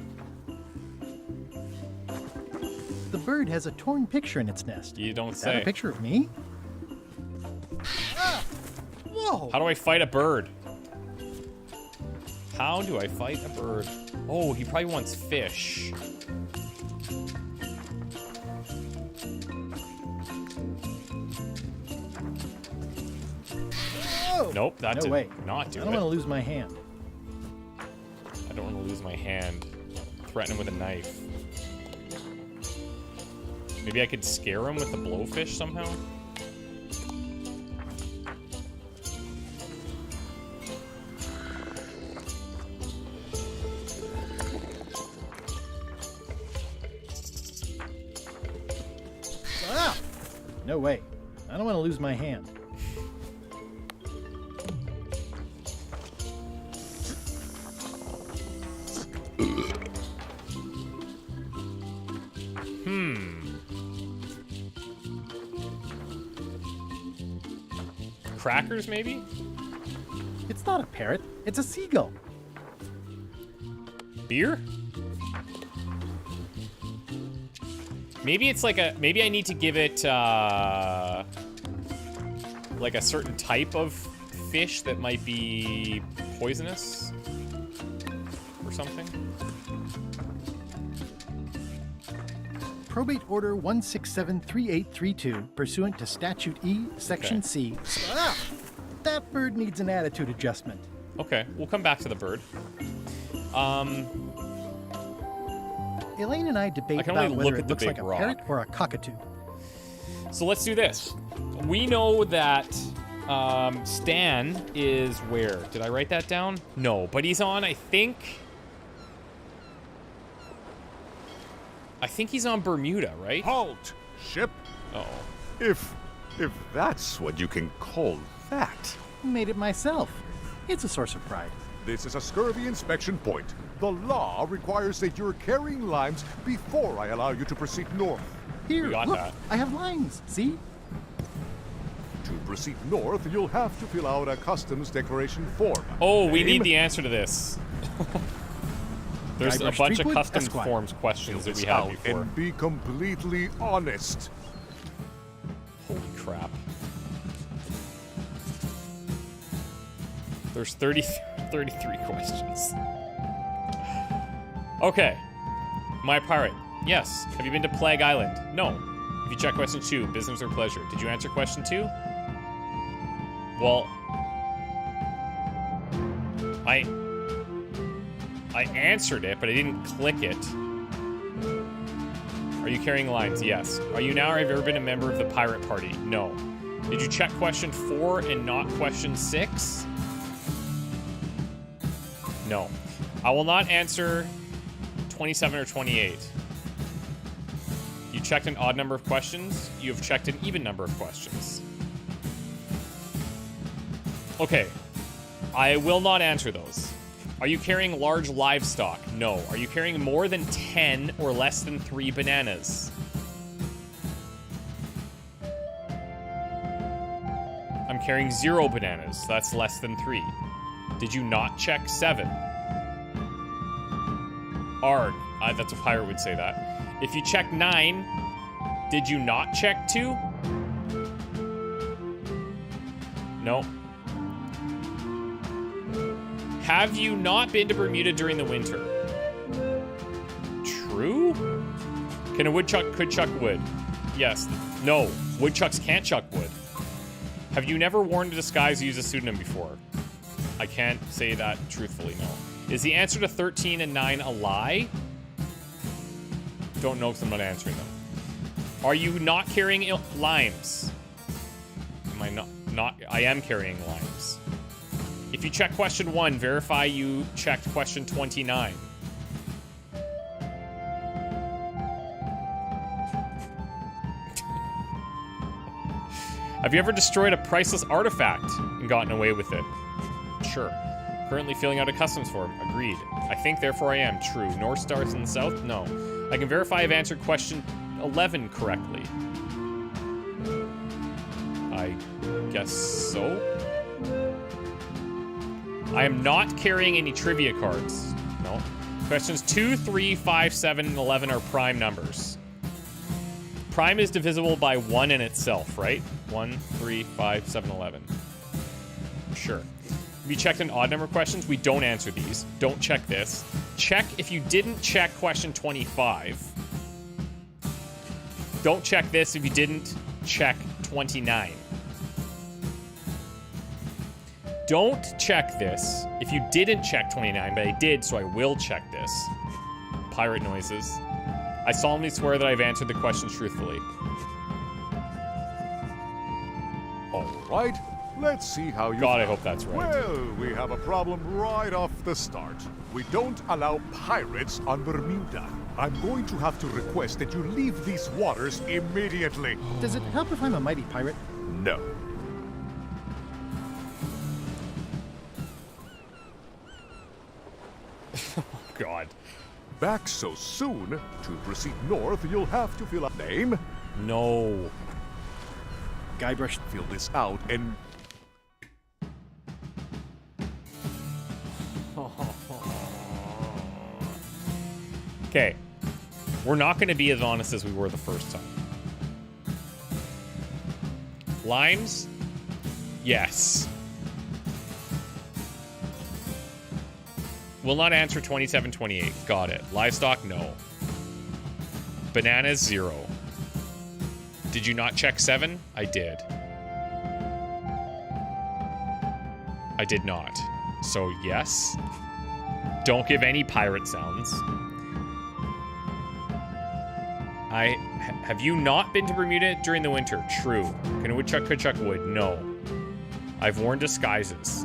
The bird has a torn picture in its nest. You don't Is say. that a picture of me? Ah! Whoa! How do I fight a bird? How do I fight a bird? Oh, he probably wants fish. Whoa! Nope, that no did way. not do I it. don't want to lose my hand. I don't want to lose my hand. Threaten him with a knife. Maybe I could scare him with the blowfish somehow? Ah! No way. I don't want to lose my hand. Crackers, maybe? It's not a parrot. It's a seagull. Beer? Maybe it's like a... Maybe I need to give it, like a certain type of fish that might be poisonous? Or something? Probate Order 1673832, pursuant to Statute E, Section Okay. C. Ah! That bird needs an attitude adjustment. Okay, we'll come back to the bird. Elaine and I I debate can about only whether look it at the looks like big a rock. parrot or a cockatoo. So let's do this. We know that Stan is where? Did I write that down? No, but he's on, I think he's on Bermuda, right? Halt, ship. Uh-oh. If that's what you can call that. Made it myself. It's a source of pride. This is a scurvy inspection point. The law requires that you're carrying limes before I allow you to proceed north. Here, We got look, that. I have lines, see? To proceed north, you'll have to fill out a customs declaration form. Oh, we need Name, the answer to this. There's a Guybrush bunch of Threepwood, customs Esquire. forms questions that we Fill had this out before. and be completely honest. Holy crap. There's 33 questions. Okay. My pirate. Yes. Have you been to Plague Island? No. If you check question 2, business or pleasure. Did you answer question 2? Well, I answered it, but I didn't click it. Are you carrying lines? Yes. Are you now or have you ever been a member of the pirate party? No. Did you check question 4 and not question 6? No. I will not answer 27 or 28. You checked an odd number of questions. You have checked an even number of questions. Okay. I will not answer those. Are you carrying large livestock? No. Are you carrying more than 10 or less than 3 bananas? I'm carrying 0 bananas. That's less than 3. Did you not check 7? Arg. That's a pirate would say that. If you check 9, did you not check 2? No. Have you not been to Bermuda during the winter? True? Can a woodchuck could chuck wood? Yes. No. Woodchucks can't chuck wood. Have you never worn a disguise or used a pseudonym before? I can't say that truthfully, no. Is the answer to 13 and 9 a lie? Don't know because I'm not answering them. Are you not carrying limes? Am I not? I am carrying limes. If you check question 1, verify you checked question 29. Have you ever destroyed a priceless artifact and gotten away with it? Sure. Currently filling out a customs form. Agreed. I think, therefore I am. True. North Stars in the south? No. I can verify I've answered question 11 correctly. I guess so. I am not carrying any trivia cards. No. Questions 2, 3, 5, 7, and 11 are prime numbers. Prime is divisible by 1 in itself, right? 1, 3, 5, 7, 11. Sure. Have you checked an odd number of questions? We don't answer these. Don't check this. Check if you didn't check question 25. Don't check this if you didn't check 29. Don't check this if you didn't check 29, but I did, so I will check this. Pirate noises. I solemnly swear that I've answered the questions truthfully. All right, let's see how you... God, I hope that's right. Well, we have a problem right off the start. We don't allow pirates on Bermuda. I'm going to have to request that you leave these waters immediately. Does it help if I'm a mighty pirate? No. God. Back so soon? To proceed north, you'll have to fill out name. No. Guybrush, fill this out and... Okay. We're not going to be as honest as we were the first time. Limes? Yes. Will not answer 27, 28. Got it. Livestock? No. Bananas? 0. Did you not check 7? I did. I did not. So, yes. Don't give any pirate sounds. Have you not been to Bermuda during the winter? True. Can a woodchuck could chuck wood? No. I've worn disguises.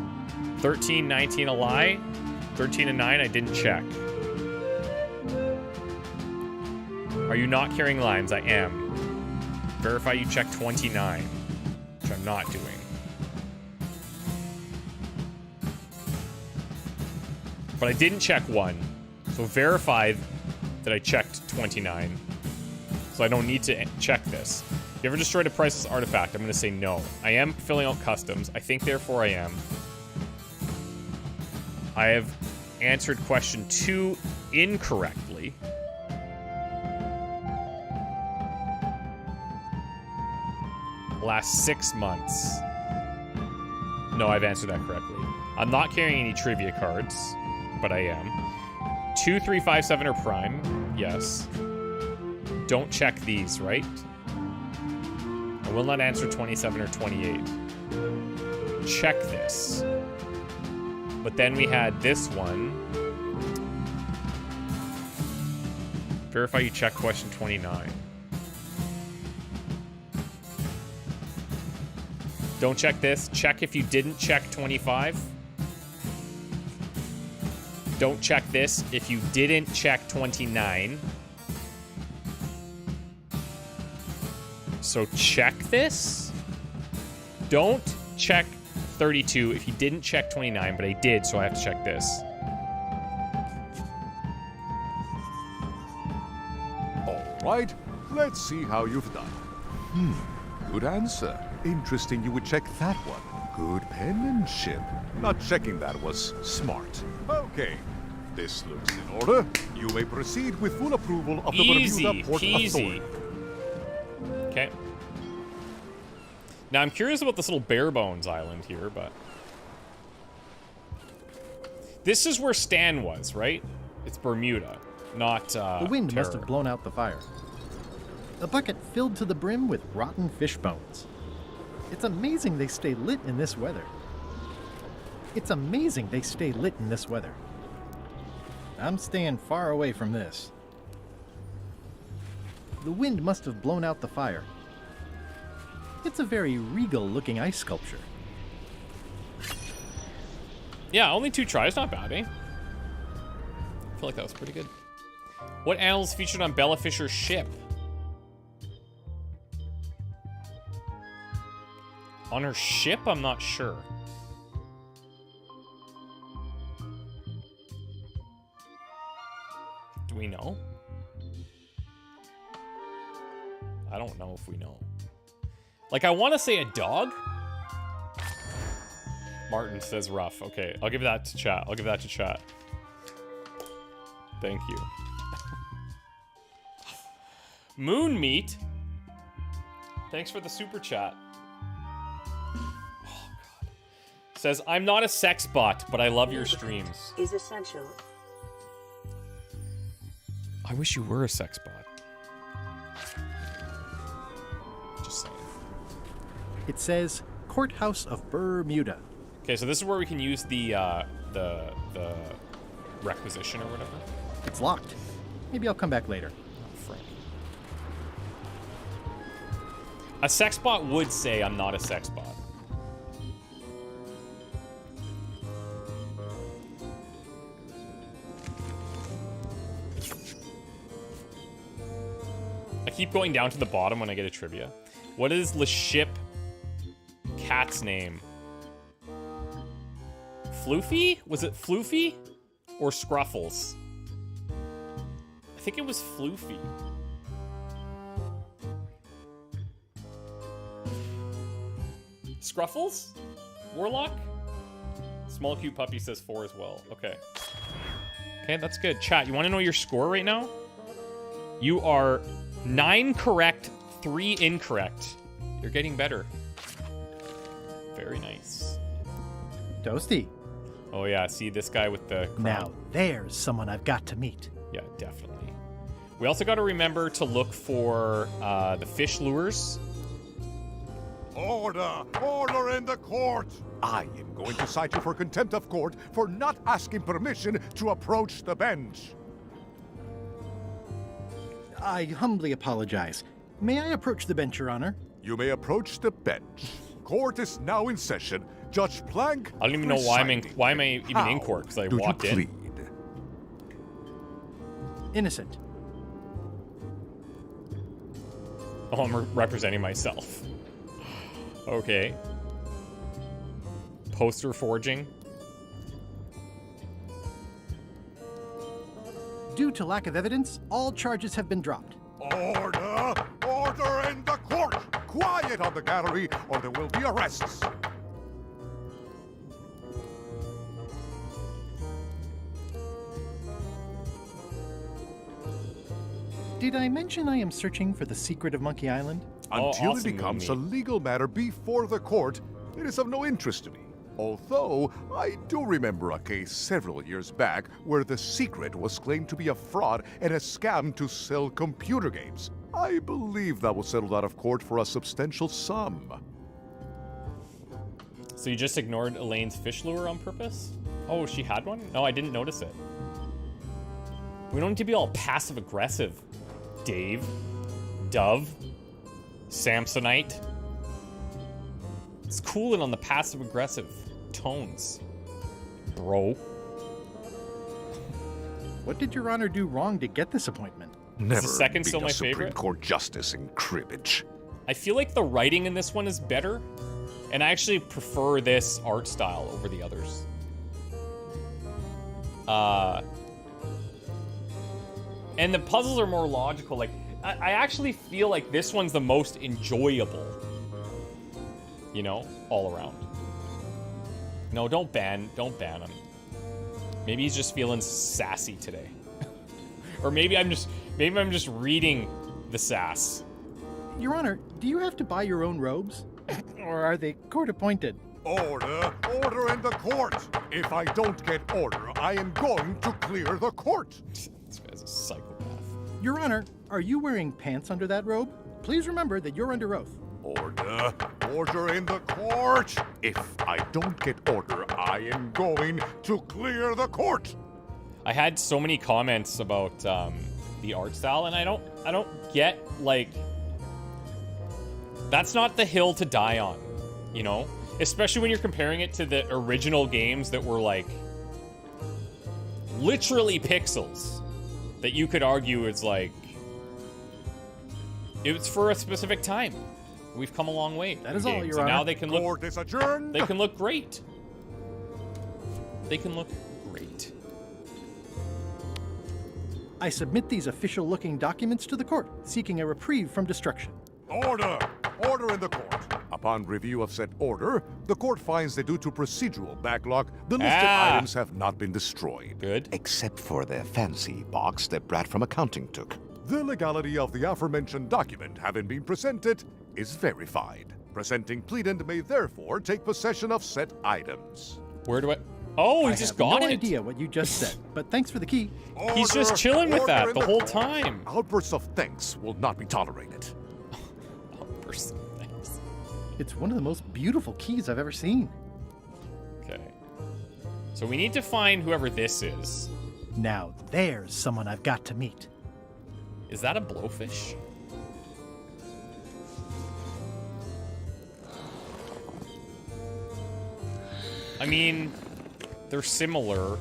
13, 19 a lie. 13 and 9 I didn't check. Are you not carrying limes? I am. Verify you checked 29, which I'm not doing. But I didn't check 1, so verify that I checked 29. So I don't need to check this. You ever destroyed a priceless artifact? I'm going to say no. I am filling out customs. I think, therefore, I am. I have answered question 2 incorrectly. Last 6 months. No, I've answered that correctly. I'm not carrying any trivia cards, but I am. 2, 3, 5, 7 are prime. Yes. Don't check these, right? I will not answer 27 or 28. Check this. But then we had this one. Verify you check question 29. Don't check this. Check if you didn't check 25. Don't check this if you didn't check 29. So check this. Don't check 32 if you didn't check 29, but I did, so I have to check this. All right, let's see how you've done. Good answer. Interesting you would check that one. Good penmanship. Not checking that was smart. Okay, this looks in order. You may proceed with full approval of the Bermuda Port Authority. Okay. Now I'm curious about this little bare bones island here, but this is where Stan was, right? It's Bermuda, not The wind Terror. must have blown out the fire. A bucket filled to the brim with rotten fish bones. It's amazing they stay lit in this weather. It's amazing they stay lit in this weather. I'm staying far away from this. The wind must have blown out the fire. It's a very regal-looking ice sculpture. Yeah, only 2 tries, not bad, eh? I feel like that was pretty good. What animals featured on Bella Fisher's ship? On her ship? I'm not sure. Do we know? I don't know if we know. Like, I want to say a dog. Martin says rough. Okay, I'll give that to chat. I'll give that to chat. Thank you. Moon meat. Thanks for the super chat. Oh, God. Says, I'm not a sex bot, but I love your streams. Is essential. I wish you were a sex bot. Just saying. It says, Courthouse of Bermuda. Okay, so this is where we can use the requisition or whatever. It's locked. Maybe I'll come back later. Oh, frick. A sex bot would say I'm not a sex bot. I keep going down to the bottom when I get a trivia. What is the ship cat's name? Floofy? Was it Floofy or Scruffles? I think it was Floofy. Scruffles? Warlock? Small cute puppy says 4 as well. Okay. Okay, that's good. Chat, you want to know your score right now? You are 9 correct, 3 incorrect. You're getting better. Very nice. Toasty. Oh yeah, see this guy with the crown. Now there's someone I've got to meet. Yeah, definitely. We also got to remember to look for the fish lures. Order! Order in the court! I am going to cite you for contempt of court for not asking permission to approach the bench. I humbly apologize. May I approach the bench, Your Honor? You may approach the bench. Court is now in session. Judge Plank. I don't even know why am I even in court, because I walked in. Plead? Innocent. Oh, I'm representing myself. Okay. Poster forging. Due to lack of evidence, all charges have been dropped. Order! Order in the court! Quiet on the gallery, or there will be arrests. Did I mention I am searching for the secret of Monkey Island? Until awesome, it becomes a Mooney. legal matter before the court, it is of no interest to me. Although, I do remember a case several years back where the secret was claimed to be a fraud and a scam to sell computer games. I believe that was settled out of court for a substantial sum. So you just ignored Elaine's fish lure on purpose? Oh, she had one? No, I didn't notice it. We don't need to be all passive-aggressive, Dave, Dove, Samsonite. It's cooling on the passive-aggressive tones, bro. What did Your Honor do wrong to get this appointment? Never the second beat still a my Supreme favorite? Court justice in cribbage. I feel like the writing in this one is better, and I actually prefer this art style over the others. And the puzzles are more logical. Like, I actually feel like this one's the most enjoyable. You know, all around. No, don't ban him. Maybe he's just feeling sassy today. Or maybe I'm just reading the sass. Your Honor, do you have to buy your own robes? Or are they court-appointed? Order! Order in the court! If I don't get order, I am going to clear the court! This guy's a psychopath. Your Honor, are you wearing pants under that robe? Please remember that you're under oath. Order! Order in the court! If I don't get order, I am going to clear the court! I had so many comments about the art style, and I don't get, like, that's not the hill to die on, you know? Especially when you're comparing it to the original games that were, like, literally pixels. That you could argue is, like, it was for a specific time. We've come a long way. That is all, Your Honor. Now they can look. Court is adjourned. They can look great. They can look great. I submit these official-looking documents to the court, seeking a reprieve from destruction. Order! Order in the court. Upon review of said order, the court finds that due to procedural backlog, the listed items have not been destroyed. Good. Except for the fancy box that Brat from accounting took. The legality of the aforementioned document having been presented is verified. Presenting pleadant may therefore take possession of said items. Where do I... Oh, he I just have got no it. idea what you just said, but thanks for the key. He's just chilling with that the whole court. time. Outbursts of thanks will not be tolerated. Outbursts of thanks. It's one of the most beautiful keys I've ever seen. Okay. So we need to find whoever this is. Now there's someone I've got to meet. Is that a blowfish? I mean, they're similar-ish.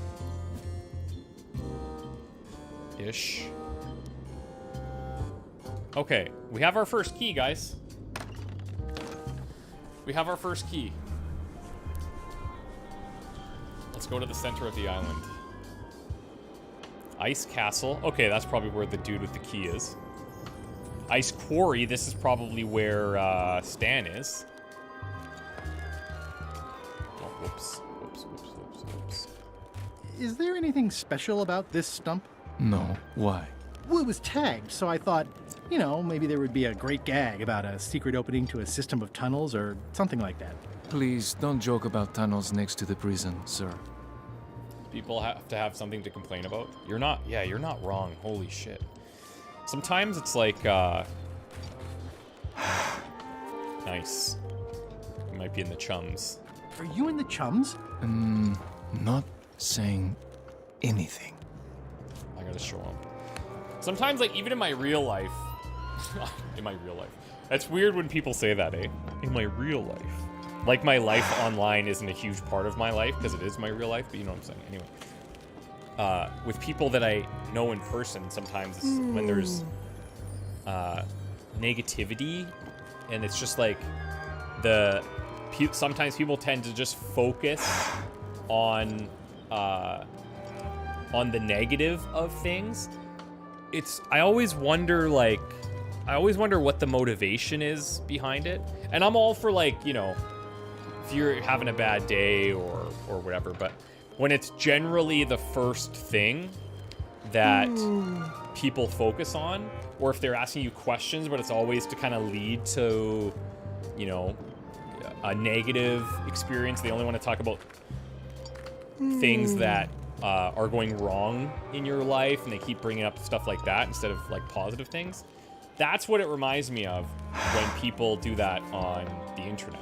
Okay, we have our first key, guys. We have our first key. Let's go to the center of the island. Ice Castle. Okay, that's probably where the dude with the key is. Ice Quarry. This is probably where Stan is. Oh, whoops. Whoops. Is there anything special about this stump? No. Why? Well, it was tagged, so I thought, you know, maybe there would be a great gag about a secret opening to a system of tunnels or something like that. Please don't joke about tunnels next to the prison, sir. People have to have something to complain about. You're not wrong. Holy shit. Sometimes it's like, nice. You might be in the Chums. Are you in the Chums? Not saying anything. I gotta show him. Sometimes, like, even in my real life, that's weird when people say that, eh? In my real life. Like, my life online isn't a huge part of my life, because it is my real life, but you know what I'm saying. Anyway. With people that I know in person, sometimes when there's negativity, and it's just like, sometimes people tend to just focus on the negative of things. I always wonder what the motivation is behind it. And I'm all for, like, you know, if you're having a bad day or whatever, but when it's generally the first thing that people focus on, or if they're asking you questions, but it's always to kind of lead to, you know, a negative experience. They only want to talk about things that are going wrong in your life, and they keep bringing up stuff like that instead of like positive things. That's what it reminds me of when people do that on the internet,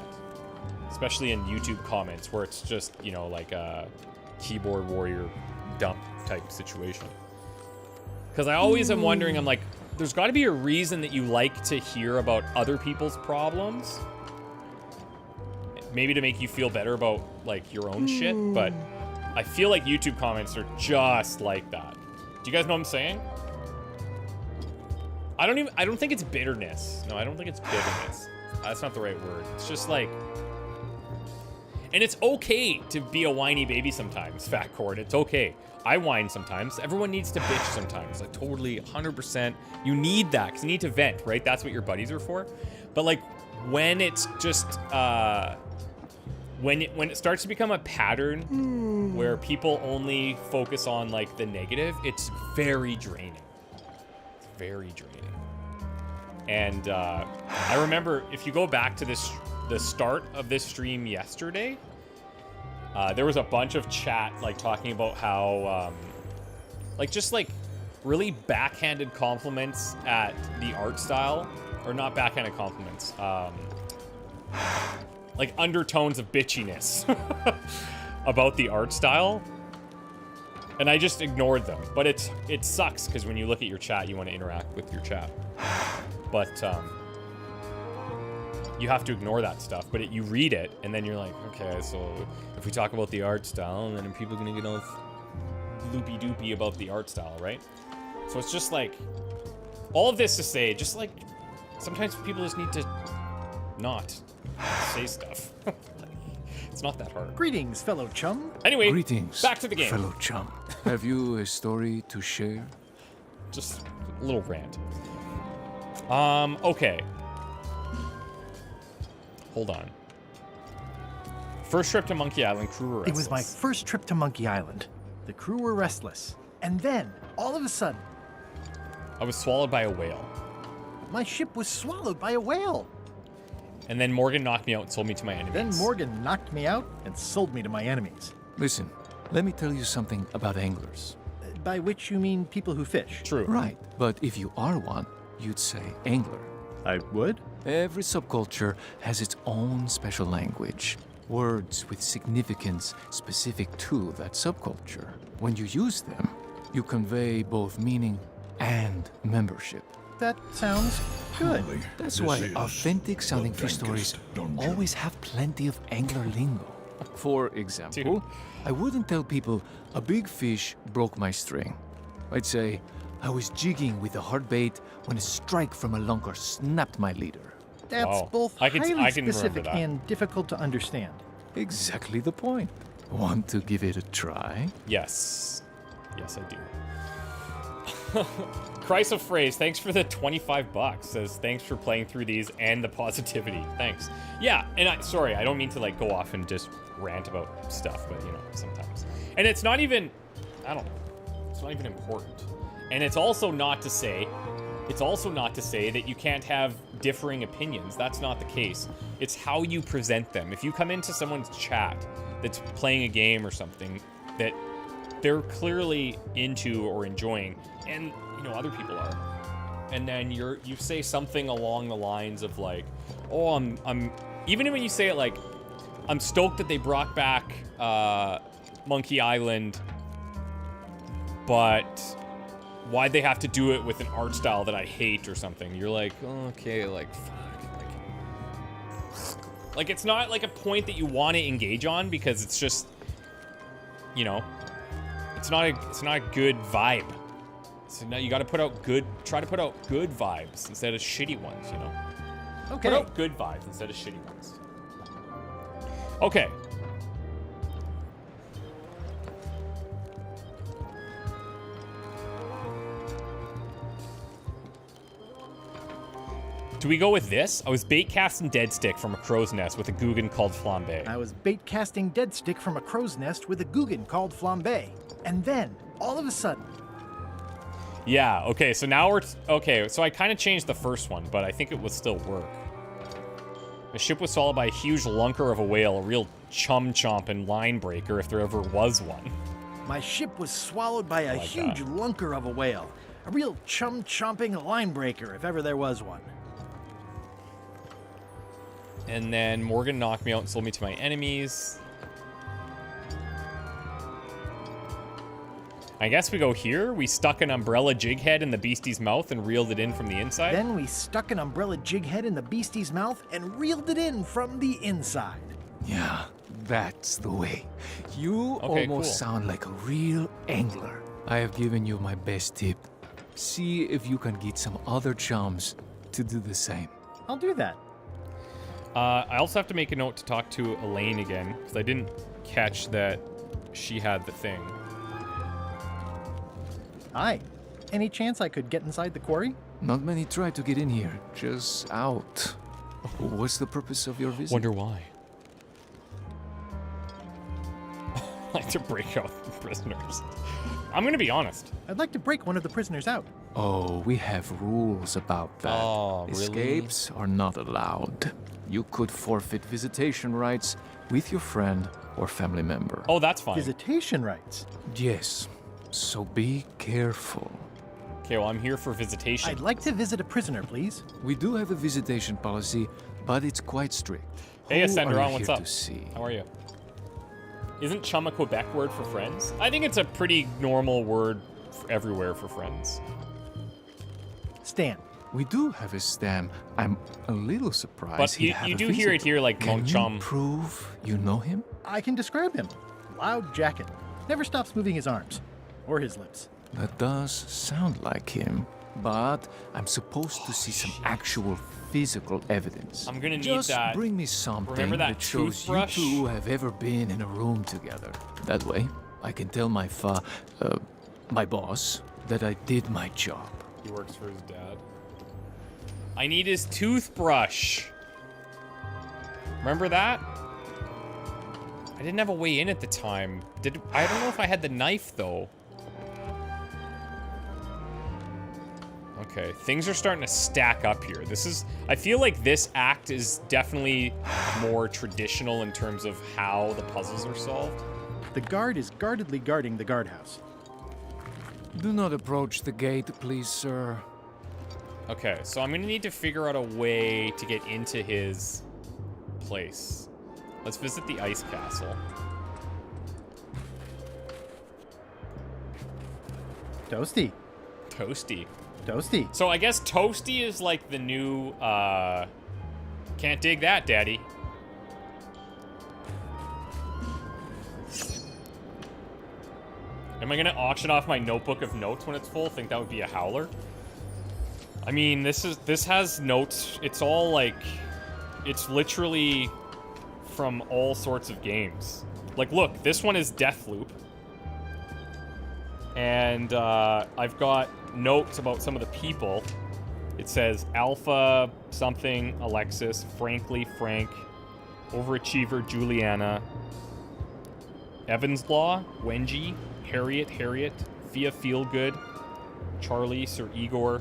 especially in YouTube comments where it's just, you know, like a keyboard warrior dump type situation. Because I always am wondering, I'm like, there's got to be a reason that you like to hear about other people's problems. Maybe to make you feel better about like your own shit, but I feel like YouTube comments are just like that. Do you guys know what I'm saying? I don't think it's bitterness. No, I don't think it's bitterness. That's not the right word. It's just like, and it's okay to be a whiny baby sometimes, Fat Cord. It's okay. I whine sometimes. Everyone needs to bitch sometimes. Like totally, 100%. You need that because you need to vent, right? That's what your buddies are for. But like when it's just, when it starts to become a pattern where people only focus on like the negative, it's very draining. It's very draining. And I remember if you go back to the start of this stream yesterday, there was a bunch of chat like talking about how like just like really backhanded compliments at the art style, or not backhanded compliments, like undertones of bitchiness about the art style, and I just ignored them. But it sucks because when you look at your chat, you want to interact with your chat, but you have to ignore that stuff. But you read it, and then you're like, okay, so if we talk about the art style, then are people gonna get all loopy-doopy about the art style, right? So it's just like, all of this to say, just like, sometimes people just need to not say stuff. It's not that hard. Greetings, fellow chum. Anyway, greetings, back to the game. fellow chum. Have you a story to share? Just a little rant. Okay. Hold on. First trip to Monkey Island, crew were restless. It was my first trip to Monkey Island. The crew were restless. And then, all of a sudden, I was swallowed by a whale. My ship was swallowed by a whale. And then Morgan knocked me out and sold me to my enemies. Then Morgan knocked me out and sold me to my enemies. Listen, let me tell you something about anglers. By which you mean people who fish. True. Right, but if you are one, you'd say angler. I would? Every subculture has its own special language. Words with significance specific to that subculture. When you use them, you convey both meaning and membership. That sounds good. That's why authentic sounding fish stories always have plenty of angler lingo. For example, I wouldn't tell people a big fish broke my string. I'd say I was jigging with a hard bait when a strike from a lunker snapped my leader. That's both highly specific and difficult to understand. Exactly the point. Want to give it a try? Yes. Yes, I do. Christ of Phrase, thanks for the 25 bucks. Says, thanks for playing through these and the positivity. Thanks. Yeah, and sorry, I don't mean to like go off and just rant about stuff, but you know, sometimes. And it's not even, I don't know, it's not even important. And it's also not to say that you can't have differing opinions. That's not the case. It's how you present them. If you come into someone's chat that's playing a game or something that they're clearly into or enjoying, and you know other people are, and then you say something along the lines of like, oh, I'm even when you say it like, I'm stoked that they brought back Monkey Island, but why'd they have to do it with an art style that I hate or something? You're like, oh, okay, like, fuck. Like, it's not like a point that you want to engage on because it's just, you know, it's not a good vibe. So now you got to try to put out good vibes instead of shitty ones, you know? Okay. Put out good vibes instead of shitty ones. Okay. Do we go with this? I was bait casting dead stick from a crow's nest with a Guggen called Flambe. I was bait casting dead stick from a crow's nest with a Guggen called Flambe. And then, all of a sudden... Yeah, okay, so now okay, so I kind of changed the first one, but I think it would still work. A ship was swallowed by a huge lunker of a whale, a real chum-chomping line breaker if there ever was one. My ship was swallowed by a huge lunker of a whale. A real chum-chomping line breaker if ever there was one. And then Morgan knocked me out and sold me to my enemies. I guess we go here. We stuck an umbrella jig head in the beastie's mouth and reeled it in from the inside. Then we stuck an umbrella jig head in the beastie's mouth and reeled it in from the inside. Yeah, that's the way. You Okay, almost cool. sound like a real angler. I have given you my best tip. See if you can get some other chums to do the same. I'll do that. I also have to make a note to talk to Elaine again, because I didn't catch that she had the thing. Hi. Any chance I could get inside the quarry? Not many try to get in here, just out. What's the purpose of your visit? Wonder why. I like to break out prisoners. I'm gonna be honest. I'd like to break one of the prisoners out. Oh, we have rules about that. Oh, really? Escapes are not allowed. You could forfeit visitation rights with your friend or family member. Oh, that's fine. Visitation rights? Yes, so be careful. Okay, well, I'm here for visitation. I'd like to visit a prisoner, please. We do have a visitation policy, but it's quite strict. Hey, Who Ascender, are you what's here up? to see? How are you? Isn't chum a Quebec word for friends? I think it's a pretty normal word everywhere for friends. Stan. We do have a Stan. I'm a little surprised. But he you had a do hear it visitor. here like Can Monk you Chum. prove you know him? I can describe him. Loud jacket. Never stops moving his arms. Or his lips. That does sound like him. But I'm supposed to see some actual physical evidence. I'm gonna need Just that. bring me something Remember that shows toothbrush? you two have ever been in a room together. That way, I can tell my my boss that I did my job. He works for his dad. I need his toothbrush. Remember that? I didn't have a way in at the time. I don't know if I had the knife though. Okay, things are starting to stack up here. I feel like this act is definitely more traditional in terms of how the puzzles are solved. The guard is guardedly guarding the guardhouse. Do not approach the gate, please, sir. Okay, so I'm gonna need to figure out a way to get into his place. Let's visit the ice castle. Toasty. Toasty. Toasty. So I guess Toasty is like the new, can't dig that, daddy. Am I gonna auction off my notebook of notes when it's full? Think that would be a howler? I mean, this has notes. It's all like, it's literally from all sorts of games. Like, look, this one is Deathloop. And I've got notes about some of the people. It says Alpha something, Alexis, Frankly, Frank, Overachiever, Juliana, Evanslaw, Wenji, Harriet, Fia Feelgood, Charlie, Sir Igor.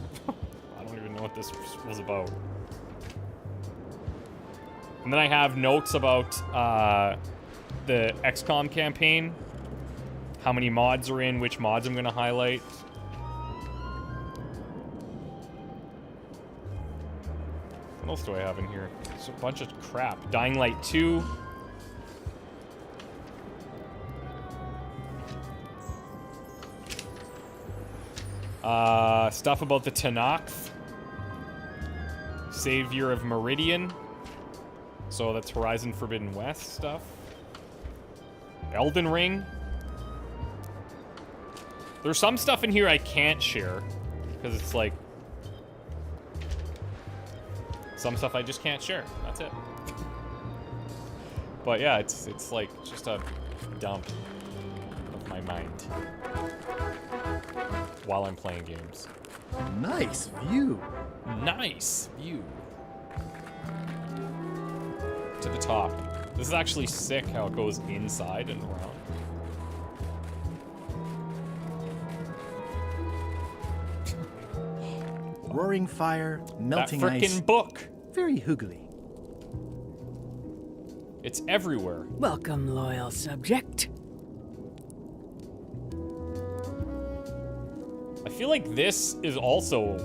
I don't even know what this was about. And then I have notes about the XCOM campaign, how many mods are in, which mods I'm going to highlight. What else do I have in here? There's a bunch of crap. Dying Light 2. Stuff about the Tanakh. Savior of Meridian. So that's Horizon Forbidden West stuff. Elden Ring. There's some stuff in here I can't share. Because it's like... some stuff I just can't share. That's it. But yeah, it's like just a dump of my mind. While I'm playing games. Nice view. Nice view. To the top. This is actually sick how it goes inside and around. Roaring fire, melting that ice. frickin' book. Very hoogly. It's everywhere. Welcome, loyal subject. I feel like this is also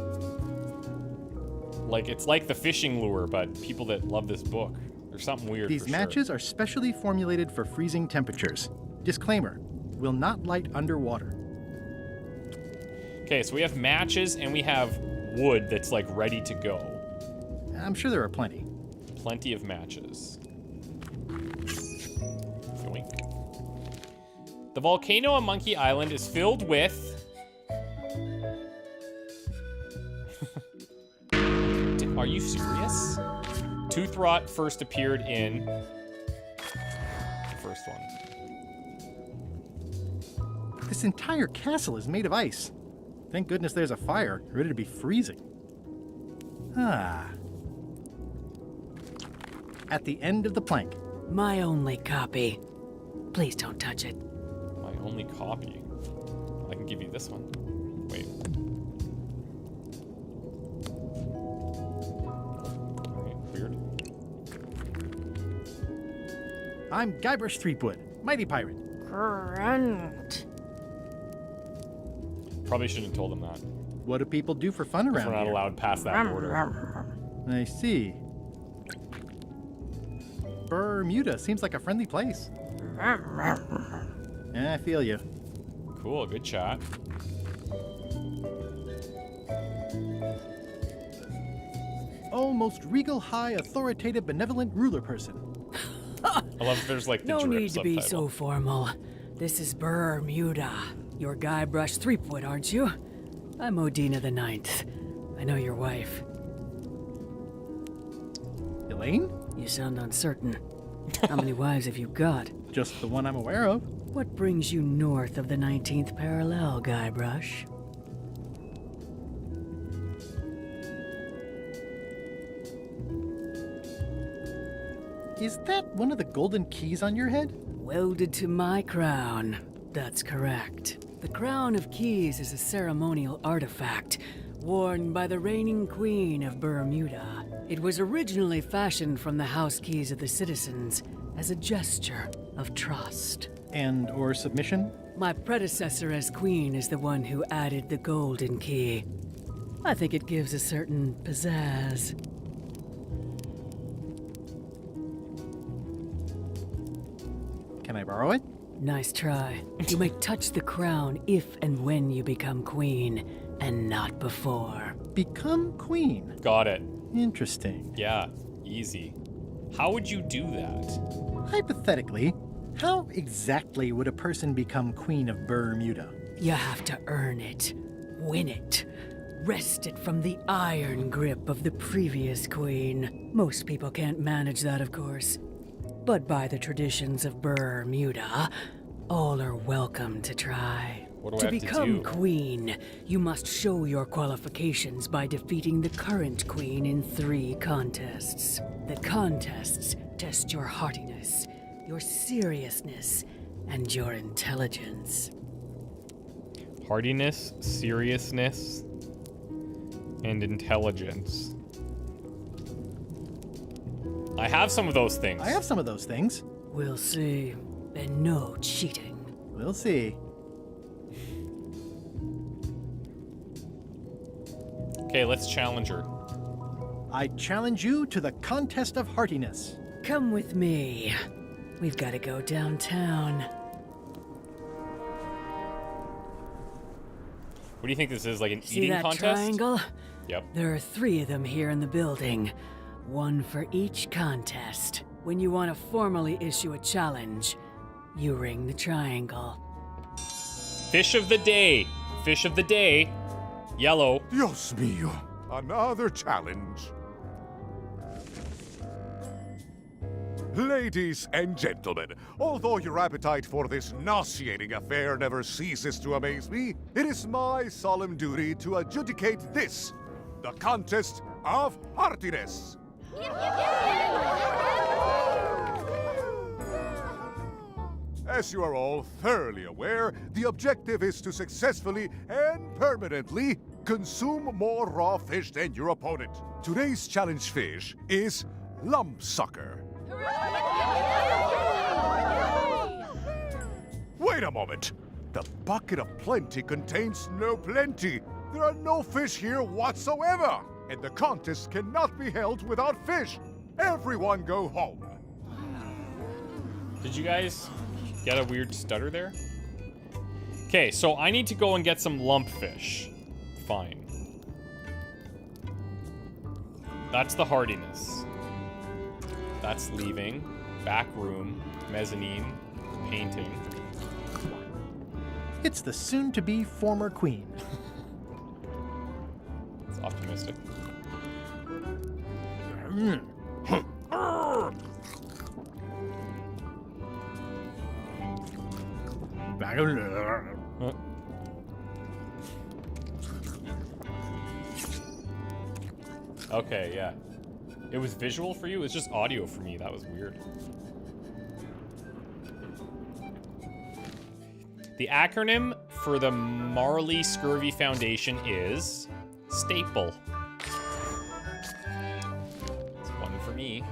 like it's like the fishing lure, but people that love this book. There's something weird. These matches are specially formulated for freezing temperatures. Disclaimer: will not light underwater. Okay, so we have matches and we have wood that's like ready to go. I'm sure there are plenty. Plenty of matches. Yoink. The volcano on Monkey Island is filled with... Are you serious? Toothrot first appeared in... the first one. This entire castle is made of ice. Thank goodness there's a fire, ready to be freezing. Ah. At the end of the plank. My only copy. Please don't touch it. My only copy. I can give you this one. Wait. Alright, weird. I'm Guybrush Threepwood, mighty pirate. Grunt. Probably shouldn't have told them that. What do people do for fun around We're not here? allowed past that border. I see. Bermuda seems like a friendly place. Yeah, I feel you. Cool, good chat. Oh, most regal, high, authoritative, benevolent ruler person. I love that there's like the No drip need to be subtitle. so formal. This is Bermuda. You're Guybrush Threepwood, aren't you? I'm Odina the Ninth. I know your wife. Elaine? You sound uncertain. How many wives have you got? Just the one I'm aware of. What brings you north of the 19th parallel, Guybrush? Is that one of the golden keys on your head? Welded to my crown. That's correct. The Crown of Keys is a ceremonial artifact worn by the reigning queen of Bermuda. It was originally fashioned from the house keys of the citizens as a gesture of trust. And or submission? My predecessor as queen is the one who added the golden key. I think it gives a certain pizzazz. Can I borrow it? Nice try. You may touch the crown if and when you become queen, and not before. Become queen? Got it. Interesting. Yeah, easy. How would you do that? Hypothetically, how exactly would a person become queen of Bermuda? You have to earn it, win it, wrest it from the iron grip of the previous queen. Most people can't manage that, of course. But by the traditions of Bermuda, all are welcome to try. What do I To have to become do? queen, you must show your qualifications by defeating the current queen in 3 contests. The contests test your heartiness, your seriousness, and your intelligence. Hardiness, seriousness, and intelligence. I have some of those things. I have some of those things. We'll see. And no cheating. We'll see. Okay, let's challenge her. I challenge you to the contest of heartiness. Come with me. We've got to go downtown. What do you think this is, like an See eating that contest? triangle? Yep. There are 3 of them here in the building. 1 for each contest. When you want to formally issue a challenge, you ring the triangle. Fish of the day. Fish of the day. Yellow. Dios mío. Another challenge. Ladies and gentlemen, although your appetite for this nauseating affair never ceases to amaze me, it is my solemn duty to adjudicate this, the contest of heartiness. As you are all thoroughly aware, the objective is to successfully and permanently consume more raw fish than your opponent. Today's challenge fish is lump sucker. Wait a moment. The bucket of plenty contains no plenty. There are no fish here whatsoever. And the contest cannot be held without fish. Everyone go home. Did you guys get a weird stutter there? Okay, so I need to go and get some lumpfish. Fine. That's the hardiness. That's leaving. Back room. Mezzanine. Painting. It's the soon-to-be former queen. It's optimistic. Okay, yeah. It was visual for you? It's just audio for me. That was weird. The acronym for the Marley Scurvy Foundation is STAPLE. It's one for me.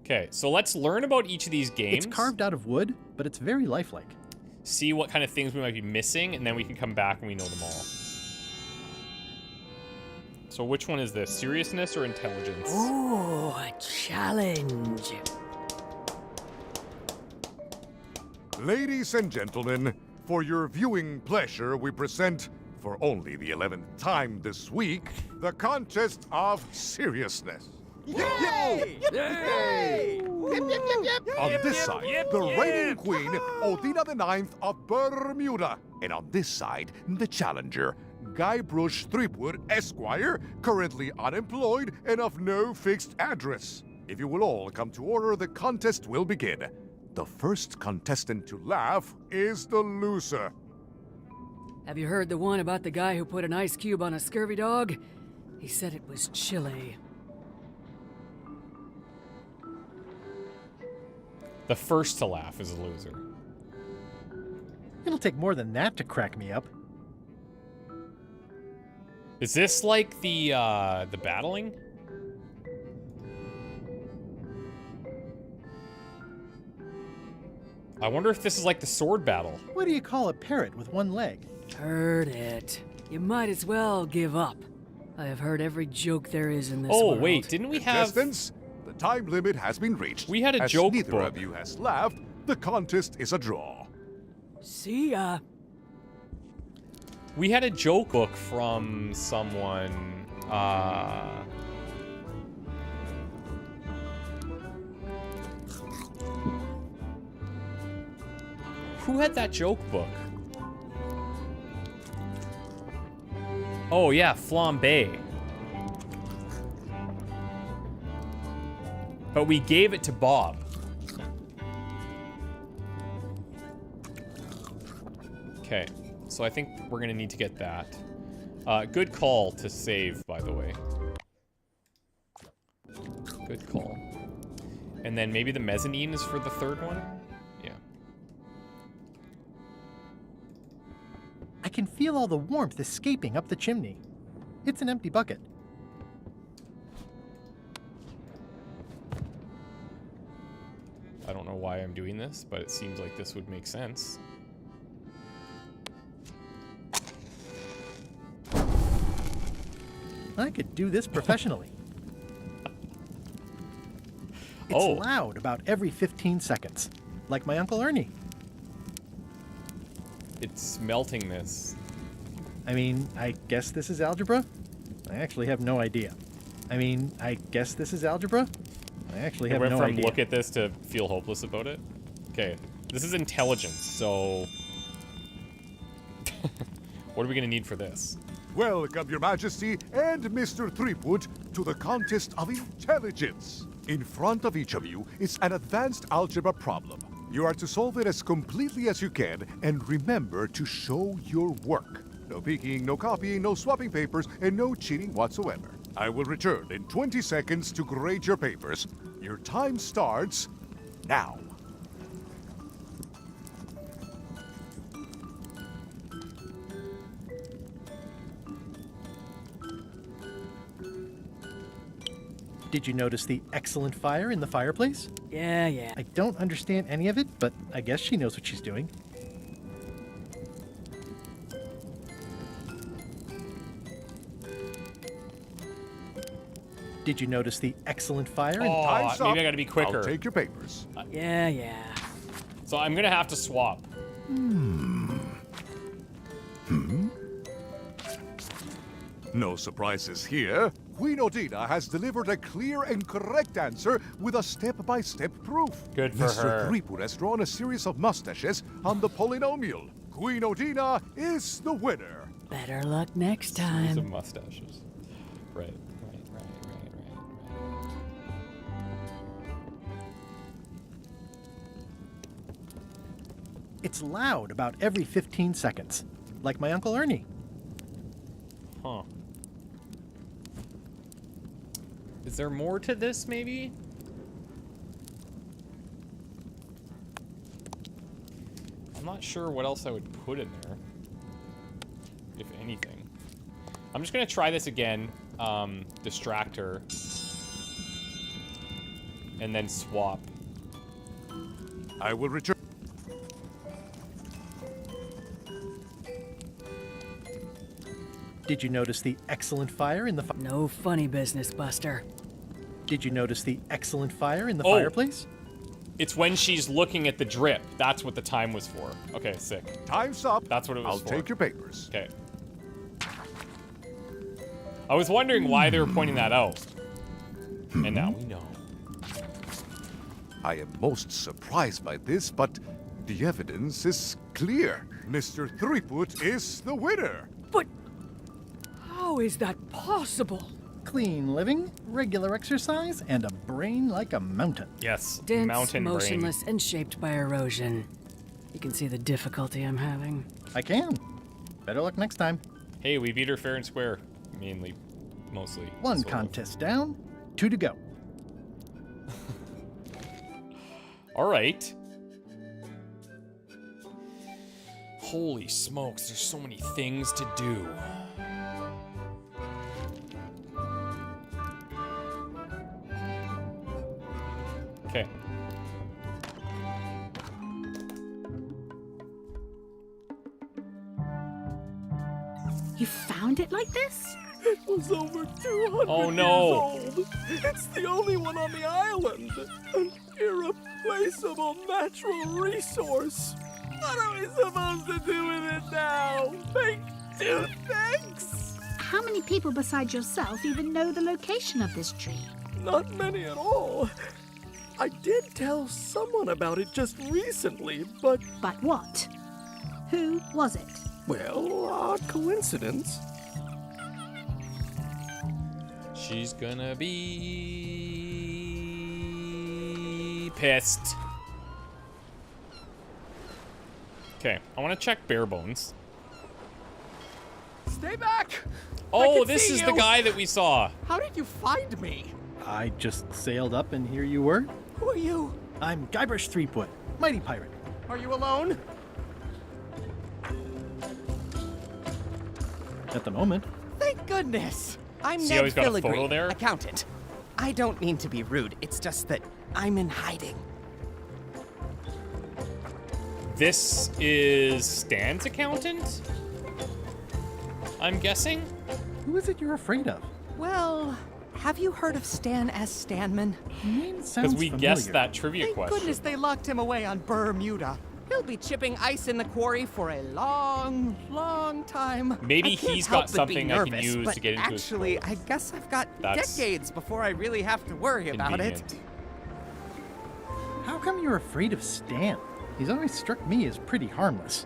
Okay, so let's learn about each of these games. It's carved out of wood, but it's very lifelike. See what kind of things we might be missing, and then we can come back and we know them all. So which one is this? Seriousness or intelligence? Ooh, a challenge. Ladies and gentlemen, for your viewing pleasure, we present, for only the 11th time this week, the contest of seriousness. Yay! Yay! On this side, the reigning queen, Odina IX of Bermuda. And on this side, the challenger, Guybrush Threepwood, Esquire, currently unemployed and of no fixed address. If you will all come to order, the contest will begin. The first contestant to laugh is the loser. Have you heard the one about the guy who put an ice cube on a scurvy dog? He said it was chilly. The first to laugh is a loser. It'll take more than that to crack me up. Is this like the battling? I wonder if this is like the sword battle. What do you call a parrot with one leg? Heard it. You might as well give up. I have heard every joke there is in this world. Oh, wait, didn't we have... Contestants, the time limit has been reached. We had a As joke neither book. of you has laughed, the contest is a draw. See ya. We had a joke book from someone. Who had that joke book? Oh yeah, Flambe. But we gave it to Bob. Okay, so I think we're gonna need to get that. Good call to save, by the way. Good call. And then maybe the mezzanine is for the third one? Yeah. I can feel all the warmth escaping up the chimney. It's an empty bucket. I don't know why I'm doing this, but it seems like this would make sense. I could do this professionally. It's loud about every 15 seconds, like my Uncle Ernie. It's melting this. I mean, I guess this is algebra? I actually have no idea. I mean, I guess this is algebra? I actually have no idea. I went from look at this to feel hopeless about it. Okay, this is intelligence, so... What are we gonna need for this? Welcome, Your Majesty and Mr. Threepwood, to the contest of intelligence. In front of each of you is an advanced algebra problem. You are to solve it as completely as you can, and remember to show your work. No peeking, no copying, no swapping papers, and no cheating whatsoever. I will return in 20 seconds to grade your papers. Your time starts now. Did you notice the excellent fire in the fireplace? Yeah. I don't understand any of it, but I guess she knows what she's doing. Did you notice the excellent fire? Oh, maybe I gotta be quicker. I'll take your papers. Yeah. So I'm gonna have to swap. No surprises here. Queen Odina has delivered a clear and correct answer with a step-by-step proof. Good for her. Mr. Threepwood has drawn a series of mustaches on the polynomial. Queen Odina is the winner. Better luck next Series time. of mustaches. Right. It's loud about every 15 seconds, like my Uncle Ernie. Huh. Is there more to this, maybe? I'm not sure what else I would put in there, if anything. I'm just gonna try this again, distract her, and then swap. I will return. Did you notice the excellent fire in the No funny business, Buster. Did you notice the excellent fire in the fireplace? It's when she's looking at the drip. That's what the time was for. Okay, sick. Time's up. That's what it was I'll for. take your papers. Okay. I was wondering why they were pointing that out. And now we know. I am most surprised by this, but the evidence is clear. Mr. Threepwood is the winner. But how is that possible? Clean living, regular exercise, and a brain like a mountain. Yes, Dense, mountain motionless, and shaped by erosion. You can see the difficulty I'm having. I can. Better luck next time. Hey, we beat her fair and square. Mainly. Mostly. One sort of. contest down, 2 to go. All right. Holy smokes, there's so many things to do. Okay. You found it like this? It was over 200 Oh, no. years old. It's the only one on the island. An irreplaceable natural resource. What are we supposed to do with it now? Make toothpicks? How many people besides yourself even know the location of this tree? Not many at all. I did tell someone about it just recently, but... But what? Who was it? Well, odd coincidence. She's gonna be pissed. Okay, I want to check bare bones. Stay back! Oh, this is the guy that we saw. How did you find me? I just sailed up and here you were. Who are you? I'm Guybrush Threepwood, mighty pirate. Are you alone? At the moment. Thank goodness. I'm See how Ned he's got a Filigree, photo there? accountant. I don't mean to be rude. It's just that I'm in hiding. This is Stan's accountant? I'm guessing? Who is it you're afraid of? Well, have you heard of Stan as Stanman? Because we guessed that trivia Thank question. goodness they locked him away on Bermuda. He'll be chipping ice in the quarry for a long, long time. Maybe I can't he's help got but be something I can nervous, use but to get into his actually, I guess I've got That's decades before I really have to worry about it. Convenient. How come you're afraid of Stan? He's always struck me as pretty harmless,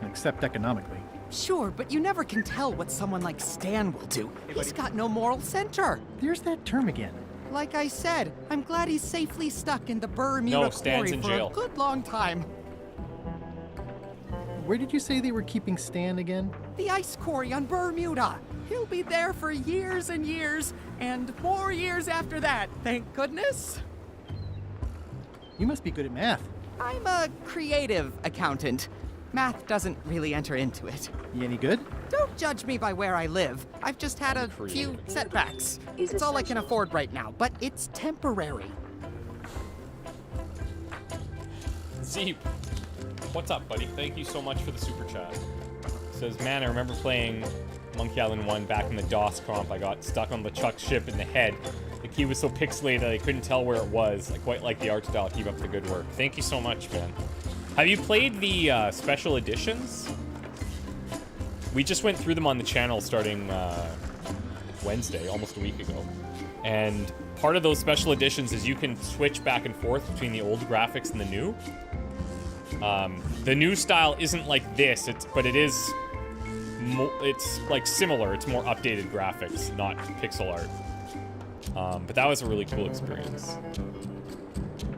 except economically. Sure, but you never can tell what someone like Stan will do. He's got no moral center. There's that term again. Like I said, I'm glad he's safely stuck in the Bermuda No, Stan's quarry in for jail. a good long time. Where did you say they were keeping Stan again? The ice quarry on Bermuda. He'll be there for years and years, and more years after that, thank goodness. You must be good at math. I'm a creative accountant. Math doesn't really enter into it. You any good? Don't judge me by where I live. I've just had a few setbacks. It's all I can afford right now, but it's temporary. Zeep, what's up, buddy? Thank you so much for the super chat. Says, man, I remember playing Monkey Island 1 back in the DOS comp. I got stuck on LeChuck's ship in the head. The key was so pixelated that I couldn't tell where it was. I quite like the art style. Keep up the good work. Thank you so much, man. Have you played the special editions? We just went through them on the channel starting Wednesday, almost a week ago. And part of those special editions is you can switch back and forth between the old graphics and the new. The new style isn't like this, but it is, it's like similar. It's more updated graphics, not pixel art. But that was a really cool experience.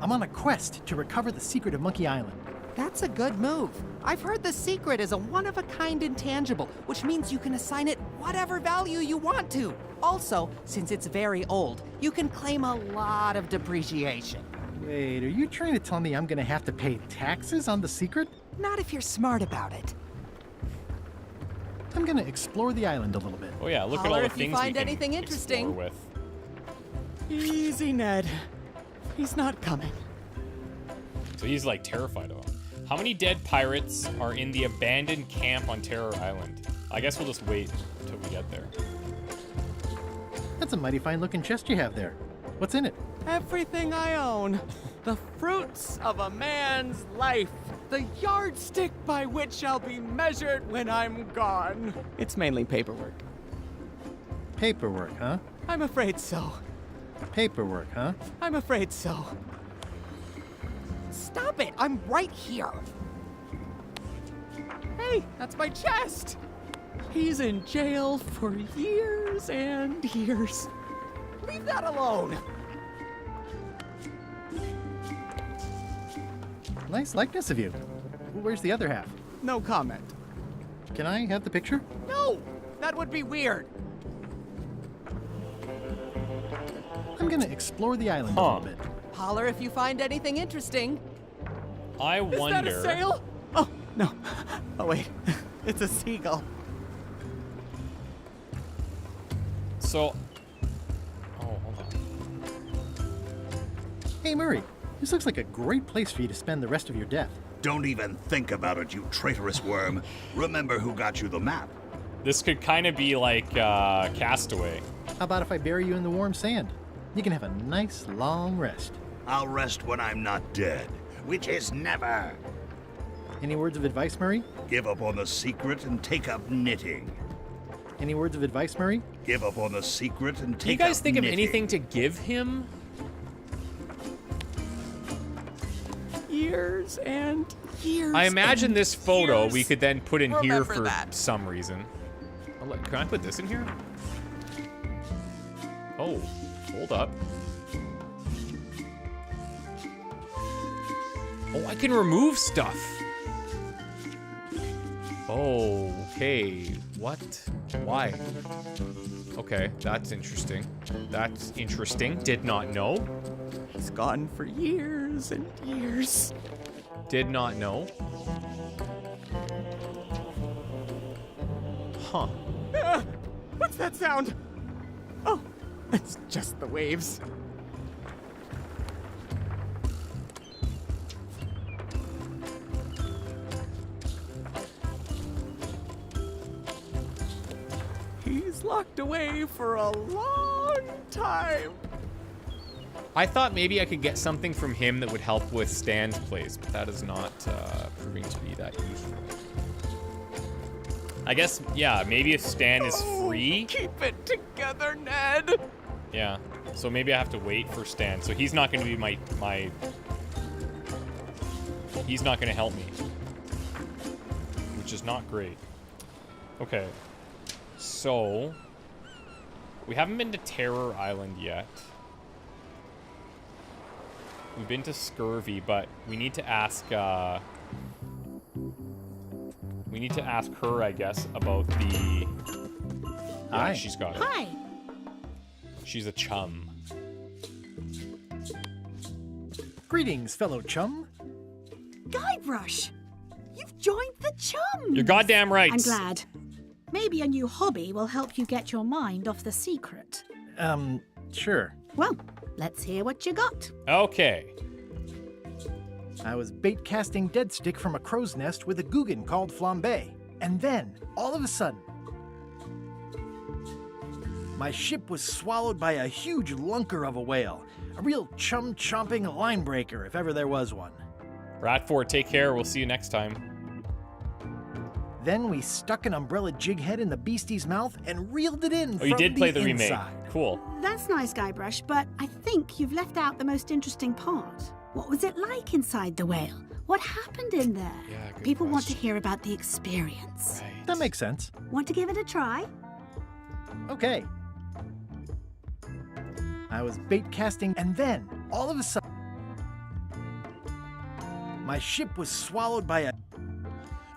I'm on a quest to recover the secret of Monkey Island. That's a good move. I've heard the secret is a one-of-a-kind intangible, which means you can assign it whatever value you want to. Also, since it's very old, you can claim a lot of depreciation. Wait, are you trying to tell me I'm gonna have to pay taxes on the secret? Not if you're smart about it. I'm gonna explore the island a little bit. Oh yeah, look at all the things we can find anything interesting. explore with. Easy, Ned. He's not coming. So he's like terrified of him. How many dead pirates are in the abandoned camp on Terror Island? I guess we'll just wait until we get there. That's a mighty fine looking chest you have there. What's in it? Everything I own. The fruits of a man's life. The yardstick by which I'll be measured when I'm gone. It's mainly paperwork. Paperwork, huh? I'm afraid so. Paperwork, huh? I'm afraid so. Stop it! I'm right here. Hey, that's my chest. He's in jail for years and years. Leave that alone. Nice likeness of you. Where's the other half? No comment. Can I have the picture? No! That would be weird. I'm gonna explore the island a little bit. Holler if you find anything interesting. I wonder. Is that a sail? Oh, no. Oh, wait. It's a seagull. So. Oh, hold on. Hey, Murray. This looks like a great place for you to spend the rest of your death. Don't even think about it, you traitorous worm. Remember who got you the map. This could kind of be like Castaway. How about if I bury you in the warm sand? You can have a nice long rest. I'll rest when I'm not dead, which is never. Any words of advice, Murray? Give up on the secret and take up knitting. Any words of advice, Murray? Give up on the secret and take up knitting. Do you guys think of anything to give him? Years and years. I imagine this photo years. we could then put in here Remember for that. some reason. Oh, look, can I put this in here? Oh, hold up. Oh, I can remove stuff. Oh, okay. What? Why? Okay, that's interesting. That's interesting. Did not know. He's gone for years and years. Did not know. Huh. What's that sound? Oh, it's just the waves. He's locked away for a long time. I thought maybe I could get something from him that would help with Stan's place, but that is not proving to be that useful. I guess, yeah, maybe if Stan is free. Keep it together, Ned. Yeah, so maybe I have to wait for Stan. So he's not going to be my... He's not going to help me. Which is not great. Okay. So... We haven't been to Terror Island yet. We've been to Scurvy, but we need to ask, we need to ask her, I guess, about the... Hi. Yeah, she's got it. Hi. She's a chum. Greetings, fellow chum. Guybrush, you've joined the Chums. You're goddamn right. I'm glad. Maybe a new hobby will help you get your mind off the secret. Sure. Well, let's hear what you got. Okay. I was bait casting dead stick from a crow's nest with a Guggen called Flambe. And then, all of a sudden, my ship was swallowed by a huge lunker of a whale. A real chum-chomping line breaker, if ever there was one. Ratford, take care. We'll see you next time. Then we stuck an umbrella jig head in the beastie's mouth and reeled it in. Oh, you did play the inside. remake. Cool. That's nice, Guybrush, but I think you've left out the most interesting part. What was it like inside the whale? What happened in there? Yeah, good People want to question. hear about the experience. Right. That makes sense. Want to give it a try? Okay. I was bait casting, and then, all of a sudden, my ship was swallowed by a...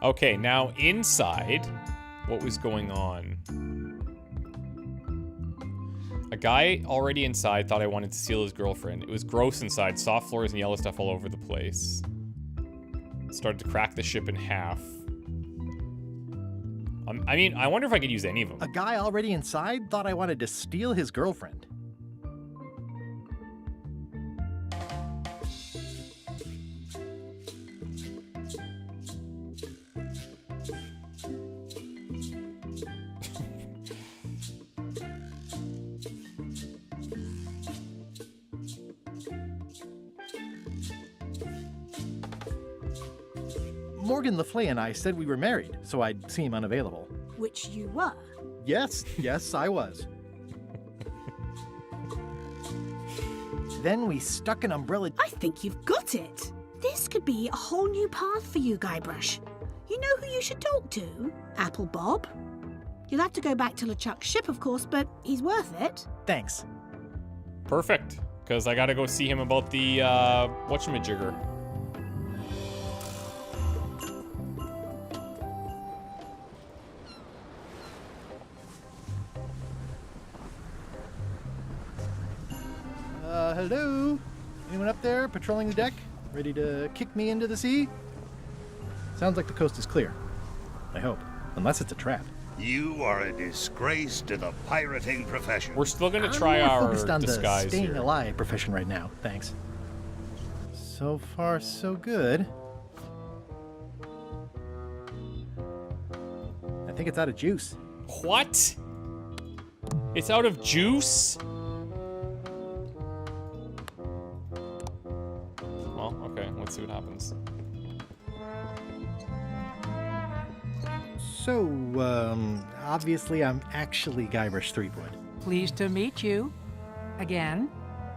Okay, now inside, what was going on? A guy already inside thought I wanted to steal his girlfriend. It was gross inside, soft floors and yellow stuff all over the place. Started to crack the ship in half. I mean, I wonder if I could use any of them. A guy already inside thought I wanted to steal his girlfriend. Morgan Le Fay and I said we were married, so I'd seem unavailable. Which you were. Yes, I was. Then we stuck an umbrella... I think you've got it. This could be a whole new path for you, Guybrush. You know who you should talk to? Apple Bob. You'll have to go back to LeChuck's ship, of course, but he's worth it. Thanks. Perfect, because I gotta go see him about the, whatchamajigger. Hello? Anyone up there patrolling the deck? Ready to kick me into the sea? Sounds like the coast is clear. I hope. Unless it's a trap. You are a disgrace to the pirating profession. We're still gonna try I'm more our focused on the disguise staying here. alive profession right now, thanks. So far, so good. I think it's out of juice. What? It's out of juice? Well, okay, let's see what happens. So, obviously I'm actually Guybrush Threepwood. Pleased to meet you. Again.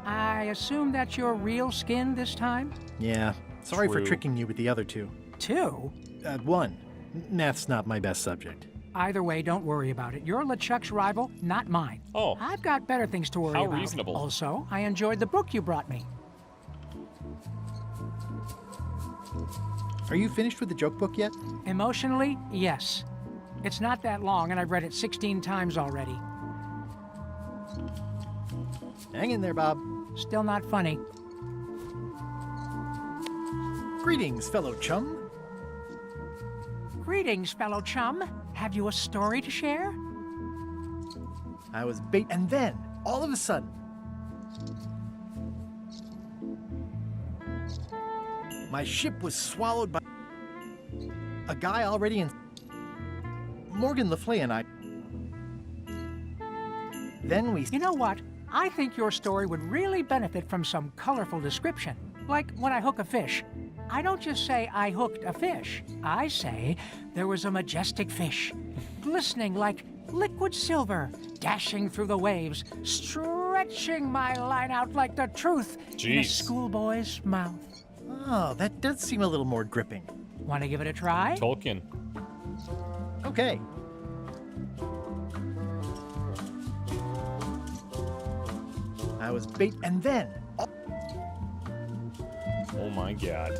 I assume that's your real skin this time? Yeah, sorry for True. tricking you with the other two. Two? One. Math's not my best subject. Either way, don't worry about it. You're LeChuck's rival, not mine. Oh. I've got better things to worry How about. reasonable. Also, I enjoyed the book you brought me. Are you finished with the joke book yet? Emotionally, yes. It's not that long, and I've read it 16 times already. Hang in there, Bob. Still not funny. Greetings, fellow chum. Greetings, fellow chum. Have you a story to share? I was bait, and then, all of a sudden, my ship was swallowed by a guy already in... Morgan Le Fay and I... Then we... You know what? I think your story would really benefit from some colorful description. Like when I hook a fish. I don't just say I hooked a fish. I say there was a majestic fish, glistening like liquid silver, dashing through the waves, stretching my line out like the truth in a Jeez. schoolboy's mouth. Oh, that does seem a little more gripping. Want to give it a try? Tolkien. Okay. I was bait, and then... Oh my god.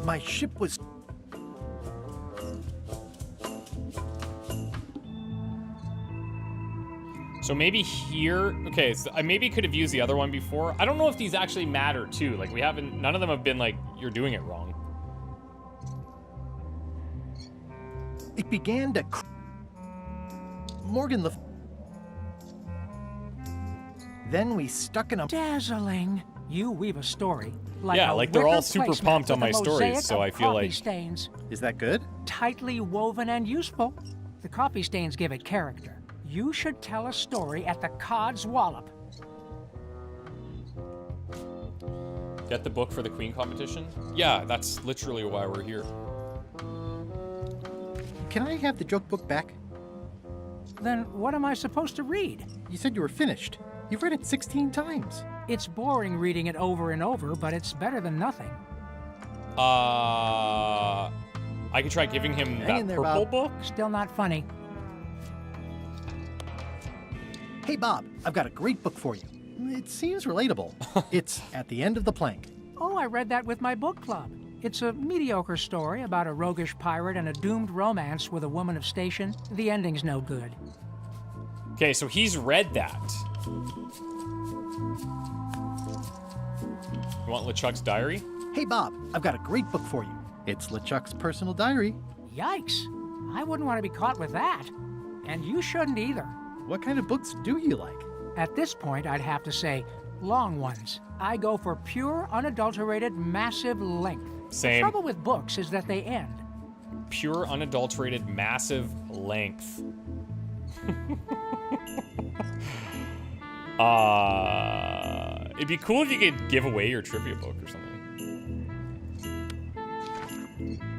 My ship was... So maybe here, okay, so I maybe could have used the other one before. I don't know if these actually matter too. Like we haven't, none of them have been like, you're doing it wrong. It began to Morgan the Then we stuck in a dazzling. You weave a story. Like yeah, a like they're all wicker super placement pumped on with my a stories, mosaic so of I feel coffee like stains. Is that good? Tightly woven and useful. The coffee stains give it character. You should tell a story at the Cod's Wallop. get the book for the Queen competition. Yeah, that's literally why we're here. Can I have the joke book back? Then what am I supposed to read? You said you were finished. You've read it 16 times. It's boring reading it over and over, but it's better than nothing. I could try giving him that purple book. Still not funny. Hey, Bob, I've got a great book for you. It seems relatable. It's At the End of the Plank. Oh, I read that with my book club. It's a mediocre story about a roguish pirate and a doomed romance with a woman of station. The ending's no good. Okay, so he's read that. You want LeChuck's diary? Hey, Bob, I've got a great book for you. It's LeChuck's personal diary. Yikes. I wouldn't want to be caught with that. And you shouldn't either. What kind of books do you like? At this point, I'd have to say long ones. I go for pure, unadulterated, massive length. Same. The trouble with books is that they end. Pure, unadulterated, massive length. It'd be cool if you could give away your trivia book or something.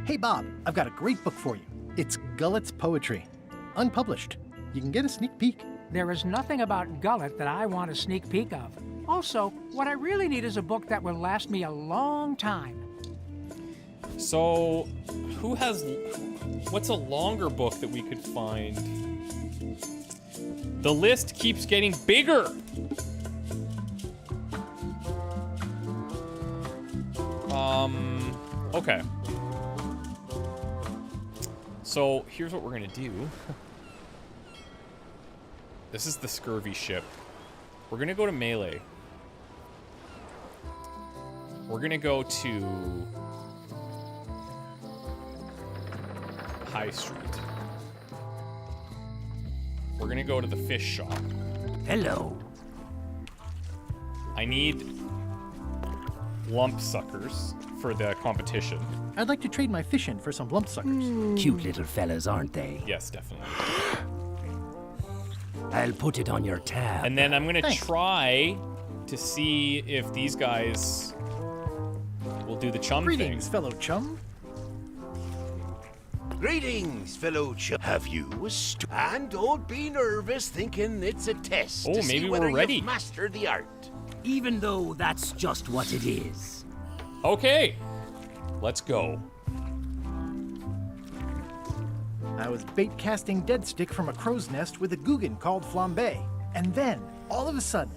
Hey, Bob, I've got a great book for you. It's Gullet's Poetry. Unpublished. You can get a sneak peek. There is nothing about Gullet that I want a sneak peek of. Also, what I really need is a book that will last me a long time. So, what's a longer book that we could find? The list keeps getting bigger. Okay. So, here's what we're gonna do. This is the Scurvy ship. We're gonna go to Melee. We're gonna go to High Street. We're gonna go to the fish shop. Hello. I need lump suckers for the competition. I'd like to trade my fish in for some lump suckers. Cute little fellas, aren't they? Yes, definitely. I'll put it on your tab. And then I'm gonna try to see if these guys will do the chum thing. Greetings, fellow chum. Greetings, fellow chum. Have you a and don't be nervous thinking it's a test. Oh, to maybe see we're whether ready. You've mastered the art. Even though that's just what it is. Okay, let's go. I was bait casting dead stick from a crow's nest with a Guggen called Flambe. And then, all of a sudden,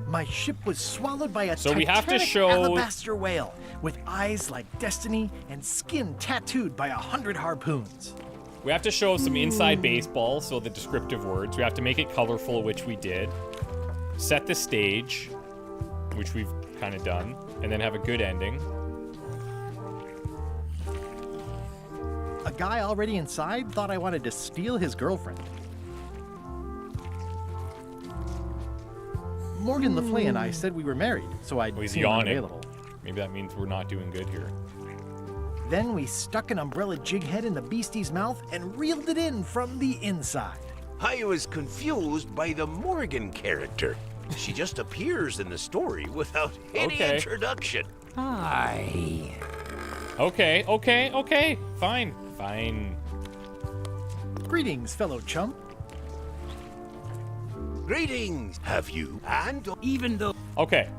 my ship was swallowed by a So we have to titanic show- alabaster whale with eyes like destiny and skin tattooed by 100 harpoons. We have to show some inside baseball, so the descriptive words. We have to make it colorful, which we did. Set the stage, which we've kind of done, and then have a good ending. A guy already inside thought I wanted to steal his girlfriend. Morgan Le Fay and I said we were married, so I'd He's seem yawning. unavailable. Maybe that means we're not doing good here. Then we stuck an umbrella jig head in the beastie's mouth and reeled it in from the inside. I was confused by the Morgan character. She just appears in the story without any Okay. introduction. Aye. Okay. Fine. Greetings, fellow chum. Greetings. Have you and even though Okay.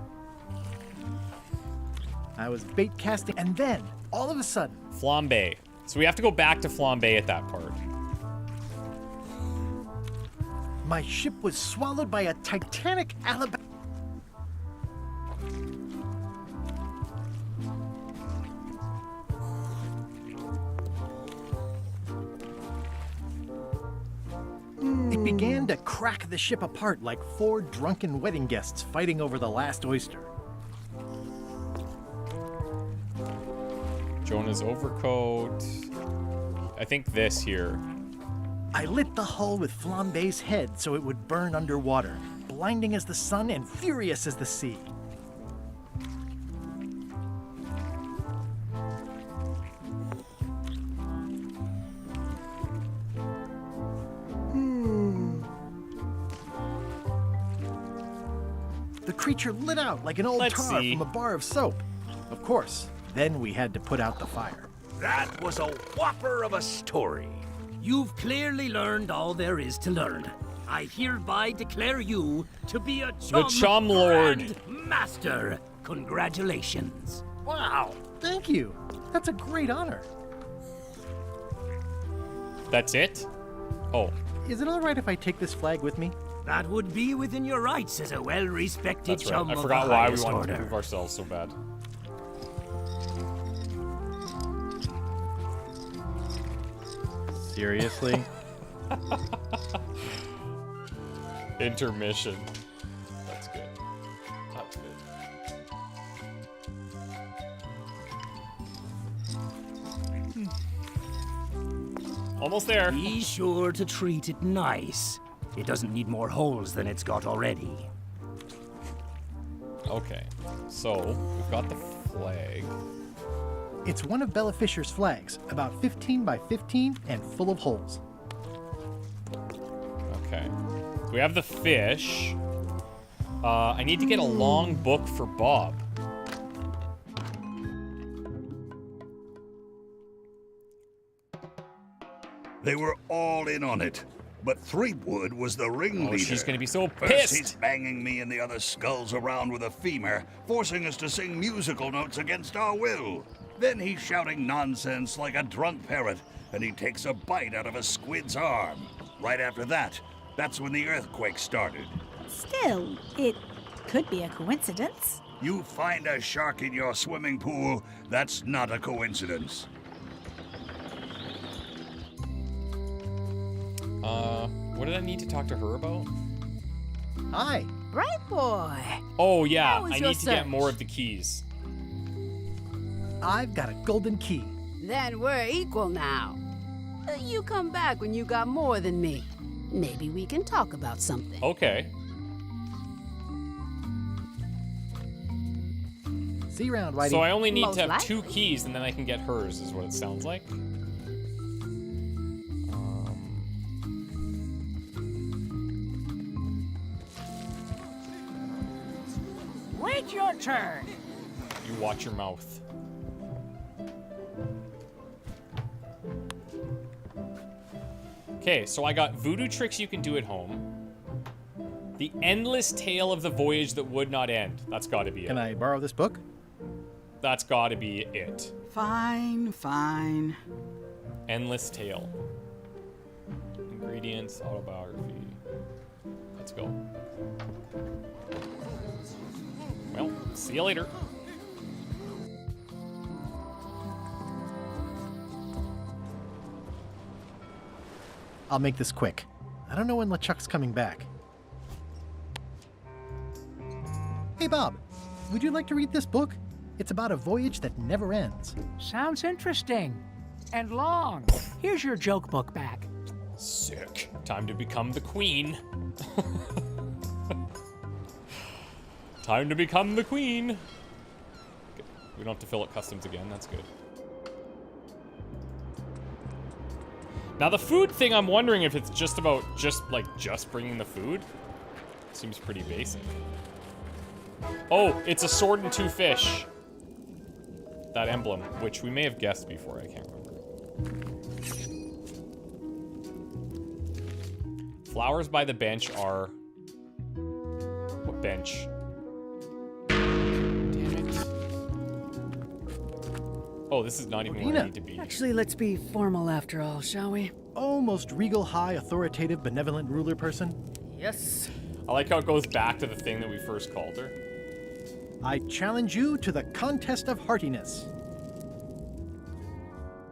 I was bait casting, and then, all of a sudden, Flambe. So we have to go back to Flambe at that part. my ship was swallowed by a titanic alabaster. It began to crack the ship apart like 4 drunken wedding guests fighting over the last oyster. Jonah's overcoat. I think this here. I lit the hull with Flambe's head so it would burn underwater, blinding as the sun and furious as the sea. The creature lit out like an old tar from a bar of soap. Of course, then we had to put out the fire. That was a whopper of a story. You've clearly learned all there is to learn. I hereby declare you to be a Chum, The Chum Lord. Grand Master. Congratulations. Wow, thank you. That's a great honor. That's it? Oh. Is it all right if I take this flag with me? That would be within your rights as a well-respected That's right. chum I of forgot the why we highest wanted order. to prove ourselves so bad. Seriously? Intermission. That's good. That's good. Almost there. Be sure to treat it nice. It doesn't need more holes than it's got already. Okay, so we've got the flag. It's one of Bella Fisher's flags, about 15 by 15 and full of holes. Okay. So we have the fish. I need to get a long book for Bob. They were all in on it, but Threepwood was the ringleader. Oh, she's gonna be so First pissed. he's banging me and the other skulls around with a femur, forcing us to sing musical notes against our will. Then he's shouting nonsense like a drunk parrot, and he takes a bite out of a squid's arm. Right after that, that's when the earthquake started. Still, it could be a coincidence. You find a shark in your swimming pool, that's not a coincidence. What did I need to talk to her about? Hi. Right, boy. Oh, yeah, How was I your need to get search? more of the keys. I've got a golden key. Then we're equal now. You come back when you got more than me. Maybe we can talk about something. Okay. See you around, Whitey. So I only need Most to have likely. 2 keys, and then I can get hers, is what it sounds like. Wait your turn. You watch your mouth. Okay, so I got voodoo tricks you can do at home. The endless tale of the voyage that would not end. That's gotta be it. Can I borrow this book? That's gotta be it. Fine, fine. Endless tale. Ingredients, autobiography. Let's go. Well, see you later. I'll make this quick. I don't know when LeChuck's coming back. Hey, Bob. Would you like to read this book? It's about a voyage that never ends. Sounds interesting. And long. Here's your joke book back. Sick. Time to become the queen. Time to become the queen. Okay. We don't have to fill out customs again. That's good. Now the food thing, I'm wondering if it's just about just bringing the food. Seems pretty basic. Oh, it's a sword and 2 fish. That emblem, which we may have guessed before, I can't remember. Flowers by the bench are... What bench? Damn it. Oh, this is not even where I need to be. Actually, let's be formal after all, shall we? Oh, most regal, high, authoritative, benevolent ruler person. Yes. I like how it goes back to the thing that we first called her. I challenge you to the contest of heartiness.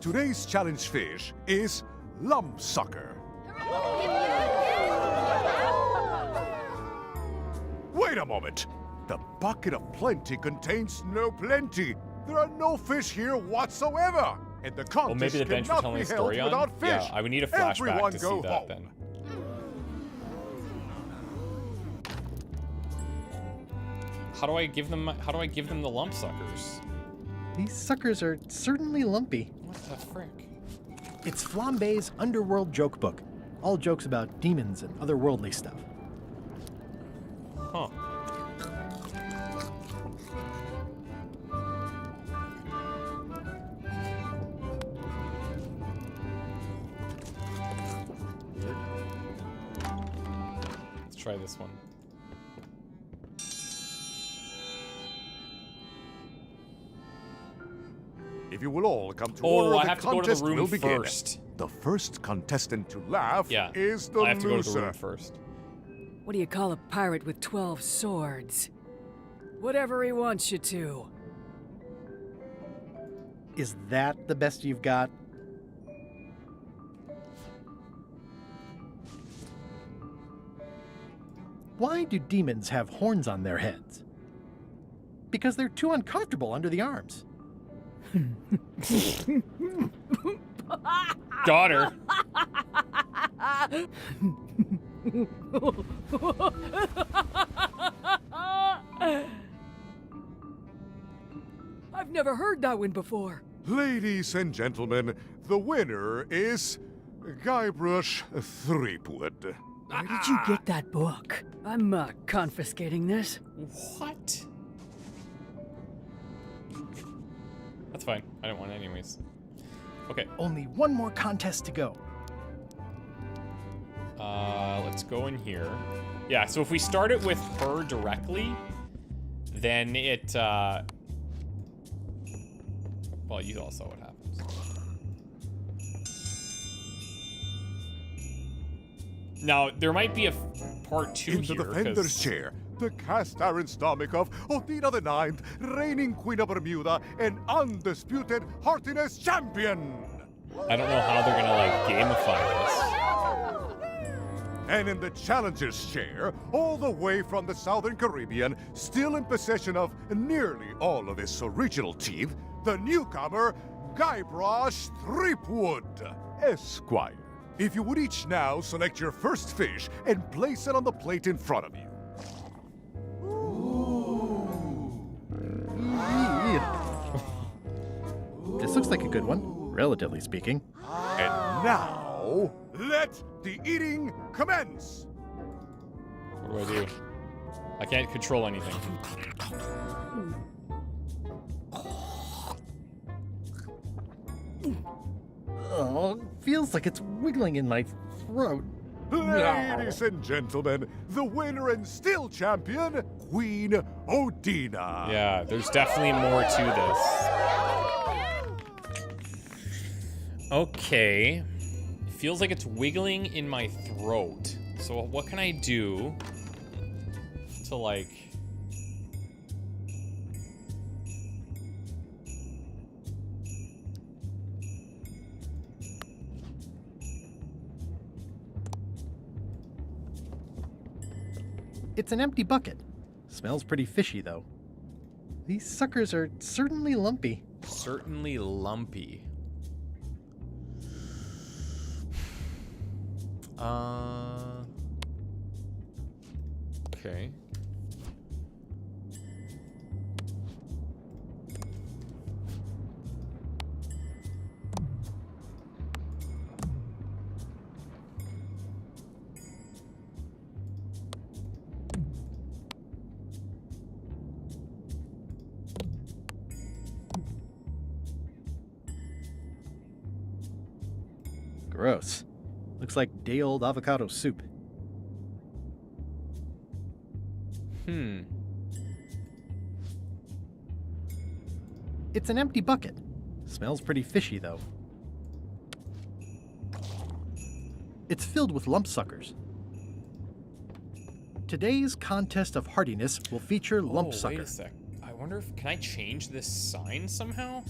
Today's challenge fish is Lumpsucker. Wait a moment! The bucket of plenty contains no plenty. There are no fish here whatsoever. And the contest Well, maybe the bench was cannot telling be a held story on. without fish. Yeah, I would need a flashback Everyone to go see that home. then. How do I give them the lump suckers? These suckers are certainly lumpy. What the frick? It's Flambe's Underworld Joke Book. All jokes about demons and otherworldly stuff. Huh. Let's try this one. If you will all come to Oh, order, I the have to go to the contest room will begin. first. The first contestant to laugh is the I have to loser. go to the room first. What do you call a pirate with 12 swords? Whatever he wants you to. Is that the best you've got? Why do demons have horns on their heads? Because they're too uncomfortable under the arms. Got her. I've never heard that one before. Ladies and gentlemen, the winner is Guybrush Threepwood. Where did you get that book? I'm confiscating this. What? That's fine. I don't want it anyways. Okay. Only one more contest to go. Let's go in here. Yeah, so if we start it with her directly, then it, well, you all saw what happens. Now, there might be a part 2 In the here, defender's 'cause- chair, the cast iron stomach of Odina the Ninth, reigning Queen of Bermuda, and undisputed heartiness champion. I don't know how they're gonna, like, gamify this. And in the challenger's chair, all the way from the Southern Caribbean, still in possession of nearly all of his original teeth, the newcomer, Guybrush Threepwood, Esquire. If you would each now select your first fish and place it on the plate in front of you. This looks like a good one, relatively speaking. And now, let the eating commence! What do I do? I can't control anything. Oh, feels like it's wiggling in my throat. Ladies and gentlemen, the winner and still champion, Queen Odina. Yeah, there's definitely more to this. Okay. Feels like it's wiggling in my throat. So what can I do to, like... It's an empty bucket. Smells pretty fishy, though. These suckers are certainly lumpy. Certainly lumpy. Okay. Gross. Looks like day-old avocado soup. It's an empty bucket. Smells pretty fishy, though. It's filled with lump suckers. Today's contest of hardiness will feature lump sucker. Wait a sec. I wonder if... Can I change this sign somehow?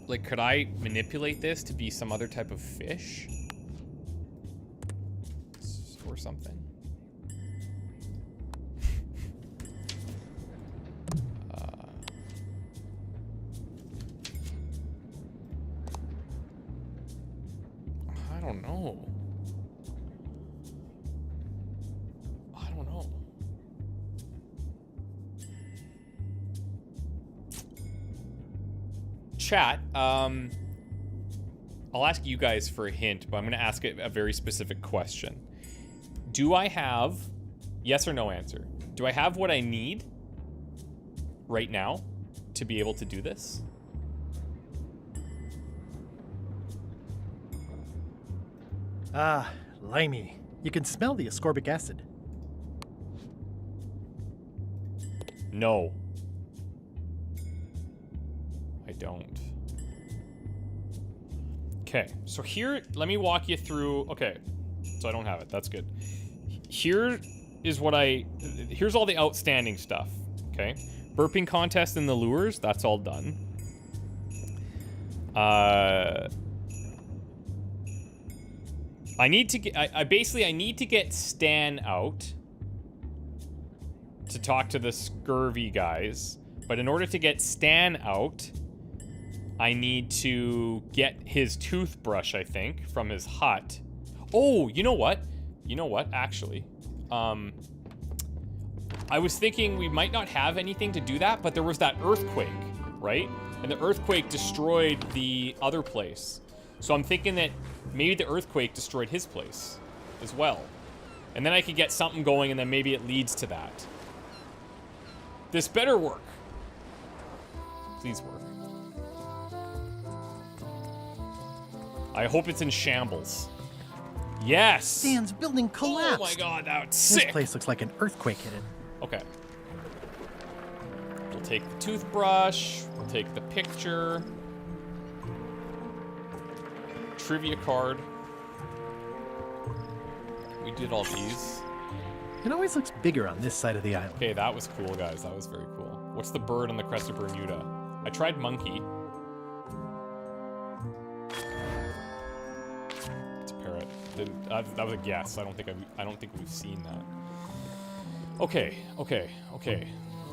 Like, could I manipulate this to be some other type of fish? Or something? don't know. I don't know. Chat, I'll ask you guys for a hint, but I'm going to ask it a very specific question. Do I have, yes or no answer, do I have what I need right now to be able to do this? Ah, limey. You can smell the ascorbic acid. No. I don't. Okay, so here, let me walk you through. Okay, so I don't have it. That's good. Here is what here's all the outstanding stuff. Okay, burping contest in the lures. That's all done. I need to get. I need to get Stan out to talk to the Scurvy guys. But in order to get Stan out, I need to get his toothbrush, I think, from his hut. Oh, you know what? You know what, actually? I was thinking we might not have anything to do that, but there was that earthquake, right? And the earthquake destroyed the other place. So I'm thinking that maybe the earthquake destroyed his place as well. And then I could get something going, and then maybe it leads to that. This better work. Please work. I hope it's in shambles. Yes! Stan's building collapsed. Oh my god, that's This sick! place looks like an earthquake hit it. Okay. We'll take the toothbrush. We'll take the picture. Trivia card. We did all these. It always looks bigger on this side of the island. Okay, that was cool, guys. That was very cool. What's the bird on the crest of Bermuda? I tried monkey. It's a parrot. That was a guess. I don't think we've seen that. Okay.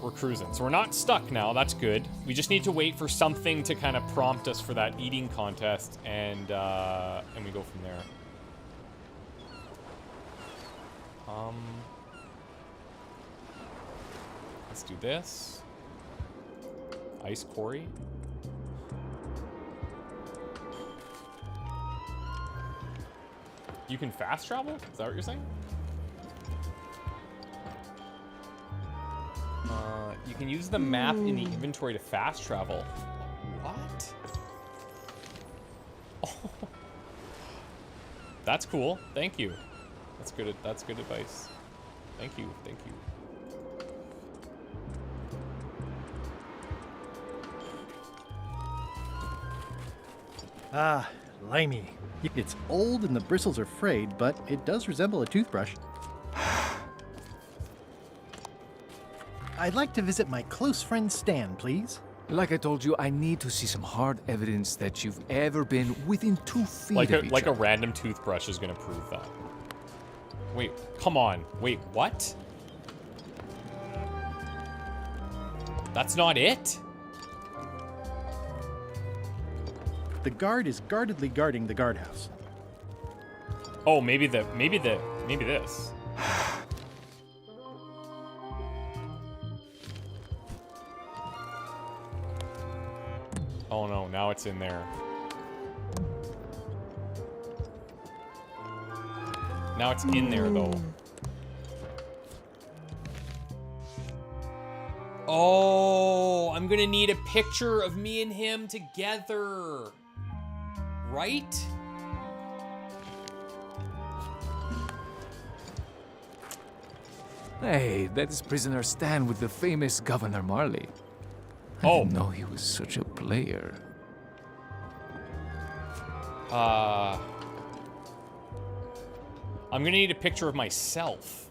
We're cruising. So we're not stuck now. That's good. We just need to wait for something to kind of prompt us for that eating contest, and we go from there. Let's do this. Ice quarry. You can fast travel? Is that what you're saying? You can use the map in the inventory to fast travel. What? Oh. That's cool. Thank you. That's good advice. Thank you. Ah, limey. It's old and the bristles are frayed, but it does resemble a toothbrush. I'd like to visit my close friend Stan, please. Like I told you, I need to see some hard evidence that you've ever been within 2 feet of each Like a other. random toothbrush is gonna prove that. Wait, come on. Wait, what? That's not it? The guard is guardedly guarding the guardhouse. Oh, maybe this. Oh no, now it's in there. Now it's in there though. Oh, I'm gonna need a picture of me and him together. Right? Hey, that is prisoner Stan with the famous Governor Marley. I didn't know he was such a player. I'm gonna need a picture of myself.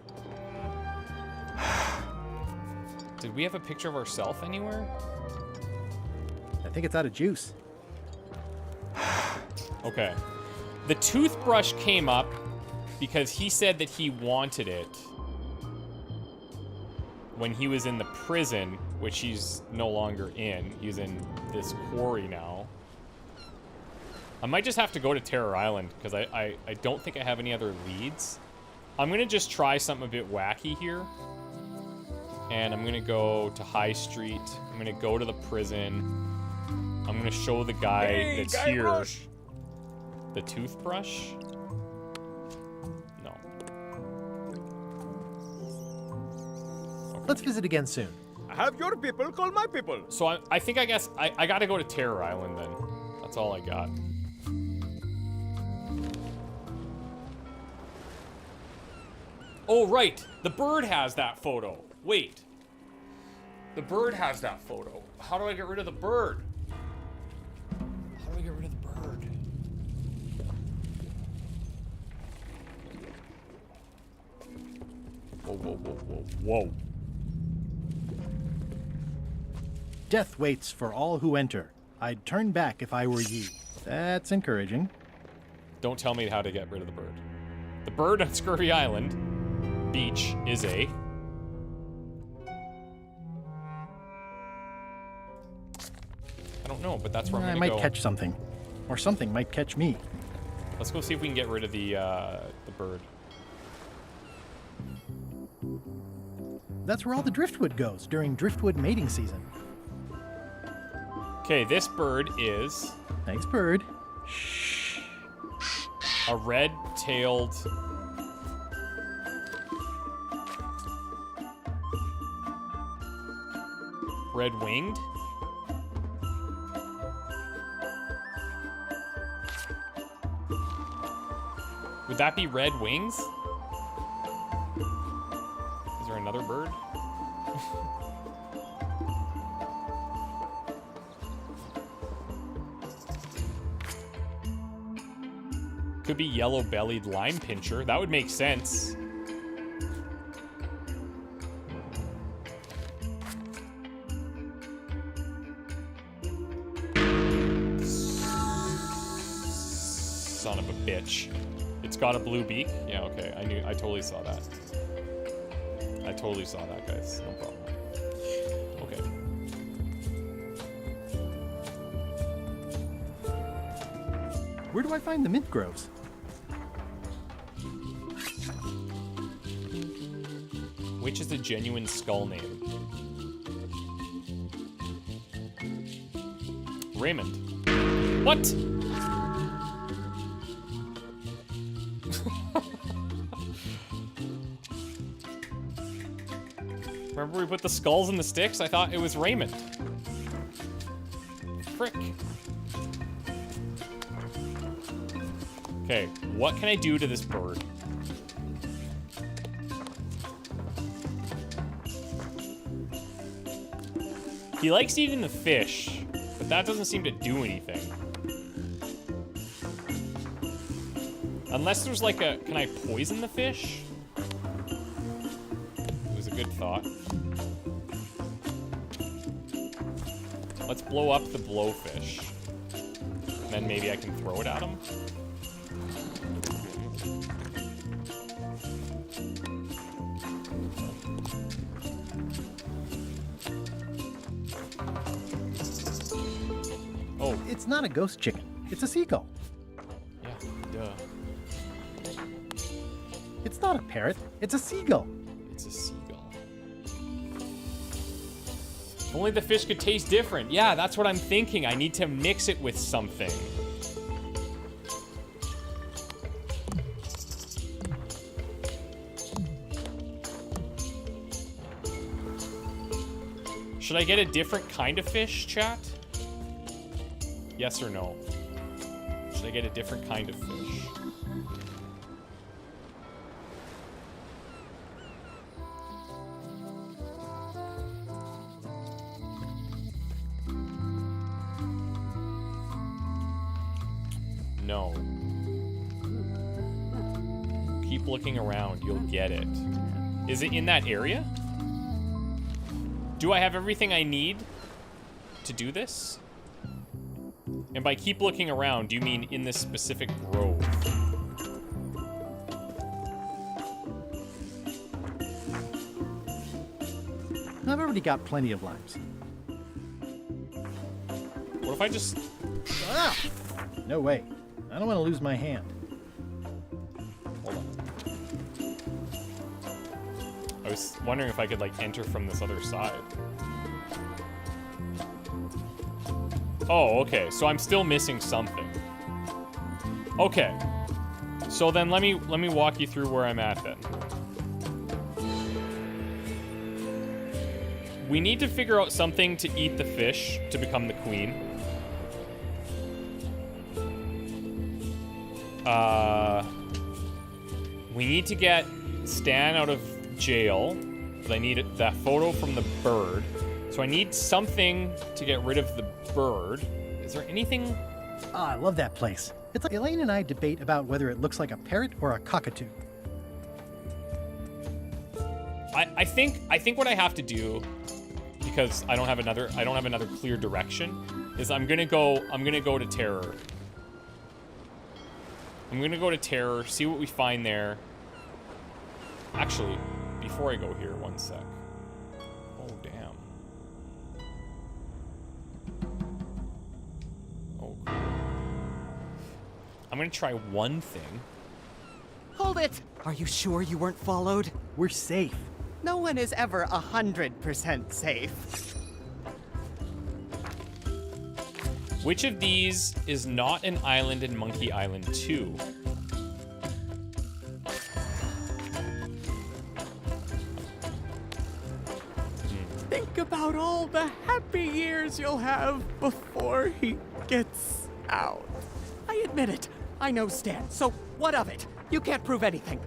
Did we have a picture of ourselves anywhere? I think it's out of juice. Okay. The toothbrush came up because he said that he wanted it when he was in the prison, which he's no longer in. He's in this quarry now. I might just have to go to Terror Island, because I don't think I have any other leads. I'm going to just try something a bit wacky here. And I'm going to go to High Street. I'm going to go to the prison. I'm going to show the guy that's here the toothbrush. No. Okay. Let's visit again soon. Have your people call my people. So I think I guess I got to go to Terror Island then. That's all I got. Oh, right. The bird has that photo. Wait. The bird has that photo. How do I get rid of the bird? How do I get rid of the bird? Whoa, whoa, whoa, whoa, whoa. Death waits for all who enter. I'd turn back if I were ye. That's encouraging. Don't tell me how to get rid of the bird. The bird on Scurvy Island beach is a... I don't know, but that's where I'm gonna go. I might catch something. Or something might catch me. Let's go see if we can get rid of the bird. That's where all the driftwood goes during driftwood mating season. Okay, this bird is... Thanks, bird. Shh. A red-tailed... Red-winged? Would that be red wings? Is there another bird? Could be yellow-bellied lime pincher. That would make sense. Son of a bitch. It's got a blue beak? Yeah, okay. I totally saw that. I totally saw that, guys. No problem. Okay. Where do I find the mint groves? Which is a genuine skull name? Raymond. What? Remember we put the skulls in the sticks? I thought it was Raymond. Frick. Okay, what can I do to this bird? He likes eating the fish, but that doesn't seem to do anything. Unless there's like a... Can I poison the fish? It was a good thought. Let's blow up the blowfish. And then maybe I can throw it at him. Oh. It's not a ghost chicken. It's a seagull. Yeah, duh. It's not a parrot. It's a seagull. It's a seagull. If only the fish could taste different. Yeah, that's what I'm thinking. I need to mix it with something. Should I get a different kind of fish, chat? Yes or no? Should I get a different kind of fish? No. Keep looking around, you'll get it. Is it in that area? Do I have everything I need to do this? And by keep looking around, do you mean in this specific grove? I've already got plenty of limes. What if I just... Ah! No way. I don't want to lose my hand. Hold on. I was wondering if I could, like, enter from this other side. Oh, okay. So I'm still missing something. Okay. So then let me walk you through where I'm at then. We need to figure out something to eat the fish to become the queen. We need to get Stan out of jail. But I need that photo from the bird. So I need something to get rid of the bird. Is there anything? Ah, I love that place. It's like Elaine and I debate about whether it looks like a parrot or a cockatoo. I think what I have to do, because I don't have another clear direction, is I'm gonna go to Terror. I'm gonna go to Terror, see what we find there. Actually, before I go here, one sec. Oh damn. Oh cool. I'm gonna try one thing. Hold it! Are you sure you weren't followed? We're safe. No one is ever 100% safe. Which of these is not an island in Monkey Island 2? Think about all the happy years you'll have before he gets out. I admit it. I know Stan, so what of it? You can't prove anything.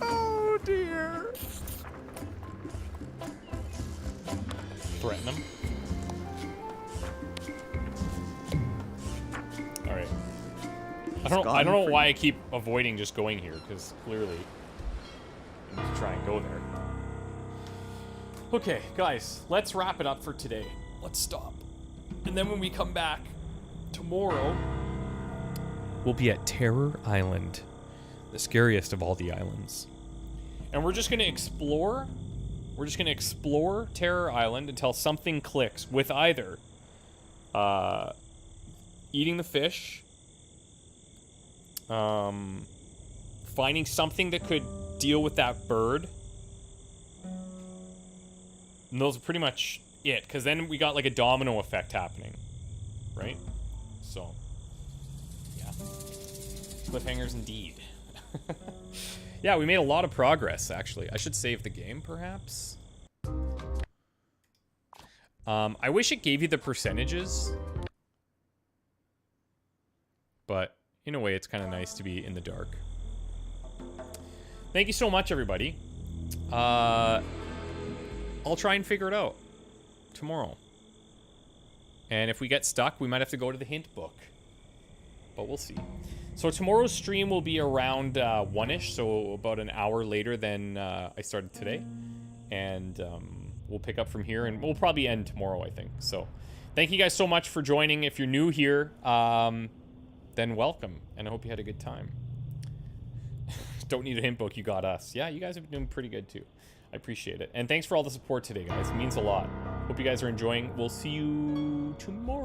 Oh dear. Threaten him. All right. I don't know why I keep avoiding just going here, because clearly I need to try and go there. Okay, guys, let's wrap it up for today. Let's stop. And then when we come back tomorrow, we'll be at Terror Island, the scariest of all the islands. And we're just gonna explore. We're just gonna explore Terror Island until something clicks with either eating the fish, finding something that could deal with that bird. And those are pretty much it, because then we got like a domino effect happening, right? So, yeah. Cliffhangers indeed. Yeah, we made a lot of progress, actually. I should save the game, perhaps. I wish it gave you the percentages. But, in a way, it's kind of nice to be in the dark. Thank you so much, everybody. I'll try and figure it out tomorrow. And if we get stuck, we might have to go to the hint book. But we'll see. So tomorrow's stream will be around 1-ish, so about an hour later than I started today. And we'll pick up from here, and we'll probably end tomorrow, I think. So thank you guys so much for joining. If you're new here, then welcome, and I hope you had a good time. Don't need a hint book, you got us. Yeah, you guys have been doing pretty good too. I appreciate it. And thanks for all the support today, guys. It means a lot. Hope you guys are enjoying. We'll see you tomorrow.